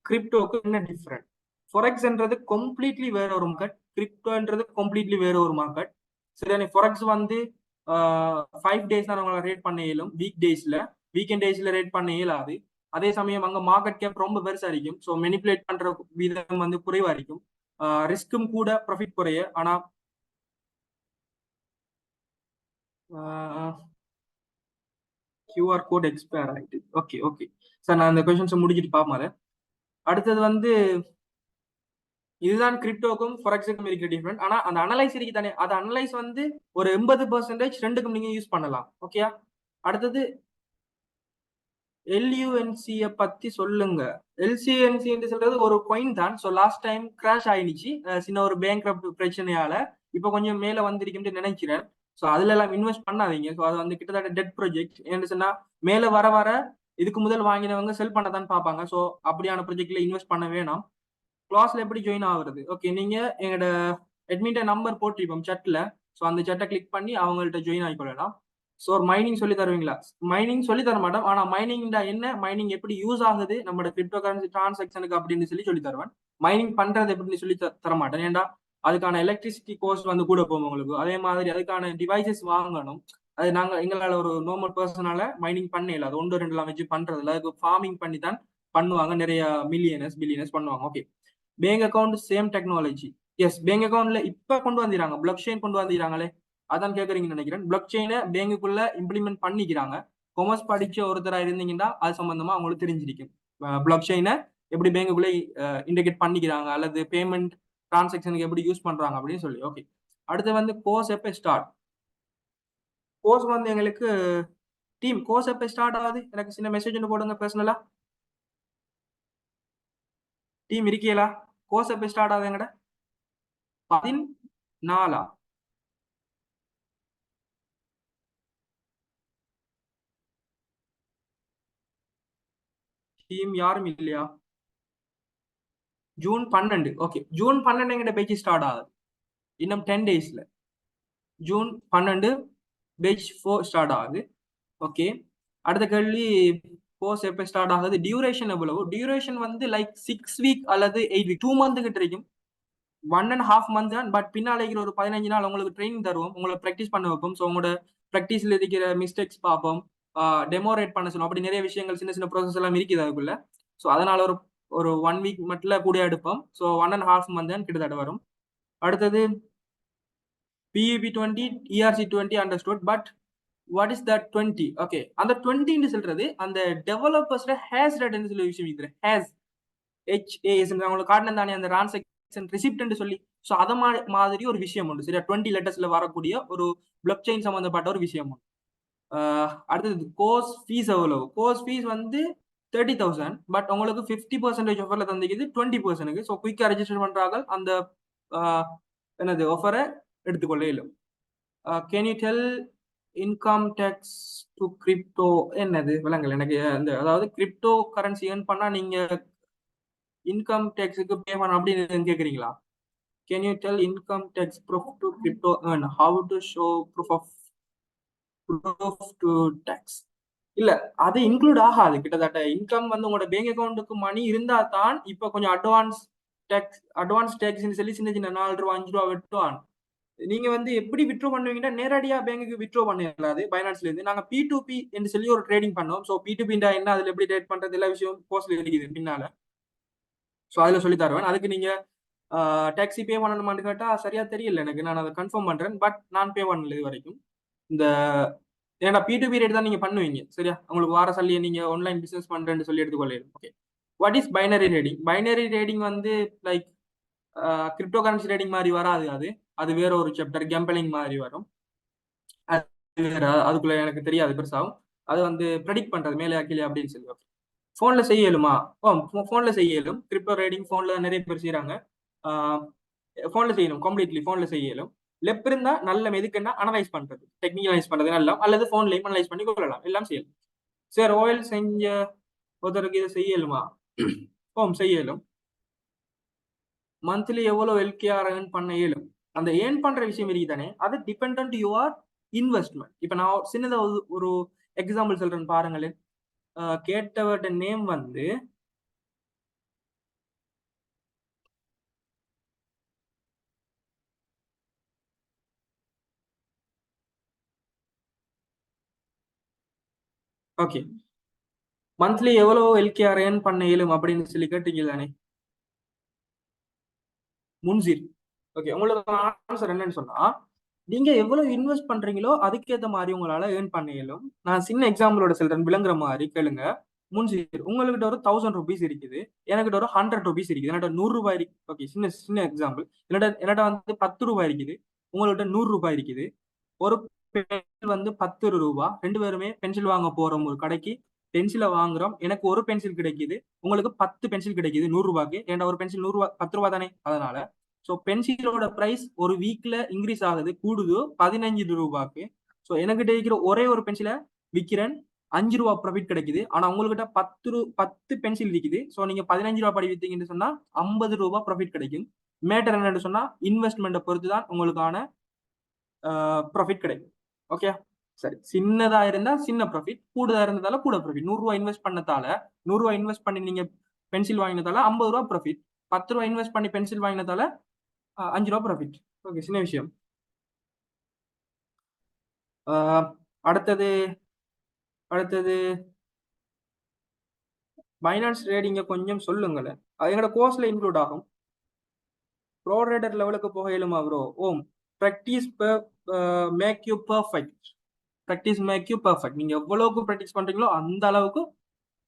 கிரிப்டோக்கும் என்ன டிஃபரெண்ட்? ஃபாரெக்ஸ்ன்றது கம்ப்ளீட்லி வேற ஒரு மார்க்கெட், கிரிப்டோன்றது கம்ப்ளீட்லி வேற ஒரு மார்க்கெட். சரியா? ஃபாரெக்ஸ் வந்து 5 டேஸ் தான் உங்களை ரேட் பண்ண இயலும். வீக் டேஸ்ல, வீக்கெண்ட் டேஸ்ல ரேட் பண்ண இயலாது. அதே சமயம் அங்க மார்க்கெட் கேப் ரொம்ப பெருசா இருக்கும். ஸோ மெனிப்புலேட் பண்ற விதம் வந்து குறைவா இருக்கும். ரிஸ்க்கும் கூட, ப்ராஃபிட் குறைய. ஆனா கியூஆர் கோட் எக்ஸ்பயர் ஆயிட்டு. ஓகே ஓகே சார், நான் இந்த கொஸ்டின்ஸை முடிச்சுட்டு பார்ப்போம். அடுத்தது வந்து இதுதான் கிரிப்டோக்கும் ஃபாரெக்ஸுக்கும் இருக்கிற டிஃபரெண்ட். ஆனா அந்த அனலைஸ் இருக்கு தானே, அது அனலைஸ் வந்து ஒரு 80% ரெண்டுக்கும் நீங்க யூஸ் பண்ணலாம். ஓகேயா? அடுத்தது எல்யூஎன்சியை பத்தி சொல்லுங்க. எல்சிஎன்சி என்று சொல்றது ஒரு காயின் தான். ஸோ லாஸ்ட் டைம் கிராஷ் ஆயிடுச்சு சின்ன ஒரு பேங்க் பிரச்சனையால. இப்போ கொஞ்சம் மேல வந்திருக்குன்னு நினைக்கிறேன். ஸோ அதுல எல்லாம் இன்வெஸ்ட் பண்ணாதீங்க. ஸோ அது வந்து கிட்டத்தட்ட டெட் ப்ராஜெக்ட். என்ன சொன்னா, மேல வர வர இதுக்கு முதல் வாங்கினவங்க செல் பண்ண தான் பார்ப்பாங்க. ஸோ அப்படியான ப்ராஜெக்ட்ல இன்வெஸ்ட் பண்ண வேணாம். கிளாஸ்ல எப்படி ஜாயின் ஆகுறது? ஓகே, நீங்க எங்களோட அட்மிட்ட நம்பர் போட்டிருப்போம் சட்ல. ஸோ அந்த சட்டை கிளிக் பண்ணி அவங்கள்ட்ட ஜாயின் ஆகிக்கொள்ளலாம். ஸோ ஒரு மைனிங் சொல்லி தருவீங்களா? மைனிங் சொல்லி தர மாட்டோம். ஆனா மைனிங் என்ன, மைனிங் எப்படி யூஸ் ஆகுது நம்மளோட கிரிப்டோ கரன்சி டிரான்சாக்ஷனுக்கு அப்படின்னு சொல்லி தருவேன். மைனிங் பண்றது எப்படின்னு சொல்லி தர மாட்டேன். ஏன்டா அதுக்கான எலக்ட்ரிசிட்டி கோஸ்ட் வந்து கூட போகும் உங்களுக்கு. அதே மாதிரி அதுக்கான டிவைசஸ் வாங்கணும். அது நாங்க எங்களால ஒரு நார்மல் பர்சனால மைனிங் பண்ணல. அது 1-2 வச்சு பண்றதுல அதுக்கு ஃபார்மிங் பண்ணி தான் பண்ணுவாங்க. நிறைய மில்லியனர்ஸ் பில்லியனர்ஸ் பண்ணுவாங்க. Okay, bank account same technology. Yes, bank அக்கௌண்ட்ல இப்ப கொண்டு வந்துறாங்க, பிளாக் செயின் கொண்டு வந்துறாங்களே, அதான் கேக்குறீங்கன்னு நினைக்கிறேன். பிளாக் செயினை பேங்குக்குள்ள இம்ப்ளிமெண்ட் பண்ணிக்கிறாங்க. கொமர்ஸ் படிச்ச ஒருத்தரா இருந்தீங்கன்னா அது சம்பந்தமா உங்களுக்கு தெரிஞ்சிருக்கும். பிளாக் செயினை எப்படி பேங்குக்குள்ள இன்டிகேட் பண்ணிக்கிறாங்க, அல்லது பேமெண்ட் டிரான்சாக்ஷனுக்கு எப்படி யூஸ் பண்றாங்க அப்படின்னு சொல்லி. ஓகே, அடுத்து வந்து கோர்ஸ் எப்ப ஸ்டார்ட்? கோர்ஸ் வந்து எங்களுக்கு டீம் கோர்ஸ் எப்ப ஸ்டார்ட் ஆகுது? எனக்கு சின்ன மெசேஜ் ஒன்று போடுங்க பர்சனலா. டீம் இருக்கீங்களா? கோர்ஸ் எப்ப ஸ்டார்ட் ஆகுது? எங்கட 14 டீம் யாரும் இல்லையா? ஜூன் 12. ஓகே, ஜூன் 12 எங்கிட்ட பேச்சு ஸ்டார்ட் ஆகுது. இன்னும் 10 டேஸ்ல ஜூன் 12 பேச் 4 ஸ்டார்ட் ஆகுது. ஓகே, அடுத்த கேள்வி, கோர்ஸ் எப்போ ஸ்டார்ட் ஆகுது? டியூரேஷன் எவ்வளவு? டியூரேஷன் வந்து லைக் 6 வீக் அல்லது 8 வீக், 2 மந்த் கிட்ட இருக்கும். 1.5 மந்த் தான். பட் பின்னால இருக்கிற ஒரு 15 நாள் உங்களுக்கு ட்ரைனிங் தருவோம், உங்களை ப்ராக்டிஸ் பண்ண வைப்போம். ஸோ உங்களோட ப்ராக்டிஸ்ல இருக்கிற மிஸ்டேக்ஸ் பார்ப்போம், டெமோரேட் பண்ண சொல்லுவோம். அப்படி நிறைய விஷயங்கள், சின்ன சின்ன ப்ரோசஸ் எல்லாம் இருக்குது அதுக்குள்ள. ஸோ அதனால ஒரு ஒரு 1 வீக் மட்டும் கூட எடுப்போம். ஸோ 1.5 மந்த் தான் கிட்டத்தட்ட வரும். அடுத்தது PUB20 ERC20 understood, but what is that 20? Okay, அந்த 20 சொல்றது அந்த டெவலப்பர்ஸ்ல ஹேஸ் ரேட்னு சொல்லி விஷயம் இருக்குது. ஹேஸ் HAS உங்களுக்கு காட்டின தானே அந்த டிரான்சாக்ஷன் ரிசிப்ட் சொல்லி. ஸோ அத மாதிரி ஒரு விஷயம் உண்டு. சரியா? 20 லெட்டர்ஸ்ல வரக்கூடிய ஒரு பிளாக் செயின் சம்பந்தப்பட்ட ஒரு விஷயம் உண்டு. அடுத்தது கோர்ஸ் ஃபீஸ் எவ்வளவு? கோர்ஸ் ஃபீஸ் வந்து 30,000. பட் உங்களுக்கு 50% ஆஃபர்ல தந்திக்குது 20%. ஸோ குயிக்கா ரெஜிஸ்டர் பண்றாங்க, அந்த என்னது ஆஃபரை எடுத்துக்கொள்ள இயலும். Can you tell income tax to crypto? என்னது விளங்கல எனக்கு. அந்த அதாவது கிரிப்டோ கரன்சி ஏர்ன் பண்ணா நீங்க இன்கம் டேக்ஸுக்கு பே பண்ண அப்படின்னு கேக்குறீங்களா? Can you tell income tax proof to crypto earn? How to show proof to tax? இல்ல அது இன்க்ளூட் ஆகாது. கிட்டத்தட்ட இன்கம் வந்து உங்களோட பேங்க் அக்கௌண்ட்டுக்கு மணி இருந்தா தான் இப்ப கொஞ்சம் அட்வான்ஸ் டேக்ஸ்ன்னு சொல்லி சின்ன சின்ன 4 ரூபா 5 ரூபா வெட்டுவான். நீங்க வந்து எப்படி வித்ட்ரோ பண்ணுவீங்கன்னா நேரடியா பேங்குக்கு வித்ட்ரோ பண்ணிடலாது பைனான்ஸ்ல இருந்து. நாங்க P2P என்று சொல்லி ஒரு ட்ரேடிங் பண்ணோம். ஸோ P2P என்ன, அதுல எப்படி ட்ரேட் பண்றது, எல்லா விஷயம் போஸ்ட்ல இருக்குது பின்னால. ஸோ அதுல சொல்லி தருவேன். அதுக்கு நீங்க டாக்ஸி பே பண்ணணுமான்னு கேட்டா சரியா தெரியல எனக்கு. நான் அதை கன்ஃபார்ம் பண்றேன். பட் நான் பே பண்ணல இது வரைக்கும். இந்த ஏன்னா P2P ரேட் தான் நீங்க பண்ணுவீங்க சரியா. உங்களுக்கு வார சல்லியை நீங்க ஆன்லைன் பிசினஸ் பண்றேன்னு சொல்லி எடுத்துக்கொள்ளலாம். Okay, what is binary trading? Binary trading வந்து லைக் கிரிப்டோ கரன்சி ட்ரேடிங் மாதிரி வராது. அது அது வேற ஒரு சாப்டர், கேம்பலிங் மாதிரி வரும். அது வேற, அதுக்குள்ள எனக்கு தெரியாது பெருசாகும். அது வந்து ப்ரெடிக்ட் பண்றது மேலே கீழே அப்படின்னு சொல்லி. போன்ல செய்ய இயலுமா? போன்ல செய்ய இயலும். கிரிப்டோ ட்ரேடிங் போன்ல நிறைய பேர் செய்யறாங்க. போன்ல செய்யணும், கம்ப்ளீட்லி போன்ல செய்ய இயலும். லெப் இருந்தா நல்ல எதுக்குன்னா அனலைஸ் பண்றது, டெக்னிக்கலைஸ் பண்றது நல்லா, அல்லது போன்லயும் அனலைஸ் பண்ணி கொள்ளலாம், எல்லாம் செய்யலாம். சார் ஓயில் செஞ்ச ஒருத்தருக்கு இதை செய்ய இயலுமா? ஓம் செய்ய இயலும். மந்த்லி எவ்வளவு எல்கேஆர் ஏர்ன் பண்ண இயலும். அந்த ஏர்ன் பண்ற விஷயம் இருக்குதானே, அது டிபெண்ட் யுவர் இன்வெஸ்ட்மெண்ட். இப்ப நான் சின்னதா ஒரு எக்ஸாம்பிள் சொல்றேன் பாருங்களேன். கேட்டவர்ட நேம் வந்து ஓகே, மந்த்லி எவ்வளவு எல்கேஆர் ஏர்ன் பண்ண இயலும் அப்படின்னு சொல்லி கேட்டீங்க தானே, முன்சீர். ஓகே, உங்களுக்கு ஆன்சர் என்னன்னு சொன்னா, நீங்க எவ்வளவு இன்வெஸ்ட் பண்றீங்களோ அதுக்கேற்ற மாதிரி உங்களால ஏர்ன் பண்ண இயலும். நான் சின்ன எக்ஸாம்பிளோட சொல்றேன், விளங்குற மாதிரி கேளுங்க. முன்சீர், உங்ககிட்ட ஒரு 1000 rupees இருக்குது, எனக்கிட்ட ஒரு 100 rupees இருக்குது, என்னோட 100 ரூபாய் இருக்கு. ஓகே, சின்ன சின்ன எக்ஸாம்பிள். என்னோட வந்து 10 ரூபாய் இருக்குது, உங்கள்கிட்ட 100 ரூபாய் இருக்குது. ஒரு பென்சில் வந்து 10 ரூபாய், ரெண்டு பேருமே பென்சில் வாங்க போறோம் ஒரு கடைக்கு. பென்சிலை வாங்குறோம், எனக்கு ஒரு பென்சில் கிடைக்குது, உங்களுக்கு 10 பென்சில் கிடைக்குது 100 ரூபாய்க்கு. ஏன்னா ஒரு பென்சில் 100 ரூபாய் 10 ரூபாய் தானே, அதனால. ஸோ பென்சிலோட பிரைஸ் ஒரு வீக்ல இன்க்ரீஸ் ஆகுது, கூடுது 15 ரூபாய்க்கு. ஸோ எனக்கிட்ட இருக்கிற ஒரே ஒரு பென்சிலை விற்கிறேன், 5 ரூபாய் ப்ராஃபிட் கிடைக்குது. ஆனா உங்ககிட்ட 10 பென்சில் விற்குது. ஸோ நீங்க 15 ரூபாய் படி வித்தீங்கன்னு சொன்னா 50 ரூபாய் ப்ராஃபிட் கிடைக்கும். மேட்டர் என்னன்னு சொன்னா இன்வெஸ்ட்மெண்ட்டை பொறுத்து தான் உங்களுக்கான ப்ராஃபிட் கிடைக்கும். ஓகே, சரி. சின்னதா இருந்தா சின்ன ப்ராஃபிட், கூடுதலா இருந்ததால கூட ப்ராஃபிட். 100 ரூபாய் இன்வெஸ்ட் பண்ணதால, 100 ரூபாய் இன்வெஸ்ட் பண்ணி நீங்க பென்சில் வாங்கினதால 50 ரூபாய் ப்ராஃபிட். 10 ரூபாய் இன்வெஸ்ட் பண்ணி பென்சில் வாங்கினதால 5 ரூபாய் ப்ராஃபிட். ஓகே, சின்ன விஷயம். அடுத்தது அடுத்தது பைனான்ஸ் ட்ரேடிங்க கொஞ்சம் சொல்லுங்களேன். அது எங்களோட கோர்ஸ்ல இன்க்ளூட் ஆகும். ப்ரோ ட்ரேடர் லெவலுக்கு போக இயலுமா ப்ரோ? ஓம், practice make you perfect. Practice make you perfect. நீங்க எவ்வளவுக்கு ப்ராக்டிஸ் பண்றீங்களோ அந்த அளவுக்கு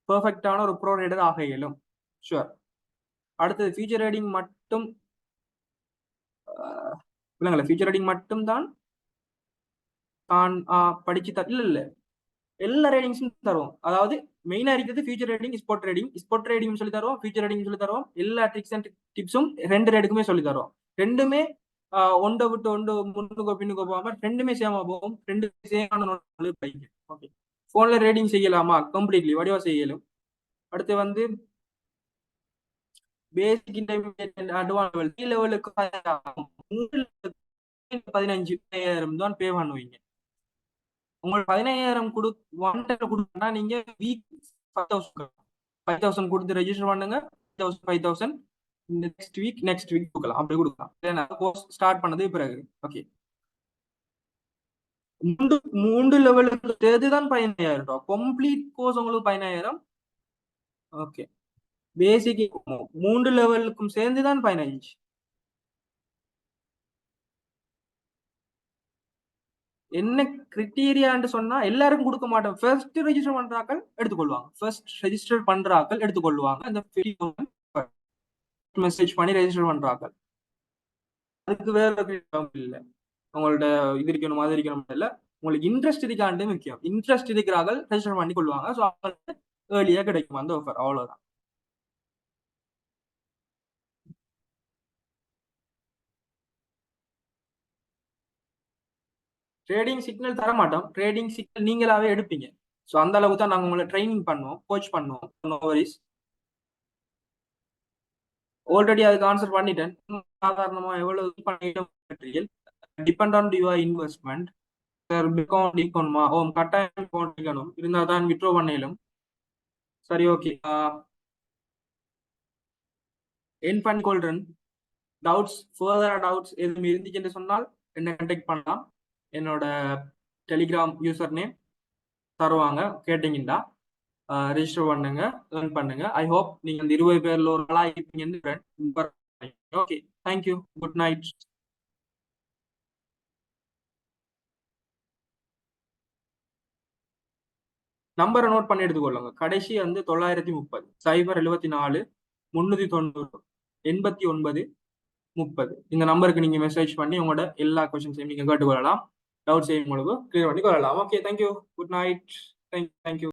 பெர்ஃபெக்டான ஒரு ப்ரோ ரைடர் ஆக இயலும். ஷுவர். அடுத்தது ஃபியூச்சர் ரைடிங் மட்டும் இல்லைங்களா, ஃபியூச்சர் ரைடிங் மட்டும் தான் தான் படிச்சு இல்ல இல்ல, எல்லா ரைடிங்ஸும் தருவோம். அதாவது மெயினா இருக்கிறது ஃபியூச்சர் ரைடிங், ஸ்போர்ட் ரைடிங் சொல்லி தருவோம், ஃபியூச்சர் ரைடிங் சொல்லி தருவோம். எல்லா ட்ரிக்ஸ் அண்ட் டிப்ஸும் ரெண்டு ரைடுக்குமே சொல்லி தருவோம். ரெண்டுமே ஒன்றை விட்டு ஒன்று முன்னுக்கோ பின்னுக்கோ போகாம ரெண்டுமே சேமா போகும். ரெண்டு சேமான பைக். ஓகே, போன்ல ரைடிங் செய்யலாமா? கம்ப்ளீட்லி வடிவா செய்யலும். அடுத்து வந்து பேசிக் இன்டர்மீடியட் அட்வான்ஸ் லெவலுக்கு 15,000 தான் பே பண்ணுவீங்க. உங்களுக்கு 15,000 ஒன் டைம் கொடுத்தா நீங்க வீக் 5,000 கொடுத்து ரெஜிஸ்டர் பண்ணுங்க. 5,000 நெக்ஸ்ட் வீக் கொடுக்கலாம், அப்படி கொடுக்கலாம். கோர்ஸ் ஸ்டார்ட் பண்ணது பிறகு. ஓகே, மூன்று லெவலுக்கு சேர்த்துதான் 15,000 ரூபாய். கம்ப்ளீட் கோர்ஸ் உங்களுக்கு 15,000. ஓகே, பேசிக் 3 லெவலுக்கும் சேர்ந்துதான் 15. என்ன கிரிட்டீரியான்னு சொன்னா எல்லாருக்கும் கொடுக்க மாட்டோம். ஃபர்ஸ்ட் ரெஜிஸ்டர் பண்றாக்கள் எடுத்துக்கொள்வாங்க. ஃபர்ஸ்ட் ரெஜிஸ்டர் பண்றாக்கள் எடுத்துக்கொள்வாங்க. அந்த மெசேஜ் பண்ணி ரெஜிஸ்டர் பண்றாக்கள். அதுக்கு வேற இல்ல, உங்களோட இது இருக்கணும் அது இருக்கணும் இல்ல, உங்களுக்கு இன்ட்ரெஸ்ட் இருக்காண்டு முக்கியம். இன்ட்ரெஸ்ட் இருக்கிறார்கள் ரெஜிஸ்டர் பண்ணி கொள்வாங்க. ஸோ அவங்களுக்கு ஏர்லியா கிடைக்கும் அந்த ஆஃபர், அவ்வளவுதான். ட்ரேடிங் சிக்னல் தர மாட்டோம். ட்ரேடிங் சிக்னல் நீங்களாவே எடுப்பீங்க. ஸோ அந்த அளவுக்கு தான் நாங்கள் உங்களை ட்ரைனிங் பண்ணுவோம், கோச் பண்ணுவோம். No worries. ஆல்ரெடி அதுக்கு ஆன்சர் பண்ணிட்டேன். சாதாரணமா எவ்வளவு பண்ணிட்டோம், depend on your investment. Sir account ஈக்கணுமா? ஓ, கட்டாயம் அக்கௌண்ட் ஈக்கணும், இருந்தால் தான் விட்ரோ பண்ணலும். சரி, ஓகே. என் பண்ணிக்கொள்றேன். டவுட்ஸ், ஃபர்தரா டவுட்ஸ் எதுவும் இருந்துச்சுன்னு சொன்னால் என்ன கண்டெக்ட் பண்ணலாம். என்னோட டெலிகிராம் யூசர் நேம் தருவாங்க, கேட்டீங்கன்னா ரெஜிஸ்டர் பண்ணுங்க, ஏர்ன் பண்ணுங்க. ஐ ஹோப் நீங்க அந்த 20 பேர்ல ஒரு ஆளா இருப்பீங்கன்னு. Okay, thank you, good night. நம்பரை நோட் பண்ணி எடுத்துக்கொள்ளுங்க. கடைசி வந்து 930 074 390 89 30. இந்த நம்பருக்கு நீங்க மெசேஜ் பண்ணி உங்களோட எல்லா கொஸ்டின்ஸையும் நீங்க கேட்டுக்கொள்ளலாம். டவுட் செய்யும் பொழுது கிளியர் பண்ணி கொள்ளலாம். Okay, thank you, good night. Thank you.